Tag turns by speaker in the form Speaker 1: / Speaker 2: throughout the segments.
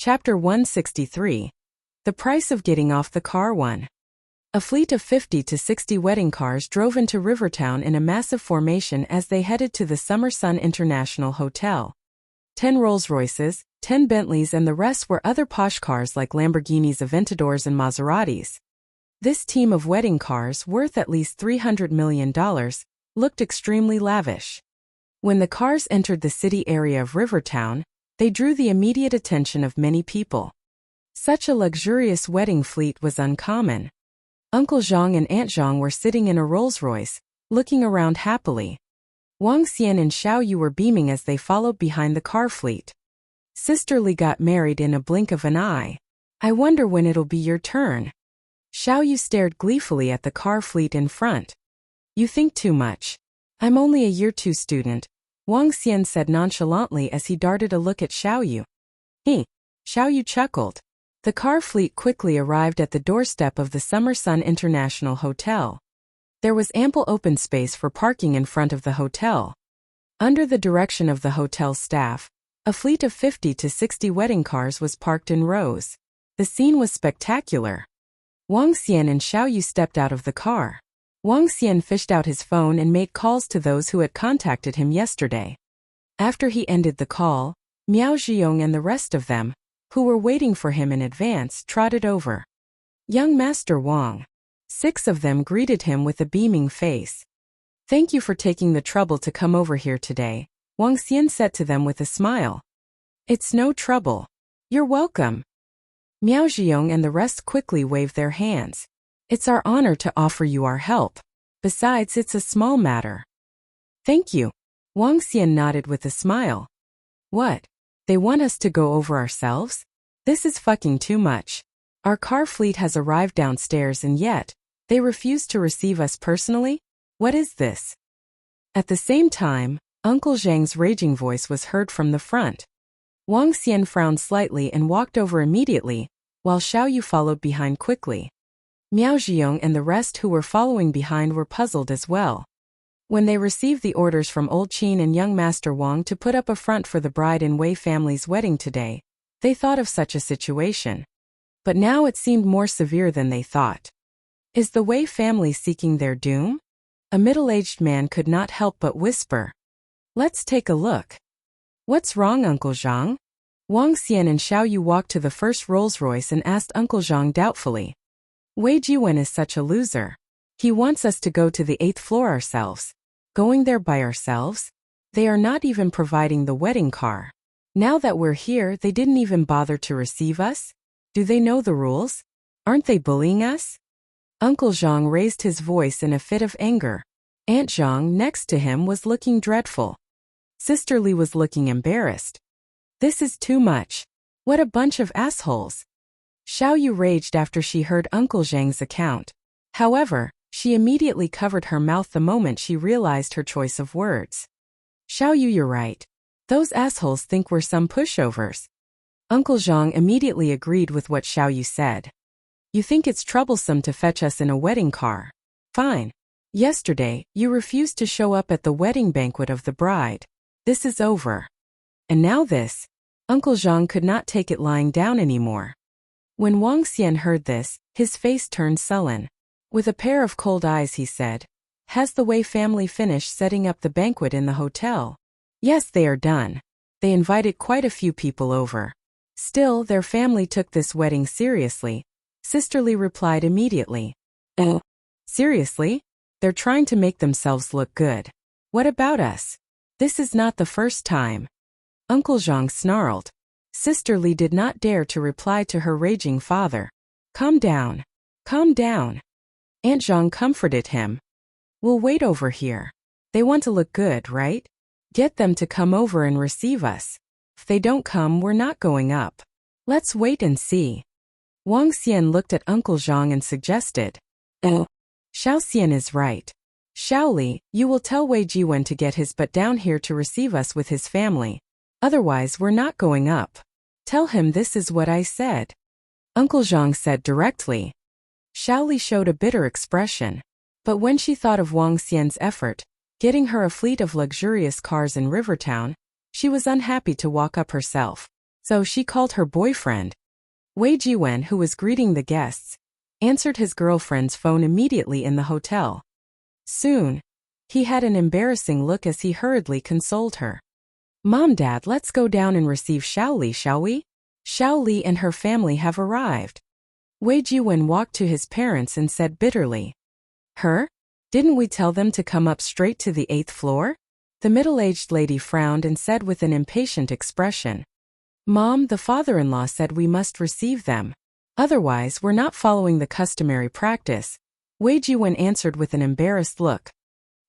Speaker 1: Chapter 163. The Price of Getting Off the Car 1. A fleet of 50 to 60 wedding cars drove into Rivertown in a massive formation as they headed to the Summer Sun International Hotel. 10 Rolls-Royces, 10 Bentleys and the rest were other posh cars like Lamborghinis, Aventadors and Maseratis. This team of wedding cars, worth at least $300 million, looked extremely lavish. When the cars entered the city area of Rivertown, they drew the immediate attention of many people. Such a luxurious wedding fleet was uncommon. Uncle Zhang and Aunt Zhang were sitting in a Rolls-Royce, looking around happily. Wang Xian and Xiao Yu were beaming as they followed behind the car fleet. Sister Li got married in a blink of an eye. I wonder when it'll be your turn. Xiao Yu stared gleefully at the car fleet in front. You think too much. I'm only a year 2 student, Wang Xian said nonchalantly as he darted a look at Xiao Yu. Xiao Yu chuckled. The car fleet quickly arrived at the doorstep of the Summer Sun International Hotel. There was ample open space for parking in front of the hotel. Under the direction of the hotel staff, a fleet of 50 to 60 wedding cars was parked in rows. The scene was spectacular. Wang Xian and Xiao Yu stepped out of the car. Wang Xian fished out his phone and made calls to those who had contacted him yesterday. After he ended the call, Miao Zhiyong and the rest of them, who were waiting for him in advance, trotted over. Young Master Wang. 6 of them greeted him with a beaming face. Thank you for taking the trouble to come over here today, Wang Xian said to them with a smile. It's no trouble. You're welcome. Miao Zhiyong and the rest quickly waved their hands. It's our honor to offer you our help. Besides, it's a small matter. Thank you. Wang Xian nodded with a smile. What? They want us to go over ourselves? This is fucking too much. Our car fleet has arrived downstairs and yet, they refuse to receive us personally? What is this? At the same time, Uncle Zhang's raging voice was heard from the front. Wang Xian frowned slightly and walked over immediately, while Xiao Yu followed behind quickly. Miao Zhiyong and the rest who were following behind were puzzled as well. When they received the orders from Old Qin and young Master Wang to put up a front for the bride and Wei family's wedding today, they thought of such a situation. But now it seemed more severe than they thought. Is the Wei family seeking their doom? A middle-aged man could not help but whisper. Let's take a look. What's wrong, Uncle Zhang? Wang Xian and Xiao Yu walked to the first Rolls-Royce and asked Uncle Zhang doubtfully. Wei Jiwen is such a loser. He wants us to go to the 8th floor ourselves. Going there by ourselves? They are not even providing the wedding car. Now that we're here, they didn't even bother to receive us? Do they know the rules? Aren't they bullying us? Uncle Zhang raised his voice in a fit of anger. Aunt Zhang, next to him, was looking dreadful. Sister Li was looking embarrassed. This is too much. What a bunch of assholes. Xiao Yu raged after she heard Uncle Zhang's account. However, she immediately covered her mouth the moment she realized her choice of words. Xiao Yu, you're right. Those assholes think we're some pushovers. Uncle Zhang immediately agreed with what Xiao Yu said. You think it's troublesome to fetch us in a wedding car? Fine. Yesterday, you refused to show up at the wedding banquet of the bride. This is over. And now this. Uncle Zhang could not take it lying down anymore. When Wang Xian heard this, his face turned sullen. With a pair of cold eyes he said, Has the Wei family finished setting up the banquet in the hotel? Yes, they are done. They invited quite a few people over. Still, their family took this wedding seriously. Sister Li replied immediately. Seriously? They're trying to make themselves look good. What about us? This is not the first time. Uncle Zhang snarled. Sister Li did not dare to reply to her raging father. Calm down. Calm down. Aunt Zhang comforted him. We'll wait over here. They want to look good, right? Get them to come over and receive us. If they don't come, we're not going up. Let's wait and see. Wang Xian looked at Uncle Zhang and suggested. Xiao Xian is right. Xiao Li, you will tell Wei Jiwen to get his butt down here to receive us with his family. Otherwise, we're not going up. Tell him this is what I said. Uncle Zhang said directly. Xiao Li showed a bitter expression. But when she thought of Wang Xian's effort, getting her a fleet of luxurious cars in Rivertown, she was unhappy to walk up herself. So she called her boyfriend. Wei Jiwen, who was greeting the guests, answered his girlfriend's phone immediately in the hotel. Soon, he had an embarrassing look as he hurriedly consoled her. Mom, Dad, let's go down and receive Xiaoli, shall we? Xiaoli and her family have arrived. Wei Jiwen walked to his parents and said bitterly. Her? Didn't we tell them to come up straight to the 8th floor? The middle-aged lady frowned and said with an impatient expression. Mom, the father-in-law said we must receive them. Otherwise, we're not following the customary practice. Wei Jiwen answered with an embarrassed look.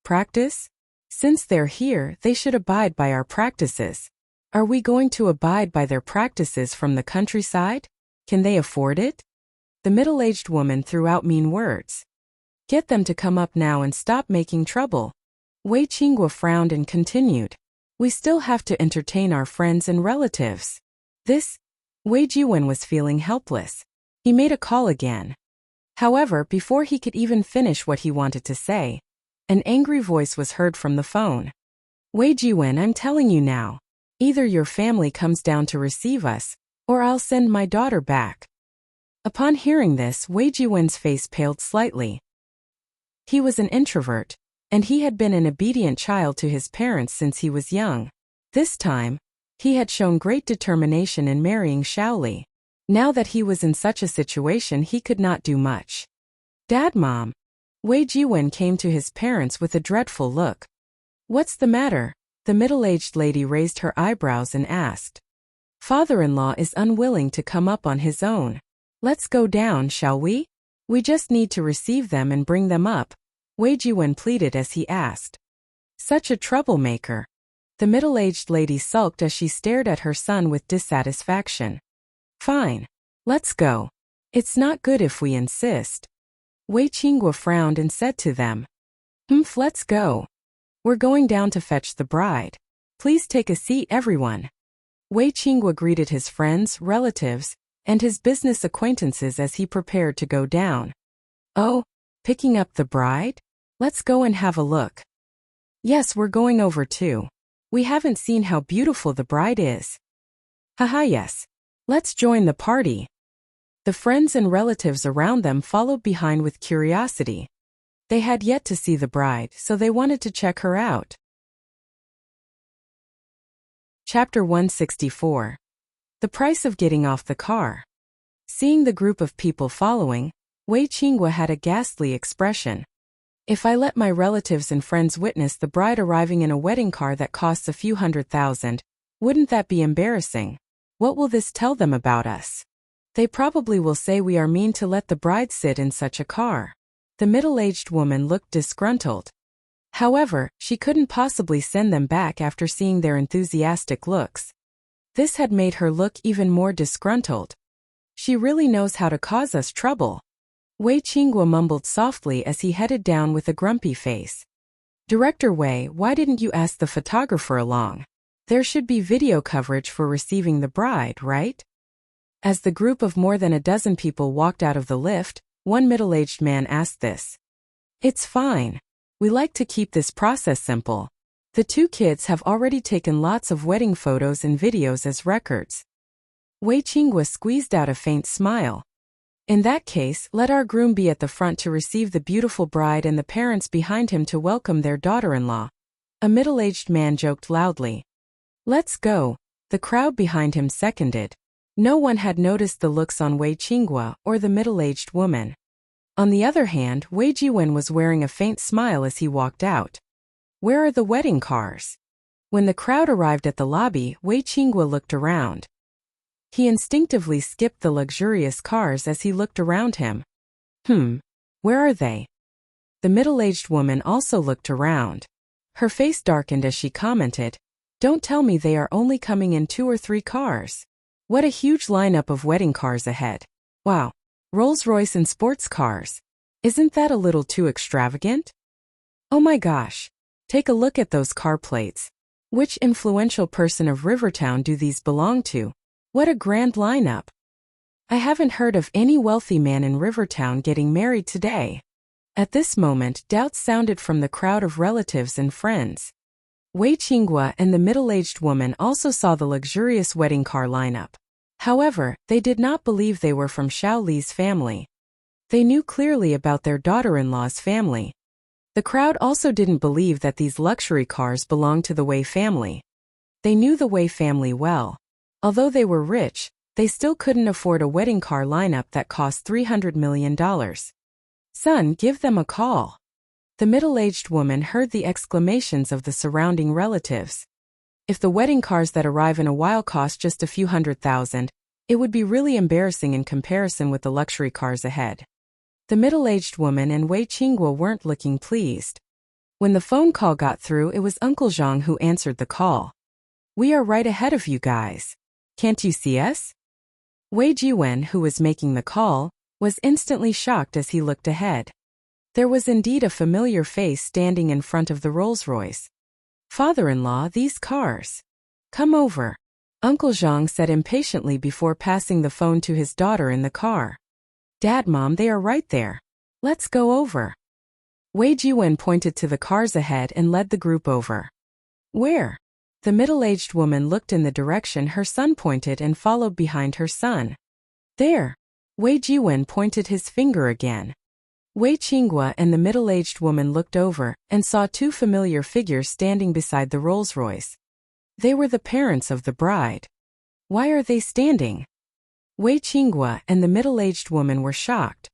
Speaker 1: Practice? Since they're here, they should abide by our practices. Are we going to abide by their practices from the countryside? Can they afford it? The middle-aged woman threw out mean words. Get them to come up now and stop making trouble. Wei Qingguo frowned and continued. We still have to entertain our friends and relatives. Wei Jiwen was feeling helpless. He made a call again. However, before he could even finish what he wanted to say, an angry voice was heard from the phone. Wei Jiwen, I'm telling you now. Either your family comes down to receive us, or I'll send my daughter back. Upon hearing this, Wei Jiwen's face paled slightly. He was an introvert, and he had been an obedient child to his parents since he was young. This time, he had shown great determination in marrying Xiaoli. Now that he was in such a situation, he could not do much. Dad, Mom. Wei Jiwen came to his parents with a dreadful look. What's the matter? The middle-aged lady raised her eyebrows and asked. Father-in-law is unwilling to come up on his own. Let's go down, shall we? We just need to receive them and bring them up, Wei Jiwen pleaded as he asked. Such a troublemaker. The middle-aged lady sulked as she stared at her son with dissatisfaction. Fine. Let's go. It's not good if we insist. Wei Qingguo frowned and said to them. Let's go. We're going down to fetch the bride. Please take a seat, everyone. Wei Qingguo greeted his friends, relatives, and his business acquaintances as he prepared to go down. Oh, picking up the bride? Let's go and have a look. Yes, we're going over too. We haven't seen how beautiful the bride is. Haha, yes. Let's join the party. The friends and relatives around them followed behind with curiosity. They had yet to see the bride, so they wanted to check her out. Chapter 164. The price of getting off the car. Seeing the group of people following, Wei Qingguo had a ghastly expression. If I let my relatives and friends witness the bride arriving in a wedding car that costs a few $100,000, wouldn't that be embarrassing? What will this tell them about us? They probably will say we are mean to let the bride sit in such a car. The middle-aged woman looked disgruntled. However, she couldn't possibly send them back after seeing their enthusiastic looks. This had made her look even more disgruntled. She really knows how to cause us trouble. Wei Qingguo mumbled softly as he headed down with a grumpy face. Director Wei, why didn't you ask the photographer along? There should be video coverage for receiving the bride, right? As the group of more than a dozen people walked out of the lift, one middle-aged man asked this. It's fine. We like to keep this process simple. The two kids have already taken lots of wedding photos and videos as records. Wei Qingguo squeezed out a faint smile. In that case, let our groom be at the front to receive the beautiful bride and the parents behind him to welcome their daughter-in-law. A middle-aged man joked loudly. Let's go, the crowd behind him seconded. No one had noticed the looks on Wei Qingguo or the middle-aged woman. On the other hand, Wei Jiwen was wearing a faint smile as he walked out. Where are the wedding cars? When the crowd arrived at the lobby, Wei Qingguo looked around. He instinctively skipped the luxurious cars as he looked around him. Where are they? The middle-aged woman also looked around. Her face darkened as she commented, Don't tell me they are only coming in 2 or 3 cars. What a huge lineup of wedding cars ahead. Wow, Rolls-Royce and sports cars. Isn't that a little too extravagant? Oh my gosh. Take a look at those car plates. Which influential person of Rivertown do these belong to? What a grand lineup. I haven't heard of any wealthy man in Rivertown getting married today. At this moment, doubts sounded from the crowd of relatives and friends. Wei Qinghua and the middle-aged woman also saw the luxurious wedding car lineup. However, they did not believe they were from Xiao Li's family. They knew clearly about their daughter-in-law's family. The crowd also didn't believe that these luxury cars belonged to the Wei family. They knew the Wei family well. Although they were rich, they still couldn't afford a wedding car lineup that cost $300 million. Son, give them a call. The middle-aged woman heard the exclamations of the surrounding relatives. If the wedding cars that arrive in a while cost just a few $100,000, it would be really embarrassing in comparison with the luxury cars ahead. The middle-aged woman and Wei Qinghua weren't looking pleased. When the phone call got through, it was Uncle Zhang who answered the call. We are right ahead of you guys. Can't you see us? Wei Jiwen, who was making the call, was instantly shocked as he looked ahead. There was indeed a familiar face standing in front of the Rolls-Royce. Father-in-law, these cars. Come over. Uncle Zhang said impatiently before passing the phone to his daughter in the car. Dad, Mom, they are right there. Let's go over. Wei Jiwen pointed to the cars ahead and led the group over. Where? The middle-aged woman looked in the direction her son pointed and followed behind her son. There. Wei Jiwen pointed his finger again. Wei Qinghua and the middle-aged woman looked over and saw two familiar figures standing beside the Rolls-Royce. They were the parents of the bride. Why are they standing? Wei Qinghua and the middle-aged woman were shocked.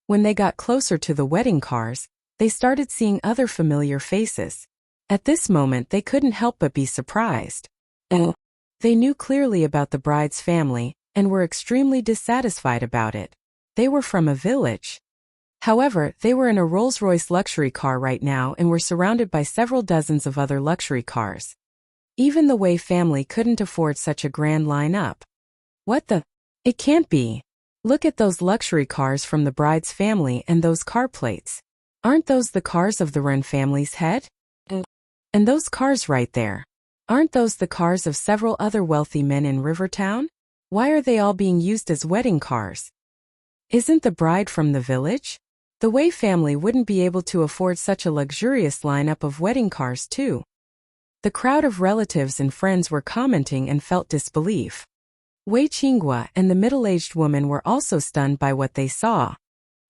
Speaker 1: When they got closer to the wedding cars, they started seeing other familiar faces. At this moment they couldn't help but be surprised. They knew clearly about the bride's family and were extremely dissatisfied about it. They were from a village. However, they were in a Rolls-Royce luxury car right now and were surrounded by several dozens of other luxury cars. Even the Wei family couldn't afford such a grand lineup. What the? It can't be. Look at those luxury cars from the bride's family and those car plates. Aren't those the cars of the Ren family's head? And those cars right there. Aren't those the cars of several other wealthy men in Rivertown? Why are they all being used as wedding cars? Isn't the bride from the village? The Wei family wouldn't be able to afford such a luxurious lineup of wedding cars too. The crowd of relatives and friends were commenting and felt disbelief. Wei Qinghua and the middle-aged woman were also stunned by what they saw.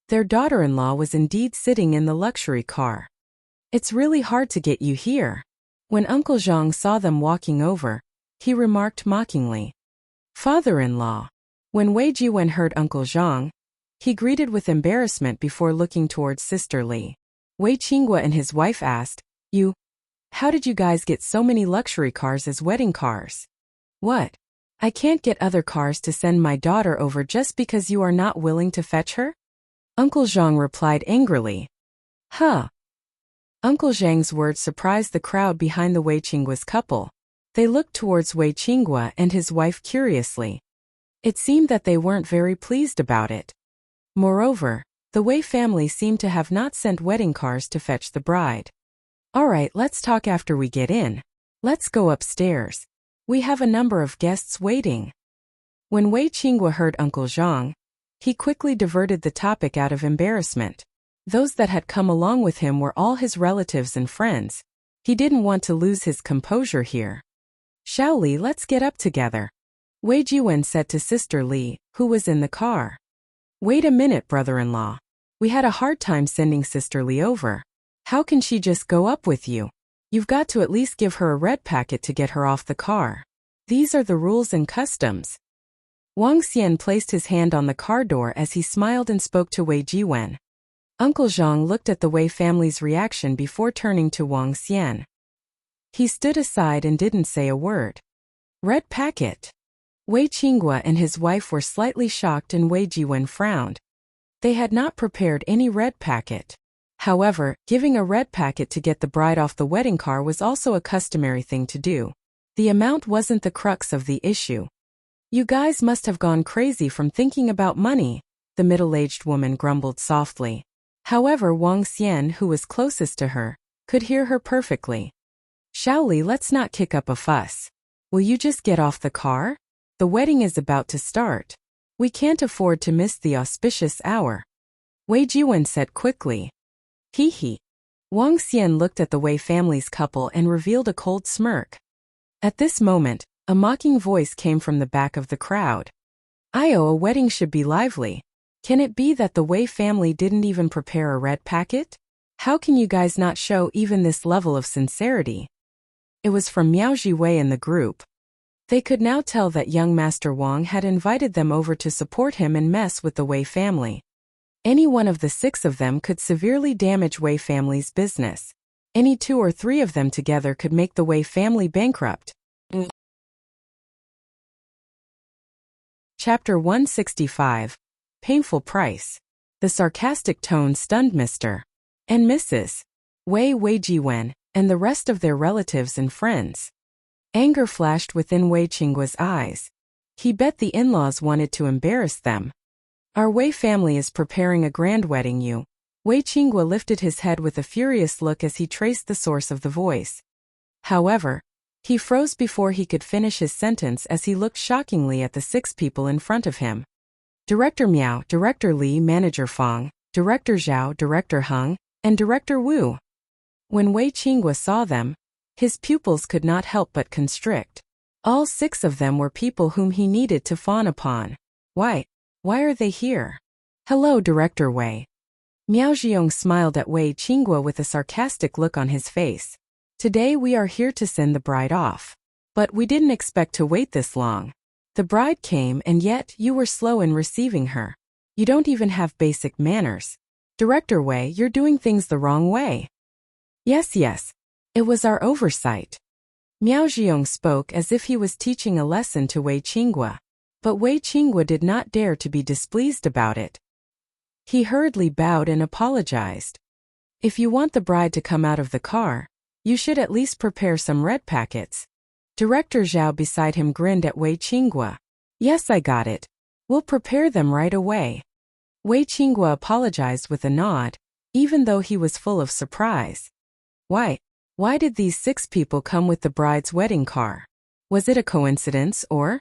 Speaker 1: Their daughter-in-law was indeed sitting in the luxury car. It's really hard to get you here. When Uncle Zhang saw them walking over, he remarked mockingly. Father-in-law. When Wei Jiwen heard Uncle Zhang, he greeted with embarrassment before looking towards Sister Li. Wei Qinghua and his wife asked, How did you guys get so many luxury cars as wedding cars? What? I can't get other cars to send my daughter over just because you are not willing to fetch her? Uncle Zhang replied angrily. Huh. Uncle Zhang's words surprised the crowd behind the Wei Qinghua's couple. They looked towards Wei Qinghua and his wife curiously. It seemed that they weren't very pleased about it. Moreover, the Wei family seemed to have not sent wedding cars to fetch the bride. Alright, let's talk after we get in. Let's go upstairs. We have a number of guests waiting. When Wei Qinghua heard Uncle Zhang, he quickly diverted the topic out of embarrassment. Those that had come along with him were all his relatives and friends. He didn't want to lose his composure here. Xiao Li, let's get up together. Wei Jiwen said to Sister Li, who was in the car. Wait a minute, brother-in-law. We had a hard time sending Sister Li over. How can she just go up with you? You've got to at least give her a red packet to get her off the car. These are the rules and customs. Wang Xian placed his hand on the car door as he smiled and spoke to Wei Jiwen. Uncle Zhang looked at the Wei family's reaction before turning to Wang Xian. He stood aside and didn't say a word. Red packet. Wei Qinghua and his wife were slightly shocked and Wei Jiwen frowned. They had not prepared any red packet. However, giving a red packet to get the bride off the wedding car was also a customary thing to do. The amount wasn't the crux of the issue. You guys must have gone crazy from thinking about money, the middle-aged woman grumbled softly. However, Wang Xian, who was closest to her, could hear her perfectly. Xiao Li, let's not kick up a fuss. Will you just get off the car? The wedding is about to start. We can't afford to miss the auspicious hour. Wei Jiwen said quickly. Hee. Wang Xian looked at the Wei family's couple and revealed a cold smirk. At this moment, a mocking voice came from the back of the crowd. A wedding should be lively. Can it be that the Wei family didn't even prepare a red packet? How can you guys not show even this level of sincerity? It was from Miaoji Wei in the group. They could now tell that young Master Wang had invited them over to support him and mess with the Wei family. Any one of the 6 of them could severely damage Wei family's business. Any 2 or 3 of them together could make the Wei family bankrupt. Chapter 165. Painful Price. The sarcastic tone stunned Mr. and Mrs. Wei Weijiwen and the rest of their relatives and friends. Anger flashed within Wei Qinggua's eyes. He bet the in-laws wanted to embarrass them. Our Wei family is preparing a grand wedding. Wei Qinggua lifted his head with a furious look as he traced the source of the voice. However, he froze before he could finish his sentence as he looked shockingly at the 6 people in front of him. Director Miao, Director Li, Manager Fang, Director Zhao, Director Heng, and Director Wu. When Wei Qinggua saw them, his pupils could not help but constrict. All 6 of them were people whom he needed to fawn upon. Why are they here? Hello, Director Wei. Miao Zhiyong smiled at Wei Qinggua with a sarcastic look on his face. Today we are here to send the bride off. But we didn't expect to wait this long. The bride came and yet you were slow in receiving her. You don't even have basic manners. Director Wei, you're doing things the wrong way. Yes. It was our oversight. Miao Zhiyong spoke as if he was teaching a lesson to Wei Qinggua. But Wei Qinggua did not dare to be displeased about it. He hurriedly bowed and apologized. If you want the bride to come out of the car, you should at least prepare some red packets. Director Zhao beside him grinned at Wei Qinggua. Yes, I got it. We'll prepare them right away. Wei Qinggua apologized with a nod, even though he was full of surprise. Why did these 6 people come with the bride's wedding car? Was it a coincidence or?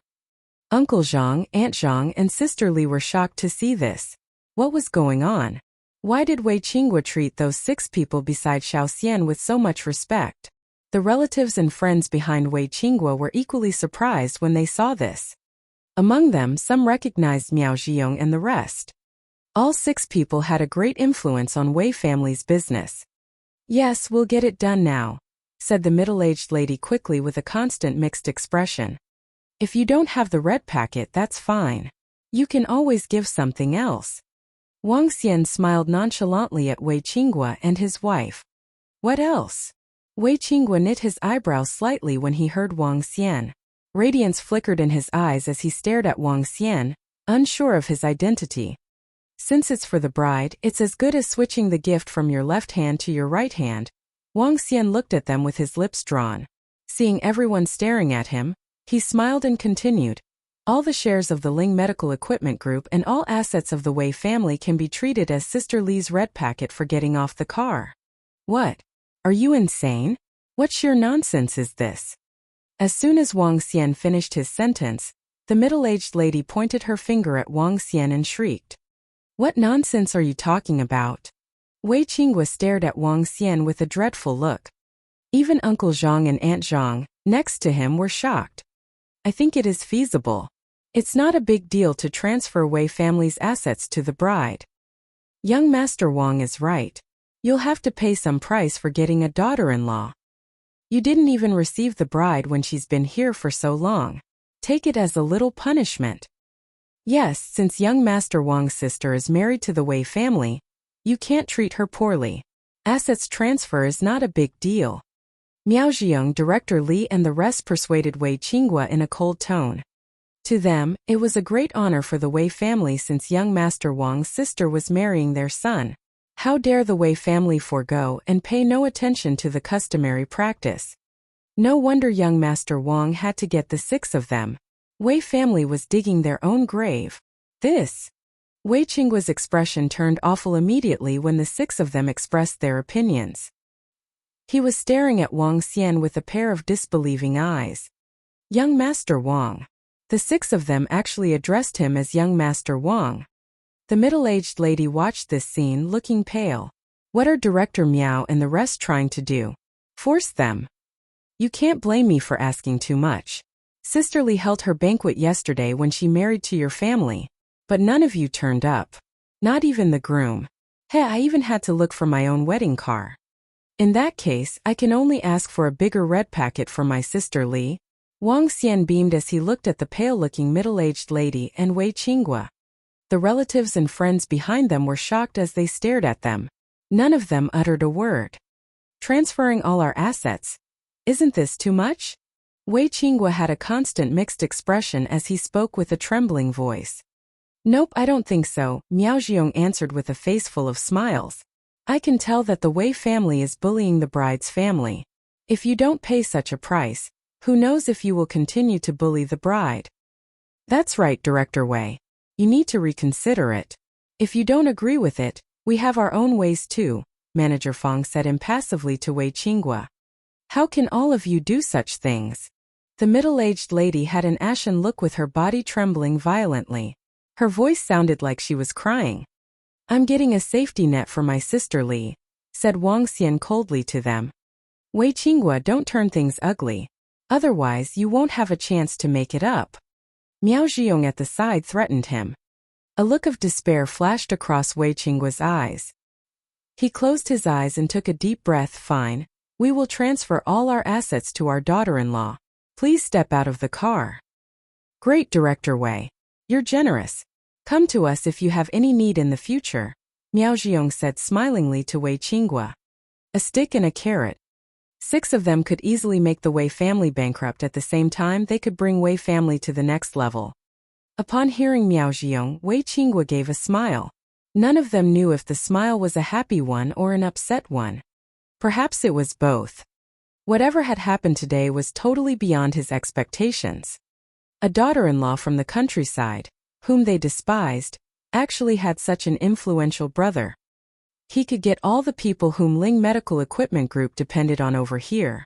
Speaker 1: Uncle Zhang, Aunt Zhang, and Sister Li were shocked to see this. What was going on? Why did Wei Qinggua treat those 6 people beside Xiao Xian with so much respect? The relatives and friends behind Wei Qinggua were equally surprised when they saw this. Among them, some recognized Miao Zhiyong and the rest. All 6 people had a great influence on Wei family's business. Yes, we'll get it done now, said the middle-aged lady quickly with a constant mixed expression. If you don't have the red packet, that's fine. You can always give something else. Wang Xian smiled nonchalantly at Wei Qinggua and his wife. What else? Wei Qinggua knit his eyebrows slightly when he heard Wang Xian. Radiance flickered in his eyes as he stared at Wang Xian, unsure of his identity. Since it's for the bride, it's as good as switching the gift from your left hand to your right hand. Wang Xian looked at them with his lips drawn. Seeing everyone staring at him, he smiled and continued. All the shares of the Ling Medical Equipment Group and all assets of the Wei family can be treated as Sister Li's red packet for getting off the car. What? Are you insane? What sheer nonsense is this? As soon as Wang Xian finished his sentence, the middle-aged lady pointed her finger at Wang Xian and shrieked. What nonsense are you talking about? Wei Qinggua stared at Wang Xian with a dreadful look. Even Uncle Zhang and Aunt Zhang, next to him, were shocked. I think it is feasible. It's not a big deal to transfer Wei family's assets to the bride. Young Master Wang is right. You'll have to pay some price for getting a daughter-in-law. You didn't even receive the bride when she's been here for so long. Take it as a little punishment. Yes, since young Master Wang's sister is married to the Wei family, you can't treat her poorly. Assets transfer is not a big deal. Miao Zhiyong, Director Li and the rest persuaded Wei Qinggua in a cold tone. To them, it was a great honor for the Wei family since young Master Wang's sister was marrying their son. How dare the Wei family forego and pay no attention to the customary practice? No wonder young Master Wang had to get the 6 of them. Wei family was digging their own grave. This. Wei Qinggua's expression turned awful immediately when the 6 of them expressed their opinions. He was staring at Wang Xian with a pair of disbelieving eyes. Young Master Wang. The 6 of them actually addressed him as young Master Wang. The middle-aged lady watched this scene looking pale. What are Director Miao and the rest trying to do? Force them. You can't blame me for asking too much. Sister Li held her banquet yesterday when she married to your family, but none of you turned up. Not even the groom. Hey, I even had to look for my own wedding car. In that case, I can only ask for a bigger red packet for my sister Li. Wang Xian beamed as he looked at the pale-looking middle-aged lady and Wei Qinghua. The relatives and friends behind them were shocked as they stared at them. None of them uttered a word. Transferring all our assets. Isn't this too much? Wei Qinghua had a constant mixed expression as he spoke with a trembling voice. Nope, I don't think so, Miao Zhiong answered with a face full of smiles. I can tell that the Wei family is bullying the bride's family. If you don't pay such a price, who knows if you will continue to bully the bride? That's right, Director Wei. You need to reconsider it. If you don't agree with it, we have our own ways too, Manager Fang said impassively to Wei Qinghua. How can all of you do such things? The middle-aged lady had an ashen look with her body trembling violently. Her voice sounded like she was crying. I'm getting a safety net for my sister Li, said Wang Xian coldly to them. Wei Qinghua, don't turn things ugly. Otherwise you won't have a chance to make it up. Miao Zhiong at the side threatened him. A look of despair flashed across Wei Qinghua's eyes. He closed his eyes and took a deep breath. Fine, we will transfer all our assets to our daughter-in-law. Please step out of the car. Great, Director Wei. You're generous. Come to us if you have any need in the future, Miao Zhiong said smilingly to Wei Qinghua. A stick and a carrot. 6 of them could easily make the Wei family bankrupt. At the same time, they could bring Wei family to the next level. Upon hearing Miao Zhiong, Wei Qinghua gave a smile. None of them knew if the smile was a happy one or an upset one. Perhaps it was both. Whatever had happened today was totally beyond his expectations. A daughter-in-law from the countryside, whom they despised, actually had such an influential brother. He could get all the people whom Ling Medical Equipment Group depended on over here.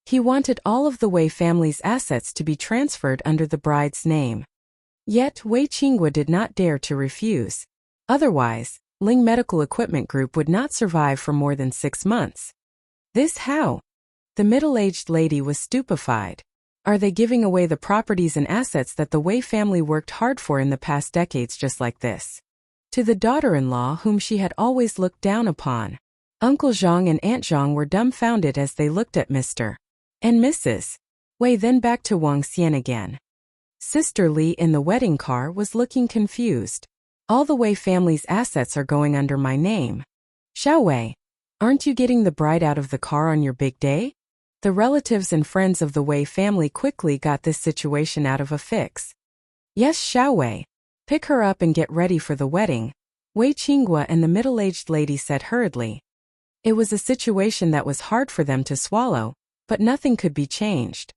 Speaker 1: He wanted all of the Wei family's assets to be transferred under the bride's name. Yet Wei Qinghua did not dare to refuse. Otherwise, Ling Medical Equipment Group would not survive for more than 6 months. This how? The middle-aged lady was stupefied. Are they giving away the properties and assets that the Wei family worked hard for in the past decades just like this? To the daughter-in-law whom she had always looked down upon. Uncle Zhang and Aunt Zhang were dumbfounded as they looked at Mr. and Mrs. Wei, then back to Wang Xian again. Sister Li in the wedding car was looking confused. All the Wei family's assets are going under my name. Xiao Wei, aren't you getting the bride out of the car on your big day? The relatives and friends of the Wei family quickly got this situation out of a fix. Yes, Xiao Wei. Pick her up and get ready for the wedding, Wei Qinghua and the middle-aged lady said hurriedly. It was a situation that was hard for them to swallow, but nothing could be changed.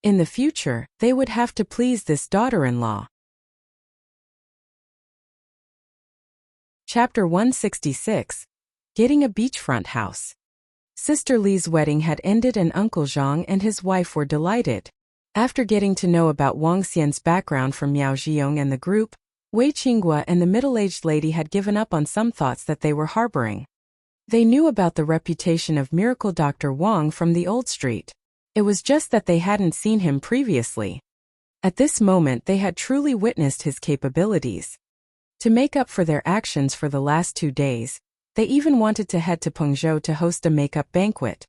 Speaker 1: In the future, they would have to please this daughter-in-law. Chapter 166. Getting a beachfront house. Sister Li's wedding had ended and Uncle Zhang and his wife were delighted. After getting to know about Wang Xian's background from Miao Zhiong and the group, Wei Qinghua and the middle-aged lady had given up on some thoughts that they were harboring. They knew about the reputation of Miracle Dr. Wang from the old street. It was just that they hadn't seen him previously. At this moment they had truly witnessed his capabilities. To make up for their actions for the last 2 days, they even wanted to head to Pengzhou to host a makeup banquet.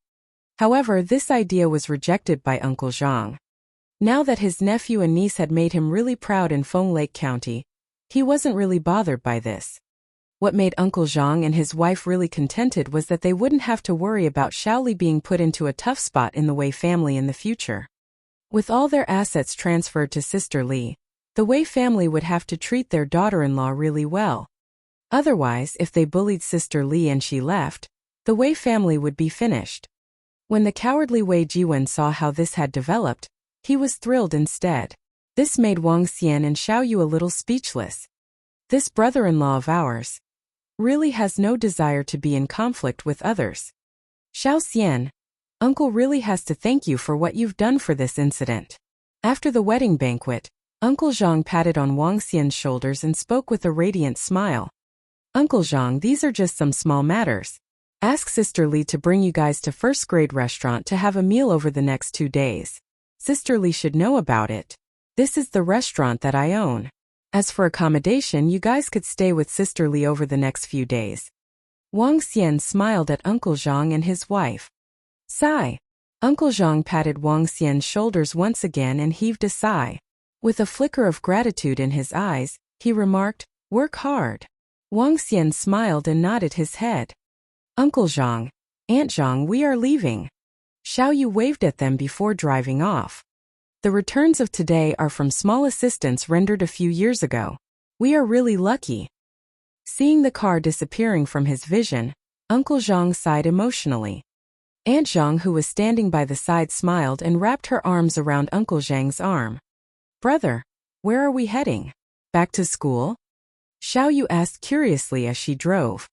Speaker 1: However, this idea was rejected by Uncle Zhang. Now that his nephew and niece had made him really proud in Feng Lake County, he wasn't really bothered by this. What made Uncle Zhang and his wife really contented was that they wouldn't have to worry about Shaoli being put into a tough spot in the Wei family in the future. With all their assets transferred to Sister Li, the Wei family would have to treat their daughter-in-law really well. Otherwise, if they bullied Sister Li and she left, the Wei family would be finished. When the cowardly Wei Jiwen saw how this had developed, he was thrilled instead. This made Wang Xian and Xiao Yu a little speechless. This brother-in-law of ours really has no desire to be in conflict with others. Xiao Xian, Uncle really has to thank you for what you've done for this incident. After the wedding banquet, Uncle Zhang patted on Wang Xian's shoulders and spoke with a radiant smile. Uncle Zhang, these are just some small matters. Ask Sister Li to bring you guys to first-grade restaurant to have a meal over the next 2 days. Sister Li should know about it. This is the restaurant that I own. As for accommodation, you guys could stay with Sister Li over the next few days. Wang Xian smiled at Uncle Zhang and his wife. Sigh. Uncle Zhang patted Wang Xian's shoulders once again and heaved a sigh. With a flicker of gratitude in his eyes, he remarked, "Work hard." Wang Xian smiled and nodded his head. Uncle Zhang, Aunt Zhang, we are leaving. Xiao Yu waved at them before driving off. The returns of today are from small assistance rendered a few years ago. We are really lucky. Seeing the car disappearing from his vision, Uncle Zhang sighed emotionally. Aunt Zhang, who was standing by the side, smiled and wrapped her arms around Uncle Zhang's arm. Brother, where are we heading? Back to school? Xiao Yu asked curiously as she drove.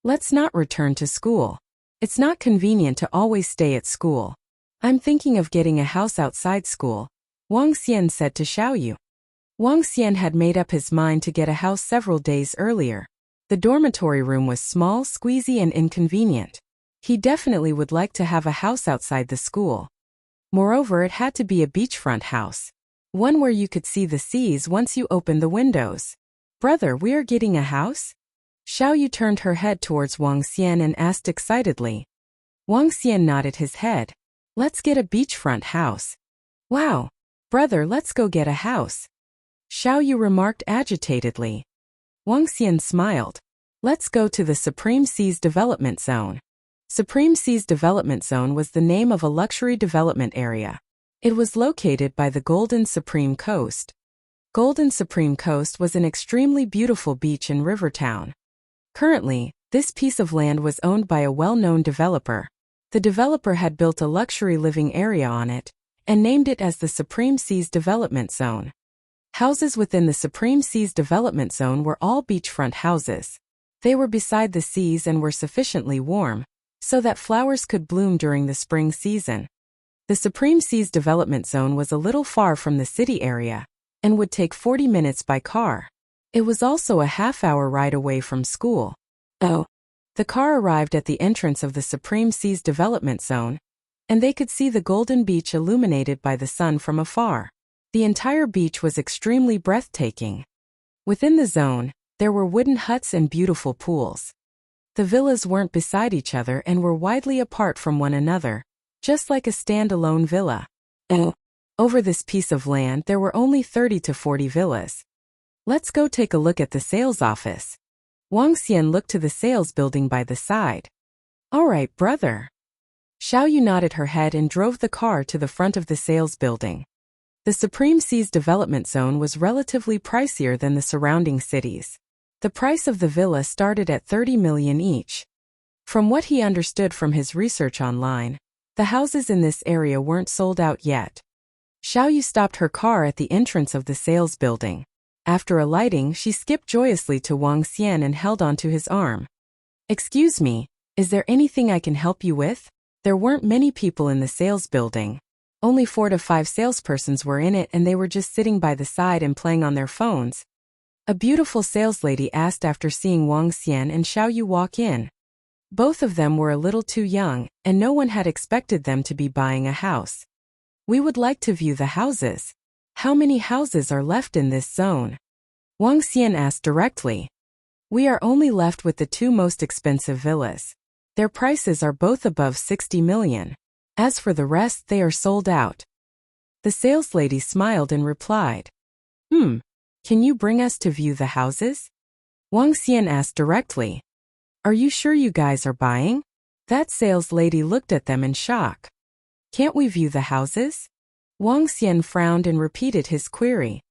Speaker 1: Let's not return to school. It's not convenient to always stay at school. I'm thinking of getting a house outside school, Wang Xian said to Xiao Yu. Wang Xian had made up his mind to get a house several days earlier. The dormitory room was small, squeezy, and inconvenient. He definitely would like to have a house outside the school. Moreover, it had to be a beachfront house. One where you could see the seas once you opened the windows. Brother, we are getting a house? Xiao Yu turned her head towards Wang Xian and asked excitedly. Wang Xian nodded his head. Let's get a beachfront house. Wow. Brother, let's go get a house. Xiao Yu remarked agitatedly. Wang Xian smiled. Let's go to the Supreme Seas Development Zone. Supreme Seas Development Zone was the name of a luxury development area. It was located by the Golden Supreme Coast. Golden Supreme Coast was an extremely beautiful beach in Rivertown. Currently, this piece of land was owned by a well-known developer. The developer had built a luxury living area on it, and named it as the Supreme Seas Development Zone. Houses within the Supreme Seas Development Zone were all beachfront houses. They were beside the seas and were sufficiently warm, so that flowers could bloom during the spring season. The Supreme Seas Development Zone was a little far from the city area, and would take 40 minutes by car. It was also a half-hour ride away from school. Oh. The car arrived at the entrance of the Supreme Seas Development Zone, and they could see the golden beach illuminated by the sun from afar. The entire beach was extremely breathtaking. Within the zone, there were wooden huts and beautiful pools. The villas weren't beside each other and were widely apart from one another, just like a standalone villa. Over this piece of land there were only 30 to 40 villas. Let's go take a look at the sales office. Wang Xian looked to the sales building by the side. All right, brother. Xiao Yu nodded her head and drove the car to the front of the sales building. The Supreme Seas Development Zone was relatively pricier than the surrounding cities. The price of the villa started at 30 million each. From what he understood from his research online, the houses in this area weren't sold out yet. Xiao Yu stopped her car at the entrance of the sales building. After alighting, she skipped joyously to Wang Xian and held onto his arm. Excuse me, is there anything I can help you with? There weren't many people in the sales building. Only 4 to 5 salespersons were in it, and they were just sitting by the side and playing on their phones. A beautiful saleslady asked after seeing Wang Xian and Xiao Yu walk in. Both of them were a little too young, and no one had expected them to be buying a house. We would like to view the houses. How many houses are left in this zone? Wang Xian asked directly. We are only left with the 2 most expensive villas. Their prices are both above 60 million. As for the rest, they are sold out. The saleslady smiled and replied. Can you bring us to view the houses? Wang Xian asked directly. Are you sure you guys are buying? That saleslady looked at them in shock. Can't we view the houses? Wang Xian frowned and repeated his query.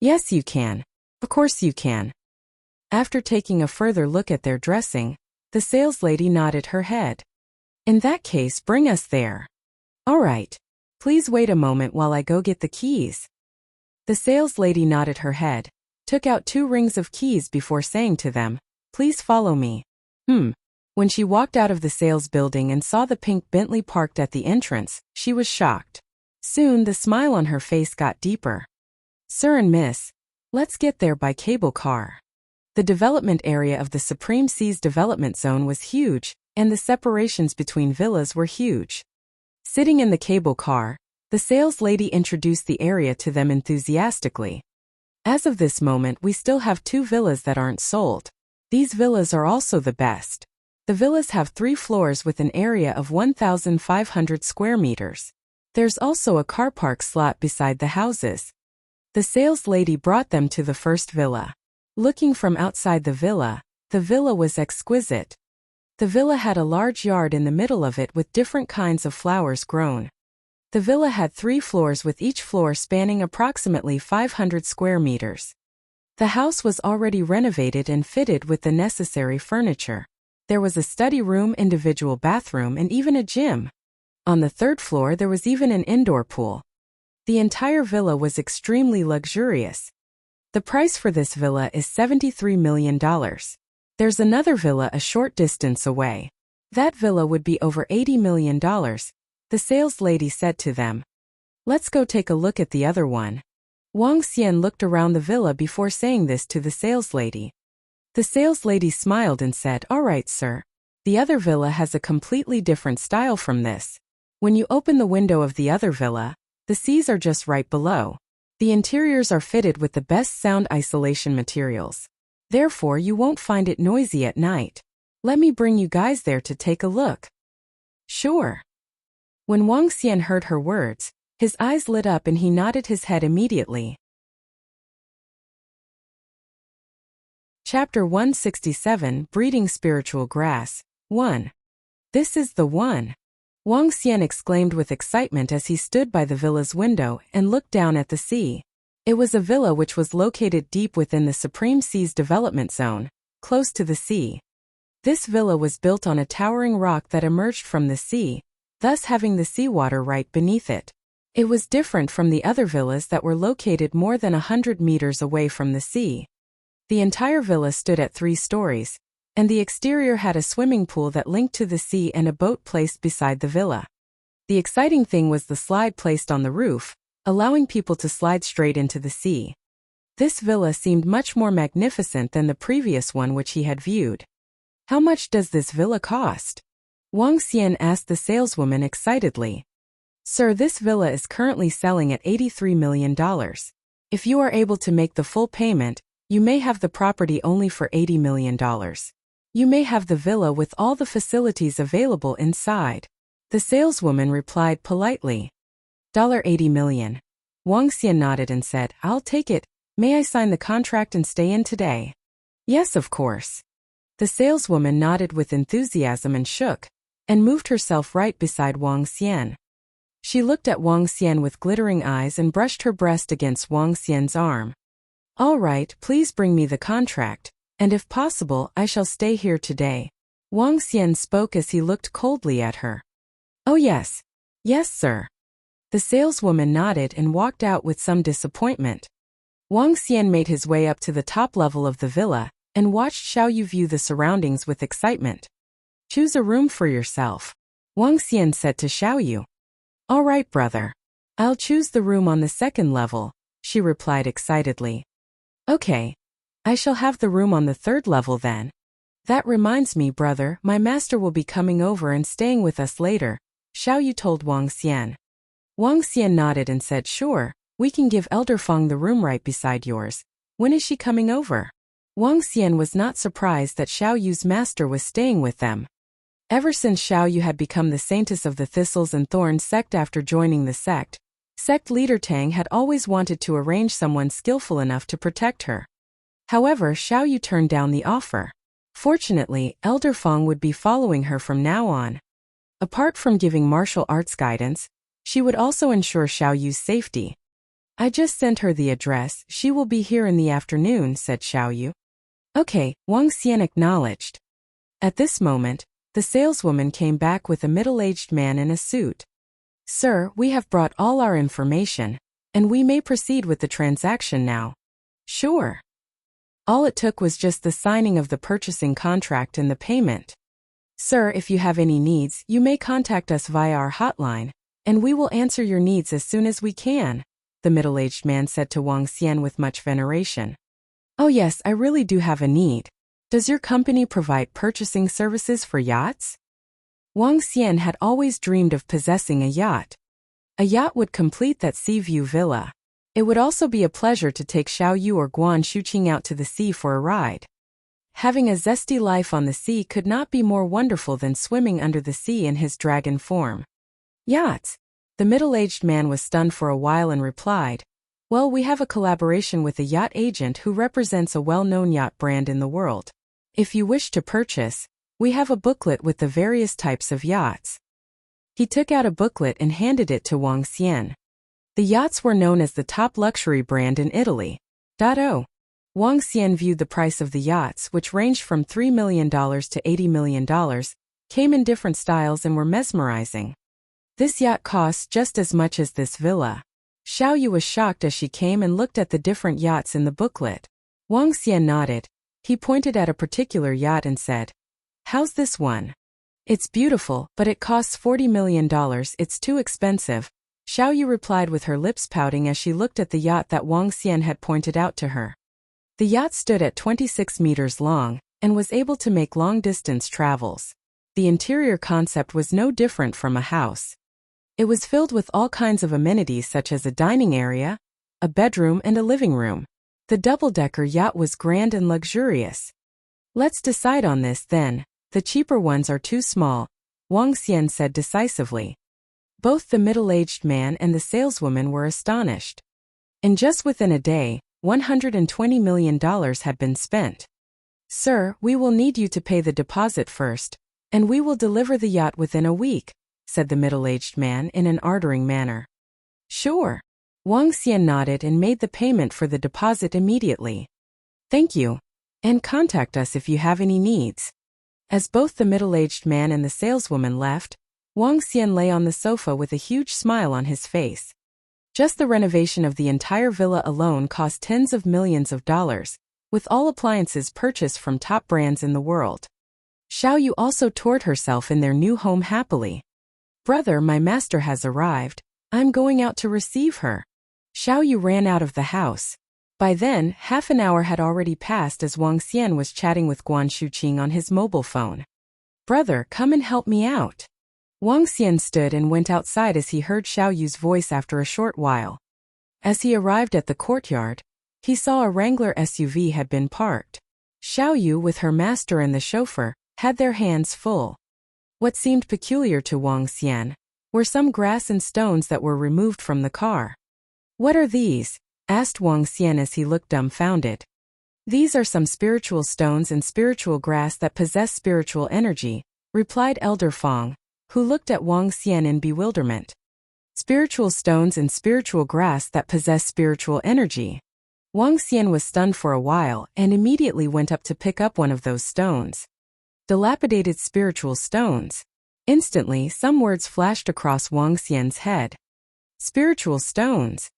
Speaker 1: Yes, you can. Of course you can. After taking a further look at their dressing, the saleslady nodded her head. In that case, bring us there. All right. Please wait a moment while I go get the keys. The saleslady nodded her head, took out 2 rings of keys before saying to them, Please follow me. When she walked out of the sales building and saw the pink Bentley parked at the entrance, she was shocked. Soon the smile on her face got deeper. Sir and miss, let's get there by cable car. The development area of the Supreme Seas development zone was huge, and the separations between villas were huge. Sitting in the cable car, the sales lady introduced the area to them enthusiastically. As of this moment, we still have 2 villas that aren't sold. These villas are also the best. The villas have 3 floors with an area of 1,500 square meters. There's also a car park slot beside the houses. The sales lady brought them to the first villa. Looking from outside the villa was exquisite. The villa had a large yard in the middle of it with different kinds of flowers grown. The villa had 3 floors with each floor spanning approximately 500 square meters. The house was already renovated and fitted with the necessary furniture. There was a study room, individual bathroom, and even a gym. On the 3rd floor there was even an indoor pool. The entire villa was extremely luxurious. The price for this villa is $73 million. There's another villa a short distance away. That villa would be over $80 million, the sales lady said to them. Let's go take a look at the other one. Wang Xian looked around the villa before saying this to the sales lady. The sales lady smiled and said, "All right, sir. The other villa has a completely different style from this. When you open the window of the other villa, the seas are just right below. The interiors are fitted with the best sound isolation materials. Therefore, you won't find it noisy at night. Let me bring you guys there to take a look." "Sure." When Wang Xian heard her words, his eyes lit up and he nodded his head immediately. Chapter 167, Breeding Spiritual Grass. 1. This is the one. Wang Xian exclaimed with excitement as he stood by the villa's window and looked down at the sea. It was a villa which was located deep within the Supreme Seas development zone, close to the sea. This villa was built on a towering rock that emerged from the sea, thus having the seawater right beneath it. It was different from the other villas that were located more than 100 meters away from the sea. The entire villa stood at 3 stories, and the exterior had a swimming pool that linked to the sea and a boat placed beside the villa. The exciting thing was the slide placed on the roof, allowing people to slide straight into the sea. This villa seemed much more magnificent than the previous one which he had viewed. "How much does this villa cost?" Wang Xian asked the saleswoman excitedly. "Sir, this villa is currently selling at $83 million. If you are able to make the full payment, you may have the property only for $80 million. You may have the villa with all the facilities available inside." The saleswoman replied politely. $80 million. Wang Xian nodded and said, "I'll take it. May I sign the contract and stay in today?" "Yes, of course." The saleswoman nodded with enthusiasm and shook, and moved herself right beside Wang Xian. She looked at Wang Xian with glittering eyes and brushed her breast against Wang Xian's arm. "All right, please bring me the contract, and if possible, I shall stay here today." Wang Xian spoke as he looked coldly at her. "Oh yes. Yes, sir." The saleswoman nodded and walked out with some disappointment. Wang Xian made his way up to the top level of the villa and watched Xiaoyu view the surroundings with excitement. "Choose a room for yourself," Wang Xian said to Xiaoyu. "All right, brother. I'll choose the room on the 2nd level," she replied excitedly. "Okay. I shall have the room on the 3rd level then. That reminds me, brother, my master will be coming over and staying with us later," Xiaoyu told Wang Xian. Wang Xian nodded and said, "Sure, we can give Elder Feng the room right beside yours. When is she coming over?" Wang Xian was not surprised that Xiaoyu's master was staying with them. Ever since Xiaoyu had become the saintess of the Thistles and Thorns sect after joining the sect leader Tang had always wanted to arrange someone skillful enough to protect her. However, Xiaoyu turned down the offer. Fortunately, Elder Feng would be following her from now on. Apart from giving martial arts guidance, she would also ensure Xiaoyu's safety. "I just sent her the address. She will be here in the afternoon," said Xiaoyu. "Okay," Wang Xian acknowledged. At this moment, the saleswoman came back with a middle-aged man in a suit. "Sir, we have brought all our information, and we may proceed with the transaction now." "Sure." All it took was just the signing of the purchasing contract and the payment. "Sir, if you have any needs, you may contact us via our hotline, and we will answer your needs as soon as we can," the middle-aged man said to Wang Xian with much veneration. Oh yes, I really do have a need. Does your company provide purchasing services for yachts? Wang Xian had always dreamed of possessing a yacht. A yacht would complete that sea view villa. It would also be a pleasure to take Xiao Yu or Guan Shuqing out to the sea for a ride. Having a zesty life on the sea could not be more wonderful than swimming under the sea in his dragon form. Yachts? The middle-aged man was stunned for a while and replied, well, we have a collaboration with a yacht agent who represents a well-known yacht brand in the world. If you wish to purchase, we have a booklet with the various types of yachts. He took out a booklet and handed it to Wang Xian. The yachts were known as the top luxury brand in Italy. Wang Xian viewed the price of the yachts, which ranged from $3 million to $80 million, came in different styles and were mesmerizing. This yacht costs just as much as this villa. Xiao Yu was shocked as she came and looked at the different yachts in the booklet. Wang Xian nodded. He pointed at a particular yacht and said, how's this one? It's beautiful, but it costs $40 million, it's too expensive. Xiao Yu replied with her lips pouting as she looked at the yacht that Wang Xian had pointed out to her. The yacht stood at 26 meters long, and was able to make long-distance travels. The interior concept was no different from a house. It was filled with all kinds of amenities such as a dining area, a bedroom and a living room. The double-decker yacht was grand and luxurious. Let's decide on this then. The cheaper ones are too small, Wang Xian said decisively. Both the middle-aged man and the saleswoman were astonished. And just within a day, $120 million had been spent. Sir, we will need you to pay the deposit first, and we will deliver the yacht within a week, said the middle-aged man in an ordering manner. Sure. Wang Xian nodded and made the payment for the deposit immediately. Thank you. And contact us if you have any needs. As both the middle-aged man and the saleswoman left, Wang Xian lay on the sofa with a huge smile on his face. Just the renovation of the entire villa alone cost tens of millions of dollars, with all appliances purchased from top brands in the world. Xiao Yu also toured herself in their new home happily. Brother, my master has arrived. I'm going out to receive her. Xiao Yu ran out of the house. By then, half an hour had already passed as Wang Xian was chatting with Guan Shuqing on his mobile phone. Brother, come and help me out. Wang Xian stood and went outside as he heard Xiao Yu's voice after a short while. As he arrived at the courtyard, he saw a Wrangler SUV had been parked. Xiao Yu, with her master and the chauffeur, had their hands full. What seemed peculiar to Wang Xian were some grass and stones that were removed from the car. What are these? Asked Wang Xian as he looked dumbfounded. These are some spiritual stones and spiritual grass that possess spiritual energy, replied Elder Fong, who looked at Wang Xian in bewilderment. Spiritual stones and spiritual grass that possess spiritual energy. Wang Xian was stunned for a while and immediately went up to pick up one of those stones. Dilapidated spiritual stones. Instantly, some words flashed across Wang Xian's head. Spiritual stones.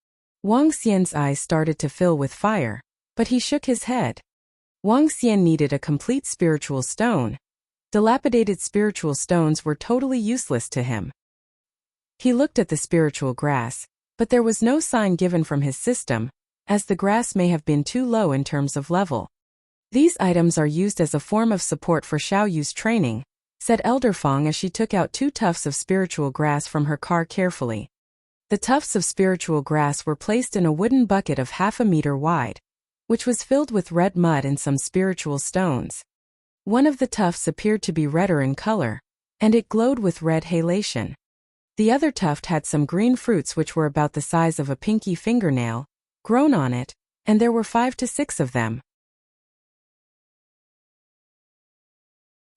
Speaker 1: Wang Xian's eyes started to fill with fire, but he shook his head. Wang Xian needed a complete spiritual stone. Dilapidated spiritual stones were totally useless to him. He looked at the spiritual grass, but there was no sign given from his system, as the grass may have been too low in terms of level. These items are used as a form of support for Xiao Yu's training, said Elder Fong as she took out 2 tufts of spiritual grass from her car carefully. The tufts of spiritual grass were placed in a wooden bucket of half a meter wide, which was filled with red mud and some spiritual stones. One of the tufts appeared to be redder in color, and it glowed with red halation. The other tuft had some green fruits which were about the size of a pinky fingernail, grown on it, and there were 5 to 6 of them.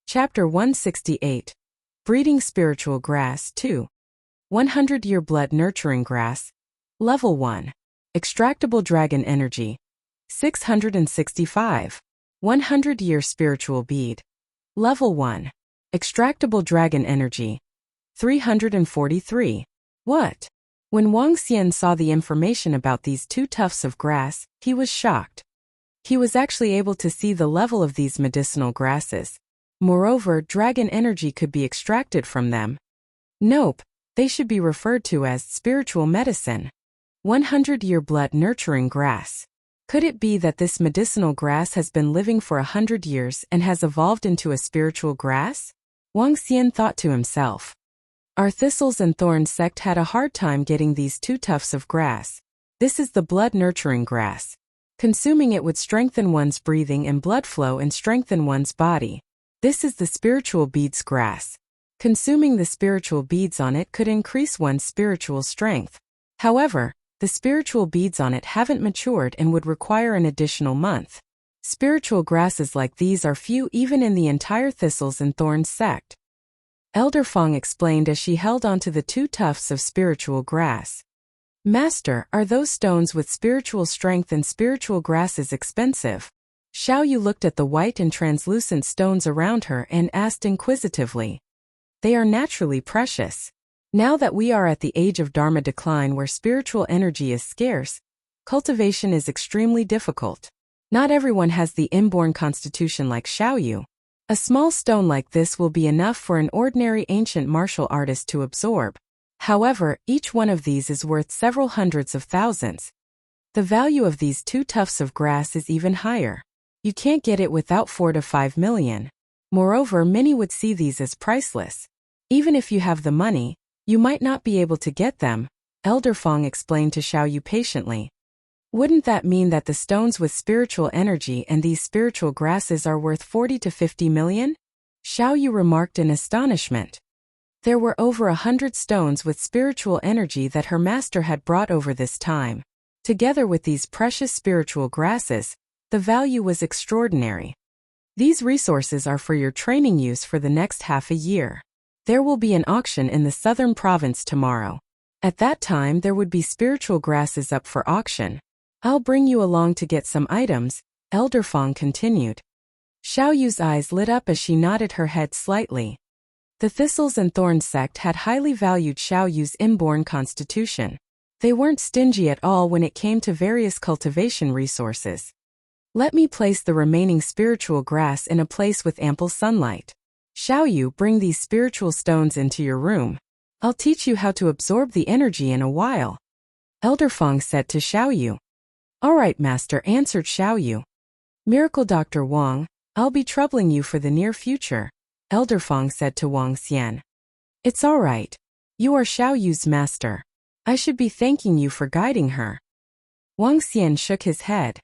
Speaker 1: Chapter 168. Breeding Spiritual Grass 2. 100-Year Blood Nurturing Grass. Level 1. Extractable Dragon Energy. 665. 100-Year Spiritual Bead. Level 1. Extractable Dragon Energy. 343. What? When Wang Xian saw the information about these 2 tufts of grass, he was shocked. He was actually able to see the level of these medicinal grasses. Moreover, dragon energy could be extracted from them. Nope, they should be referred to as spiritual medicine. 100-Year Blood Nurturing Grass. Could it be that this medicinal grass has been living for 100 years and has evolved into a spiritual grass? Wuxia thought to himself. Our thistles and thorns sect had a hard time getting these 2 tufts of grass. This is the blood-nurturing grass. Consuming it would strengthen one's breathing and blood flow and strengthen one's body. This is the spiritual beads grass. Consuming the spiritual beads on it could increase one's spiritual strength. However, the spiritual beads on it haven't matured and would require an additional month. Spiritual grasses like these are few even in the entire thistles and thorns sect. Elder Fong explained as she held onto the 2 tufts of spiritual grass. Master, are those stones with spiritual strength and spiritual grasses expensive? Xiao Yu looked at the white and translucent stones around her and asked inquisitively. They are naturally precious. Now that we are at the age of Dharma decline where spiritual energy is scarce, cultivation is extremely difficult. Not everyone has the inborn constitution like Xiao Yu. A small stone like this will be enough for an ordinary ancient martial artist to absorb. However, each one of these is worth several hundreds of thousands. The value of these 2 tufts of grass is even higher. You can't get it without 4 to 5 million. Moreover, many would see these as priceless. Even if you have the money, you might not be able to get them, Elder Fong explained to Xiao Yu patiently. Wouldn't that mean that the stones with spiritual energy and these spiritual grasses are worth 40 to 50 million? Xiao Yu remarked in astonishment. There were over 100 stones with spiritual energy that her master had brought over this time. Together with these precious spiritual grasses, the value was extraordinary. These resources are for your training use for the next half a year. There will be an auction in the southern province tomorrow. At that time there would be spiritual grasses up for auction. I'll bring you along to get some items, Elder Fong continued. Xiao Yu's eyes lit up as she nodded her head slightly. The Thistles and Thorns sect had highly valued Xiao Yu's inborn constitution. They weren't stingy at all when it came to various cultivation resources. Let me place the remaining spiritual grass in a place with ample sunlight. Xiao Yu, bring these spiritual stones into your room. I'll teach you how to absorb the energy in a while. Elder Fong said to Xiao Yu. All right, master, answered Xiao Yu. Miracle Dr. Wang, I'll be troubling you for the near future, Elder Fong said to Wang Xian. It's all right. You are Xiao Yu's master. I should be thanking you for guiding her. Wang Xian shook his head.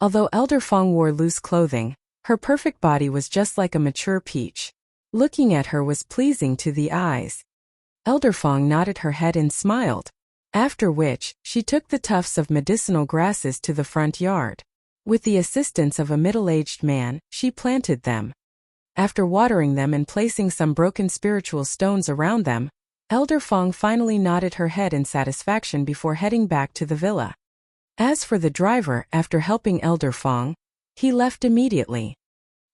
Speaker 1: Although Elder Fong wore loose clothing, her perfect body was just like a mature peach. Looking at her was pleasing to the eyes. Elder Fong nodded her head and smiled. After which, she took the tufts of medicinal grasses to the front yard. With the assistance of a middle-aged man, she planted them. After watering them and placing some broken spiritual stones around them, Elder Fong finally nodded her head in satisfaction before heading back to the villa. As for the driver, after helping Elder Fong, he left immediately.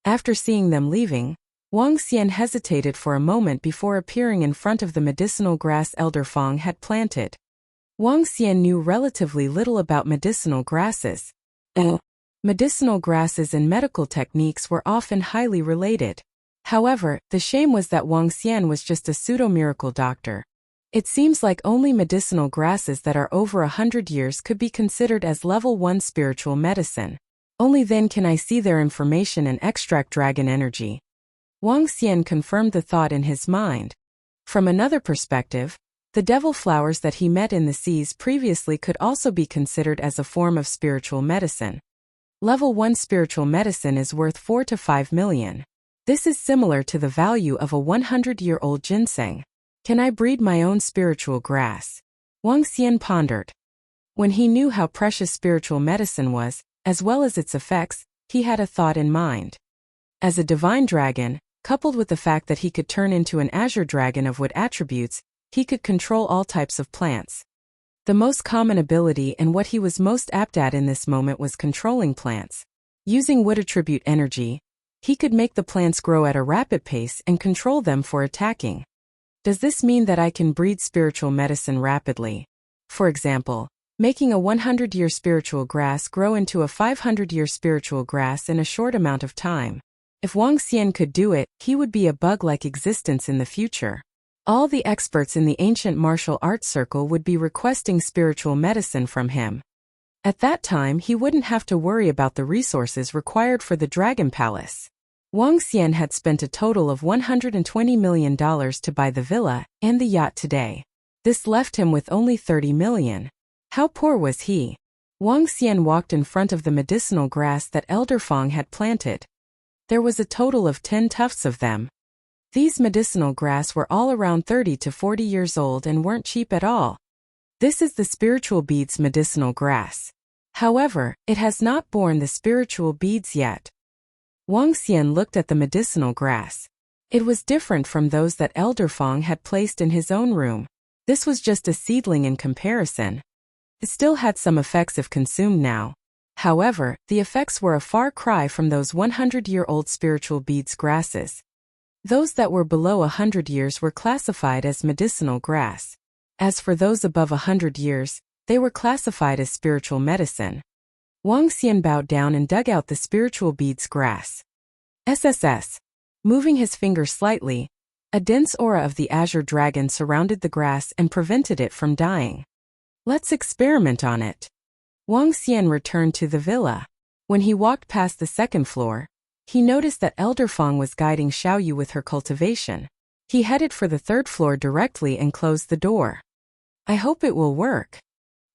Speaker 1: After seeing them leaving, Wang Xian hesitated for a moment before appearing in front of the medicinal grass Elder Fong had planted. Wang Xian knew relatively little about medicinal grasses. Medicinal grasses and medical techniques were often highly related. However, the shame was that Wang Xian was just a pseudo-miracle doctor. It seems like only medicinal grasses that are over 100 years could be considered as level 1 spiritual medicine. Only then can I see their information and extract dragon energy. Wang Xian confirmed the thought in his mind. From another perspective, the devil flowers that he met in the seas previously could also be considered as a form of spiritual medicine. Level 1 spiritual medicine is worth 4 to 5 million. This is similar to the value of a 100-year-old ginseng. Can I breed my own spiritual grass? Wang Xian pondered. When he knew how precious spiritual medicine was, as well as its effects, he had a thought in mind. As a divine dragon, coupled with the fact that he could turn into an azure dragon of wood attributes, he could control all types of plants. The most common ability and what he was most apt at in this moment was controlling plants. Using wood attribute energy, he could make the plants grow at a rapid pace and control them for attacking. Does this mean that I can breed spiritual medicine rapidly? For example, making a 100-year spiritual grass grow into a 500-year spiritual grass in a short amount of time. If Wang Xian could do it, he would be a bug-like existence in the future. All the experts in the ancient martial arts circle would be requesting spiritual medicine from him. At that time he wouldn't have to worry about the resources required for the Dragon Palace. Wang Xian had spent a total of $120 million to buy the villa and the yacht today. This left him with only $30 million. How poor was he? Wang Xian walked in front of the medicinal grass that Elder Feng had planted. There was a total of 10 tufts of them. These medicinal grass were all around 30 to 40 years old and weren't cheap at all. This is the spiritual beads medicinal grass. However, it has not borne the spiritual beads yet. Wang Xian looked at the medicinal grass. It was different from those that Elder Feng had placed in his own room. This was just a seedling in comparison. It still had some effects if consumed now. However, the effects were a far cry from those 100-year-old spiritual beads grasses. Those that were below 100 years were classified as medicinal grass. As for those above 100 years, they were classified as spiritual medicine. Wang Xian bowed down and dug out the spiritual beads grass. SSS. Moving his finger slightly, a dense aura of the azure dragon surrounded the grass and prevented it from dying. Let's experiment on it. Wang Xian returned to the villa. When he walked past the second floor, he noticed that Elder Feng was guiding Xiaoyu with her cultivation. He headed for the third floor directly and closed the door. I hope it will work.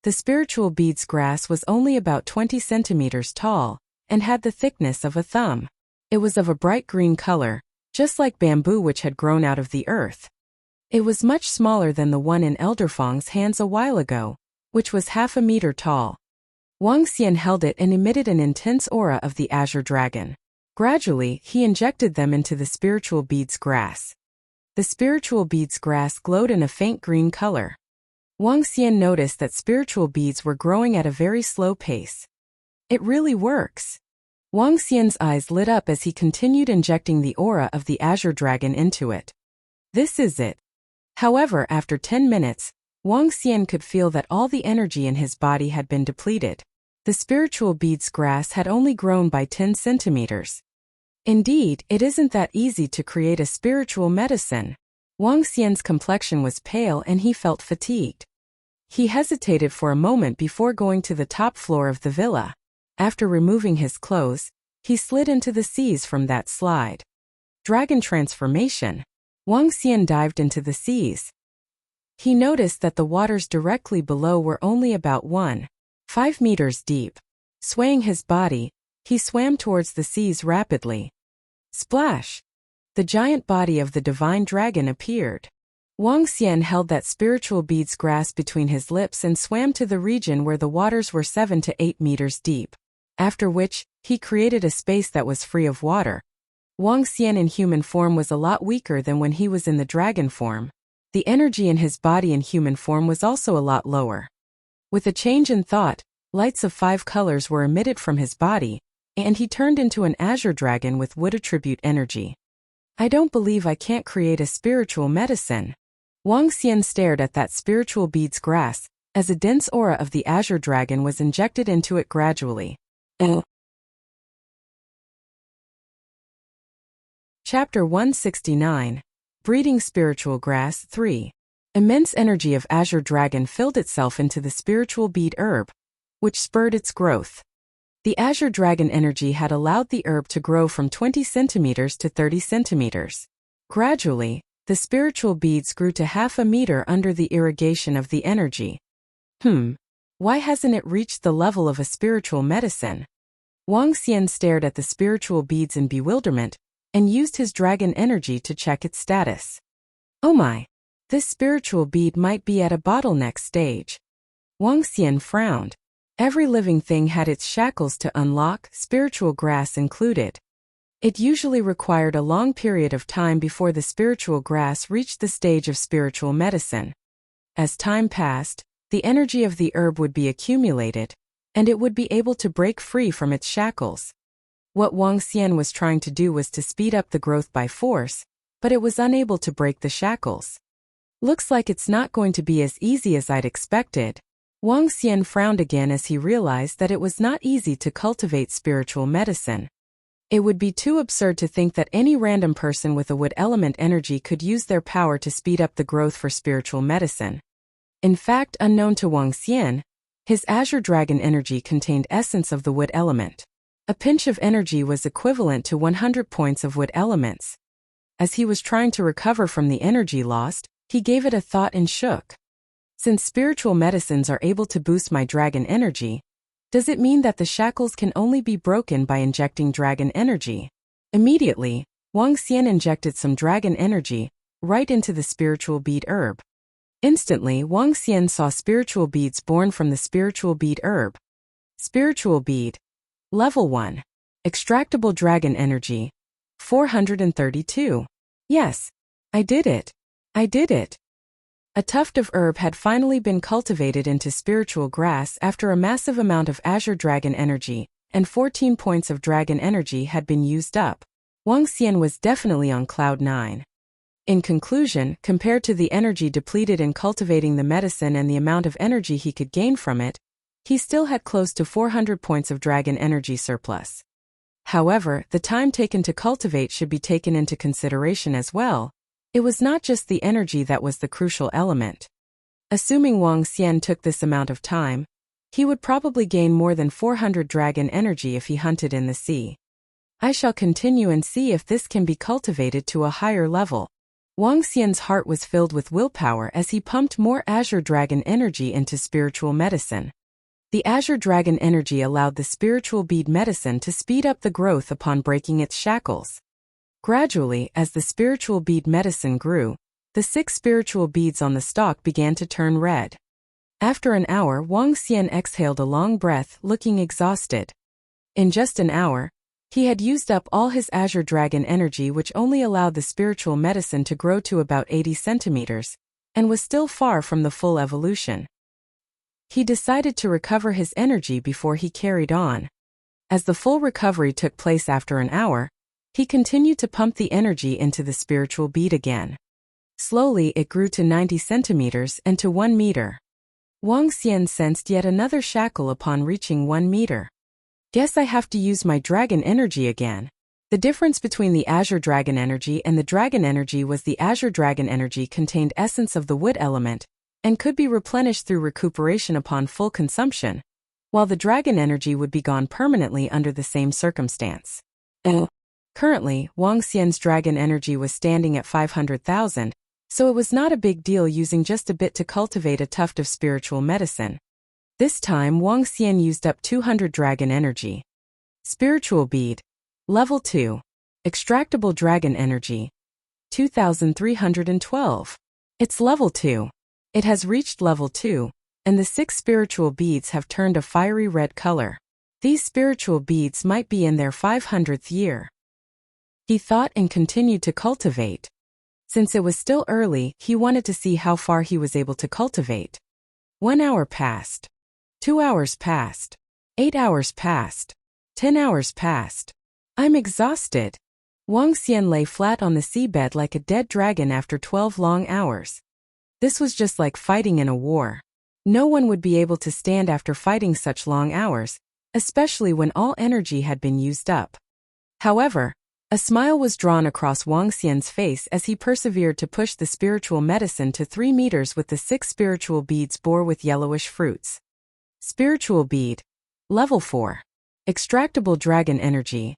Speaker 1: The spiritual beads grass was only about 20 centimeters tall and had the thickness of a thumb. It was of a bright green color, just like bamboo which had grown out of the earth. It was much smaller than the one in Elder Feng's hands a while ago, which was half a meter tall. Wang Xian held it and emitted an intense aura of the azure dragon. Gradually, he injected them into the spiritual beads grass. The spiritual beads grass glowed in a faint green color. Wang Xian noticed that spiritual beads were growing at a very slow pace. It really works. Wang Xian's eyes lit up as he continued injecting the aura of the azure dragon into it. This is it. However, after 10 minutes, Wang Xian could feel that all the energy in his body had been depleted. The spiritual beads grass had only grown by 10 centimeters. Indeed, it isn't that easy to create a spiritual medicine. Wang Xian's complexion was pale and he felt fatigued. He hesitated for a moment before going to the top floor of the villa. After removing his clothes, he slid into the seas from that slide. Dragon transformation. Wang Xian dived into the seas. He noticed that the waters directly below were only about 1.5 meters deep. Swaying his body, he swam towards the seas rapidly. Splash! The giant body of the divine dragon appeared. Wang Xian held that spiritual beads grass between his lips and swam to the region where the waters were 7 to 8 meters deep. After which, he created a space that was free of water. Wang Xian in human form was a lot weaker than when he was in the dragon form. The energy in his body in human form was also a lot lower. With a change in thought, lights of 5 colors were emitted from his body, and he turned into an azure dragon with wood attribute energy. I don't believe I can't create a spiritual medicine. Wang Xian stared at that spiritual beads grass, as a dense aura of the azure dragon was injected into it gradually. Chapter 169. Breeding Spiritual Grass 3. Immense energy of azure dragon filled itself into the spiritual bead herb, which spurred its growth. The azure dragon energy had allowed the herb to grow from 20 centimeters to 30 centimeters. Gradually, the spiritual beads grew to half a meter under the irrigation of the energy. Why hasn't it reached the level of a spiritual medicine? Wang Xian stared at the spiritual beads in bewilderment and used his dragon energy to check its status. Oh my! This spiritual bead might be at a bottleneck stage. Wang Xian frowned. Every living thing had its shackles to unlock, spiritual grass included. It usually required a long period of time before the spiritual grass reached the stage of spiritual medicine. As time passed, the energy of the herb would be accumulated, and it would be able to break free from its shackles. What Wang Xian was trying to do was to speed up the growth by force, but it was unable to break the shackles. Looks like it's not going to be as easy as I'd expected. Wang Xian frowned again as he realized that it was not easy to cultivate spiritual medicine. It would be too absurd to think that any random person with a wood element energy could use their power to speed up the growth for spiritual medicine. In fact, unknown to Wang Xian, His azure dragon energy contained essence of the wood element. A pinch of energy was equivalent to 100 points of wood elements. As he was trying to recover from the energy lost, he gave it a thought and shook. Since spiritual medicines are able to boost my dragon energy, does it mean that the shackles can only be broken by injecting dragon energy? Immediately, Wang Xian injected some dragon energy right into the spiritual bead herb. Instantly, Wang Xian saw spiritual beads born from the spiritual bead herb. Spiritual bead. Level 1. Extractable dragon energy. 432. Yes. I did it. I did it. A tuft of herb had finally been cultivated into spiritual grass after a massive amount of azure dragon energy, and 14 points of dragon energy had been used up. Wang Xian was definitely on cloud 9. In conclusion, compared to the energy depleted in cultivating the medicine and the amount of energy he could gain from it, he still had close to 400 points of dragon energy surplus. However, the time taken to cultivate should be taken into consideration as well. It was not just the energy that was the crucial element. Assuming Wang Xian took this amount of time, he would probably gain more than 400 dragon energy if he hunted in the sea. I shall continue and see if this can be cultivated to a higher level. Wang Xian's heart was filled with willpower as he pumped more azure dragon energy into spiritual medicine. The azure dragon energy allowed the spiritual bead medicine to speed up the growth upon breaking its shackles. Gradually, as the spiritual bead medicine grew, the 6 spiritual beads on the stalk began to turn red. After an hour, Wang Xian exhaled a long breath, looking exhausted. In just an hour, he had used up all his azure dragon energy, which only allowed the spiritual medicine to grow to about 80 centimeters, and was still far from the full evolution. He decided to recover his energy before he carried on. As the full recovery took place after an hour, he continued to pump the energy into the spiritual bead again. Slowly it grew to 90 centimeters and to 1 meter. Wang Xian sensed yet another shackle upon reaching 1 meter. Guess I have to use my dragon energy again. The difference between the azure dragon energy and the dragon energy was the azure dragon energy contained essence of the wood element, and could be replenished through recuperation upon full consumption, while the dragon energy would be gone permanently under the same circumstance. Currently, Wang Xian's dragon energy was standing at 500,000, so it was not a big deal using just a bit to cultivate a tuft of spiritual medicine. This time Wang Xian used up 200 dragon energy. Spiritual bead. Level 2. Extractable dragon energy. 2312. It's level 2. It has reached level 2, and the 6 spiritual beads have turned a fiery red color. These spiritual beads might be in their 500th year. He thought and continued to cultivate. Since it was still early, he wanted to see how far he was able to cultivate. 1 hour passed. 2 hours passed. 8 hours passed. 10 hours passed. I'm exhausted. Wang Xian lay flat on the seabed like a dead dragon after 12 long hours. This was just like fighting in a war. No one would be able to stand after fighting such long hours, especially when all energy had been used up. However, a smile was drawn across Wang Xian's face as he persevered to push the spiritual medicine to 3 meters with the 6 spiritual beads bore with yellowish fruits. Spiritual bead. Level 4. Extractable dragon energy.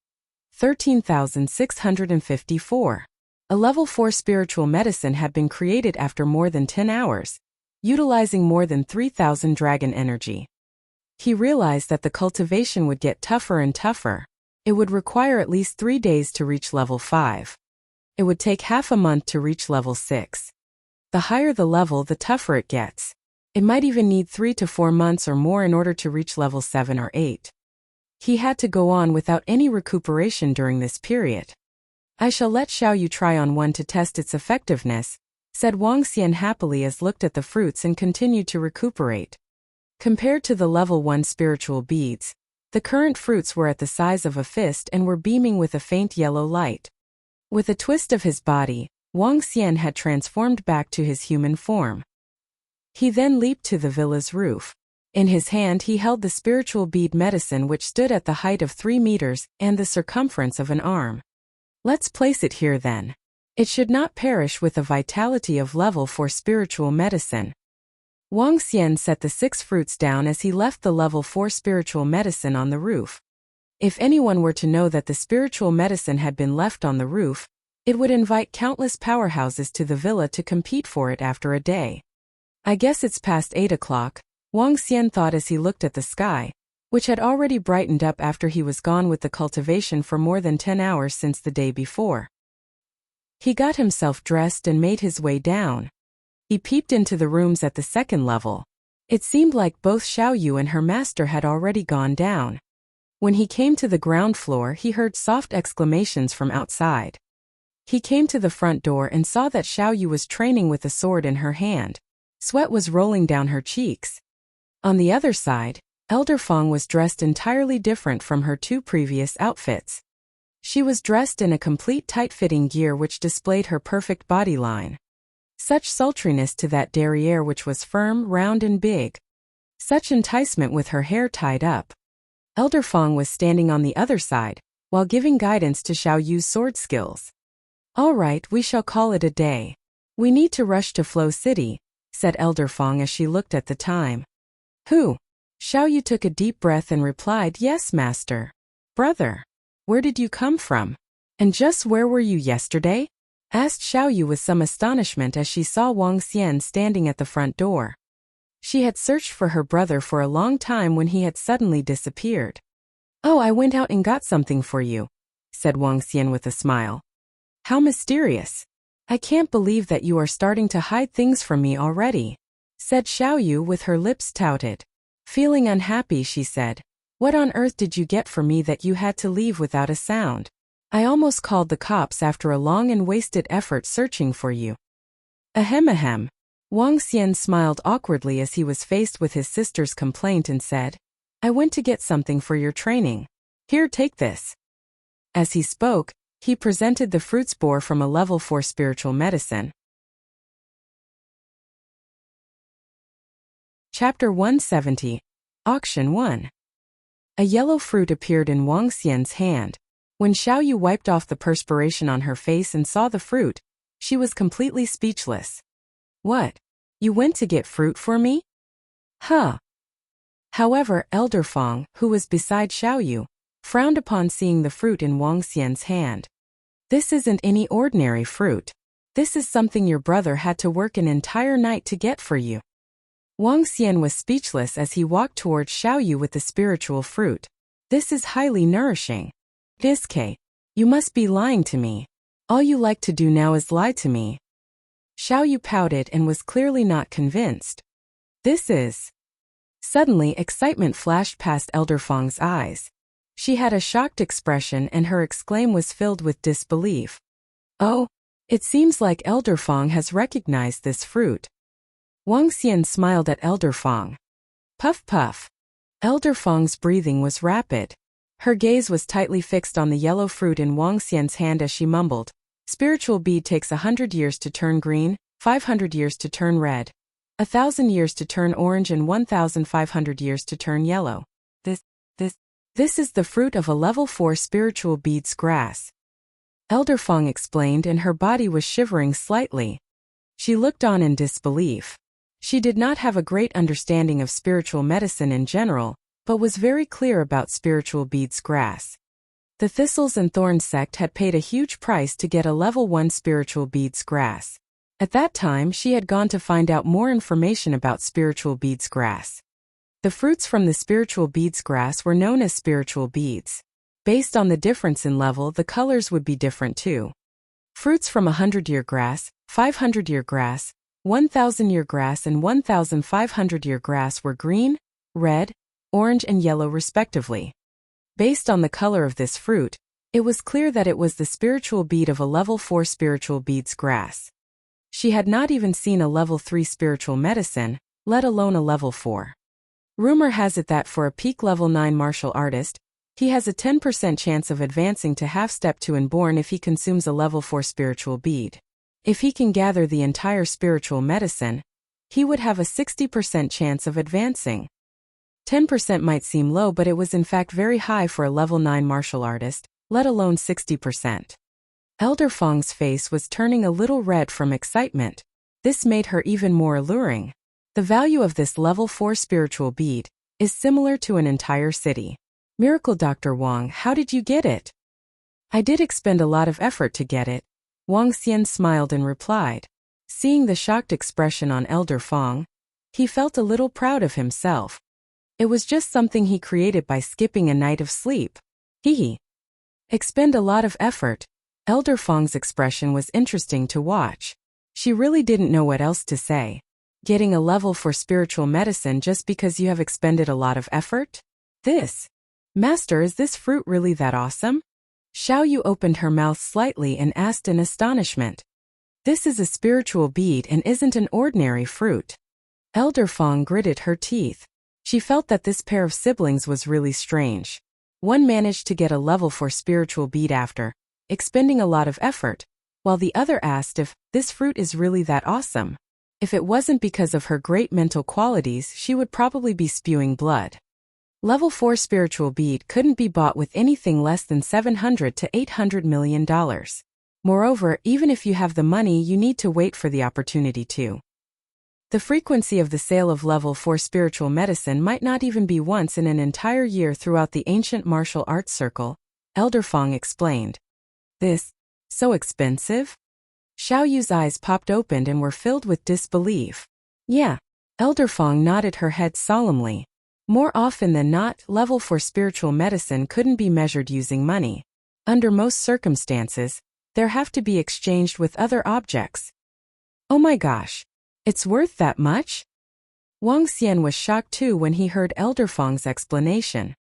Speaker 1: 13,654. A level 4 spiritual medicine had been created after more than 10 hours, utilizing more than 3,000 dragon energy. He realized that the cultivation would get tougher and tougher. It would require at least 3 days to reach level 5. It would take half a month to reach level 6. The higher the level, the tougher it gets. It might even need 3 to 4 months or more in order to reach level 7 or 8. He had to go on without any recuperation during this period. I shall let Xiaoyu try on one to test its effectiveness, said Wang Xian happily as looked at the fruits and continued to recuperate. Compared to the level 1 spiritual beads, the current fruits were at the size of a fist and were beaming with a faint yellow light. With a twist of his body, Wang Xian had transformed back to his human form. He then leaped to the villa's roof. In his hand he held the spiritual bead medicine, which stood at the height of 3 meters and the circumference of an arm. Let's place it here then. It should not perish with the vitality of level 4 spiritual medicine. Wang Xian set the 6 fruits down as he left the level 4 spiritual medicine on the roof. If anyone were to know that the spiritual medicine had been left on the roof, it would invite countless powerhouses to the villa to compete for it after a day. I guess it's past 8 o'clock, Wang Xian thought as he looked at the sky, which had already brightened up after he was gone with the cultivation for more than 10 hours since the day before. He got himself dressed and made his way down. He peeped into the rooms at the 2nd level. It seemed like both Xiaoyu and her master had already gone down. When he came to the ground floor, he heard soft exclamations from outside. He came to the front door and saw that Xiaoyu was training with a sword in her hand. Sweat was rolling down her cheeks. On the other side, Elder Fong was dressed entirely different from her 2 previous outfits. She was dressed in a complete tight-fitting gear which displayed her perfect body line. Such sultriness to that derriere which was firm, round and big. Such enticement with her hair tied up. Elder Fong was standing on the other side, while giving guidance to Xiaoyu's sword skills. "All right, we shall call it a day. We need to rush to Flow City," said Elder Fong as she looked at the time. "Who?" Xiaoyu took a deep breath and replied, "Yes, master." "Brother, where did you come from? And just where were you yesterday?" asked Xiaoyu with some astonishment as she saw Wang Xian standing at the front door. She had searched for her brother for a long time when he had suddenly disappeared. "Oh, I went out and got something for you," said Wang Xian with a smile. "How mysterious. I can't believe that you are starting to hide things from me already," said Xiaoyu with her lips touted. Feeling unhappy, she said, "What on earth did you get for me that you had to leave without a sound? I almost called the cops after a long and wasted effort searching for you." Ahem ahem. Wang Xian smiled awkwardly as he was faced with his sister's complaint and said, "I went to get something for your training. Here, take this." As he spoke, he presented the fruit spore from a level 4 spiritual medicine. Chapter 170. Auction 1. A yellow fruit appeared in Wang Xian's hand. When Xiaoyu wiped off the perspiration on her face and saw the fruit, she was completely speechless. "What? You went to get fruit for me?" "Huh." However, Elder Fong, who was beside Xiaoyu, frowned upon seeing the fruit in Wang Xian's hand. "This isn't any ordinary fruit. This is something your brother had to work an entire night to get for you." Wang Xian was speechless as he walked towards Xiaoyu with the spiritual fruit. "This is highly nourishing." "Diske, you must be lying to me. All you like to do now is lie to me." Xiaoyu pouted and was clearly not convinced. "This is..." Suddenly, excitement flashed past Elder Fong's eyes. She had a shocked expression and her exclaim was filled with disbelief. "Oh, it seems like Elder Fong has recognized this fruit." Wang Xian smiled at Elder Fong. Puff puff. Elder Fong's breathing was rapid. Her gaze was tightly fixed on the yellow fruit in Wang Xian's hand as she mumbled, "Spiritual bead takes 100 years to turn green, 500 years to turn red, 1,000 years to turn orange and 1,500 years to turn yellow. This is the fruit of a level 4 spiritual beads grass." Elder Fong explained and her body was shivering slightly. She looked on in disbelief. She did not have a great understanding of spiritual medicine in general, but was very clear about spiritual beads grass. The Thistles and Thorns sect had paid a huge price to get a level 1 spiritual beads grass. At that time, she had gone to find out more information about spiritual beads grass. The fruits from the spiritual beads grass were known as spiritual beads. Based on the difference in level, the colors would be different too. Fruits from 100-year grass, 500-year grass, 1,000-year grass and 1,500-year grass were green, red, orange and yellow respectively. Based on the color of this fruit, it was clear that it was the spiritual bead of a level 4 spiritual beads grass. She had not even seen a level 3 spiritual medicine, let alone a level 4. Rumor has it that for a peak level 9 martial artist, he has a 10% chance of advancing to half-step to Inborn if he consumes a level 4 spiritual bead. If he can gather the entire spiritual medicine, he would have a 60% chance of advancing. 10% might seem low, but it was in fact very high for a level 9 martial artist, let alone 60%. Elder Fong's face was turning a little red from excitement. This made her even more alluring. The value of this level 4 spiritual bead is similar to an entire city. Miracle Dr. Wang, how did you get it? I did expend a lot of effort to get it. Wang Xian smiled and replied. Seeing the shocked expression on Elder Fong, he felt a little proud of himself. It was just something he created by skipping a night of sleep. Hee. Expend a lot of effort. Elder Fong's expression was interesting to watch. She really didn't know what else to say. Getting a level for spiritual medicine just because you have expended a lot of effort? Master, is this fruit really that awesome? Xiao Yu opened her mouth slightly and asked in astonishment. This is a spiritual bead and isn't an ordinary fruit. Elder Fong gritted her teeth. She felt that this pair of siblings was really strange. One managed to get a level for spiritual bead after expending a lot of effort, while the other asked if this fruit is really that awesome. If it wasn't because of her great mental qualities, she would probably be spewing blood. Level 4 spiritual bead couldn't be bought with anything less than $700 to $800 million. Moreover, even if you have the money, you need to wait for the opportunity to. The frequency of the sale of level 4 spiritual medicine might not even be once in an entire year throughout the ancient martial arts circle, Elder Fong explained. This, so expensive? Xiao Yu's eyes popped open and were filled with disbelief. Yeah. Elder Fong nodded her head solemnly. More often than not, level 4 spiritual medicine couldn't be measured using money. Under most circumstances, there have to be exchanged with other objects. Oh my gosh. It's worth that much? Wang Xian was shocked too when he heard Elder Fong's explanation.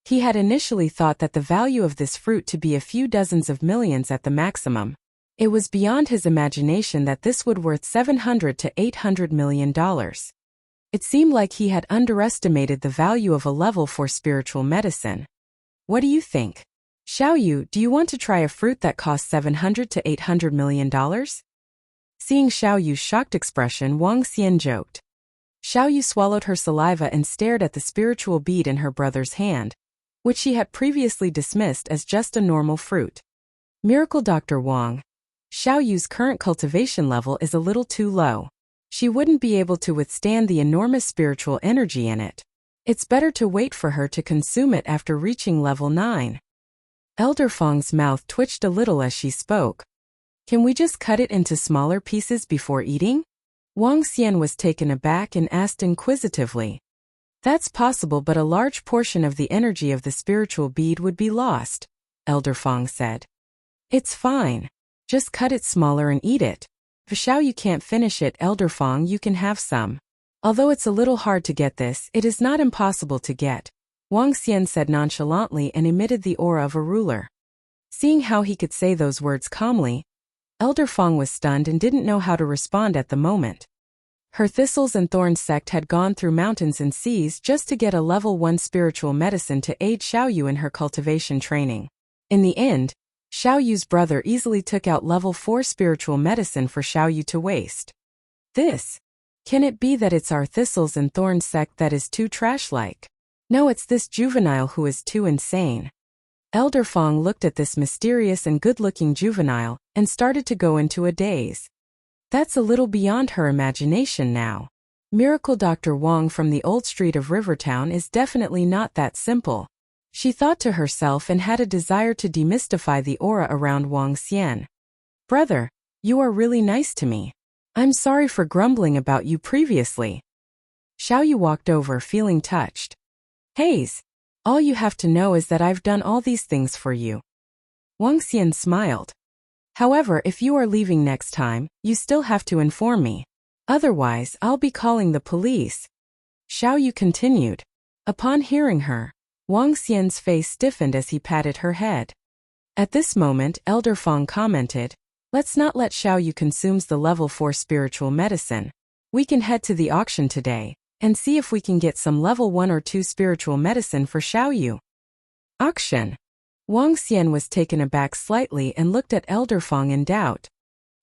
Speaker 1: He had initially thought that the value of this fruit to be a few dozens of millions at the maximum. It was beyond his imagination that this would worth $700 to $800 million. It seemed like he had underestimated the value of a level 4 spiritual medicine. What do you think? Xiao Yu, do you want to try a fruit that costs $700 to $800 million? Seeing Xiao Yu's shocked expression, Wang Xian joked. Xiao Yu swallowed her saliva and stared at the spiritual bead in her brother's hand, which she had previously dismissed as just a normal fruit. Miracle Dr. Wang. Xiao Yu's current cultivation level is a little too low. She wouldn't be able to withstand the enormous spiritual energy in it. It's better to wait for her to consume it after reaching level 9. Elder Fong's mouth twitched a little as she spoke. Can we just cut it into smaller pieces before eating? Wang Xian was taken aback and asked inquisitively. That's possible, but a large portion of the energy of the spiritual bead would be lost, Elder Fong said. It's fine. Just cut it smaller and eat it. If Xiao you can't finish it, Elder Fong, you can have some. Although it's a little hard to get this, it is not impossible to get, Wang Xian said nonchalantly and emitted the aura of a ruler. Seeing how he could say those words calmly, Elder Fong was stunned and didn't know how to respond at the moment. Her Thistles and Thorns sect had gone through mountains and seas just to get a level 1 spiritual medicine to aid Xiao Yu in her cultivation training. In the end, Xiao Yu's brother easily took out level 4 spiritual medicine for Xiao Yu to waste. Can it be that it's our Thistles and Thorns sect that is too trash-like? No, it's this juvenile who is too insane. Elder Fong looked at this mysterious and good-looking juvenile and started to go into a daze. That's a little beyond her imagination now. Miracle Dr. Wang from the old street of Rivertown is definitely not that simple. She thought to herself and had a desire to demystify the aura around Wang Xian. Brother, you are really nice to me. I'm sorry for grumbling about you previously. Xiao Yu walked over feeling touched. Haze, all you have to know is that I've done all these things for you. Wang Xian smiled. However, if you are leaving next time, you still have to inform me. Otherwise, I'll be calling the police. Xiao Yu continued. Upon hearing her, Wang Xian's face stiffened as he patted her head. At this moment, Elder Fong commented, let's not let Xiao Yu consumes the level 4 spiritual medicine. We can head to the auction today and see if we can get some level 1 or 2 spiritual medicine for Xiao Yu. Auction? Wang Xian was taken aback slightly and looked at Elder Fong in doubt.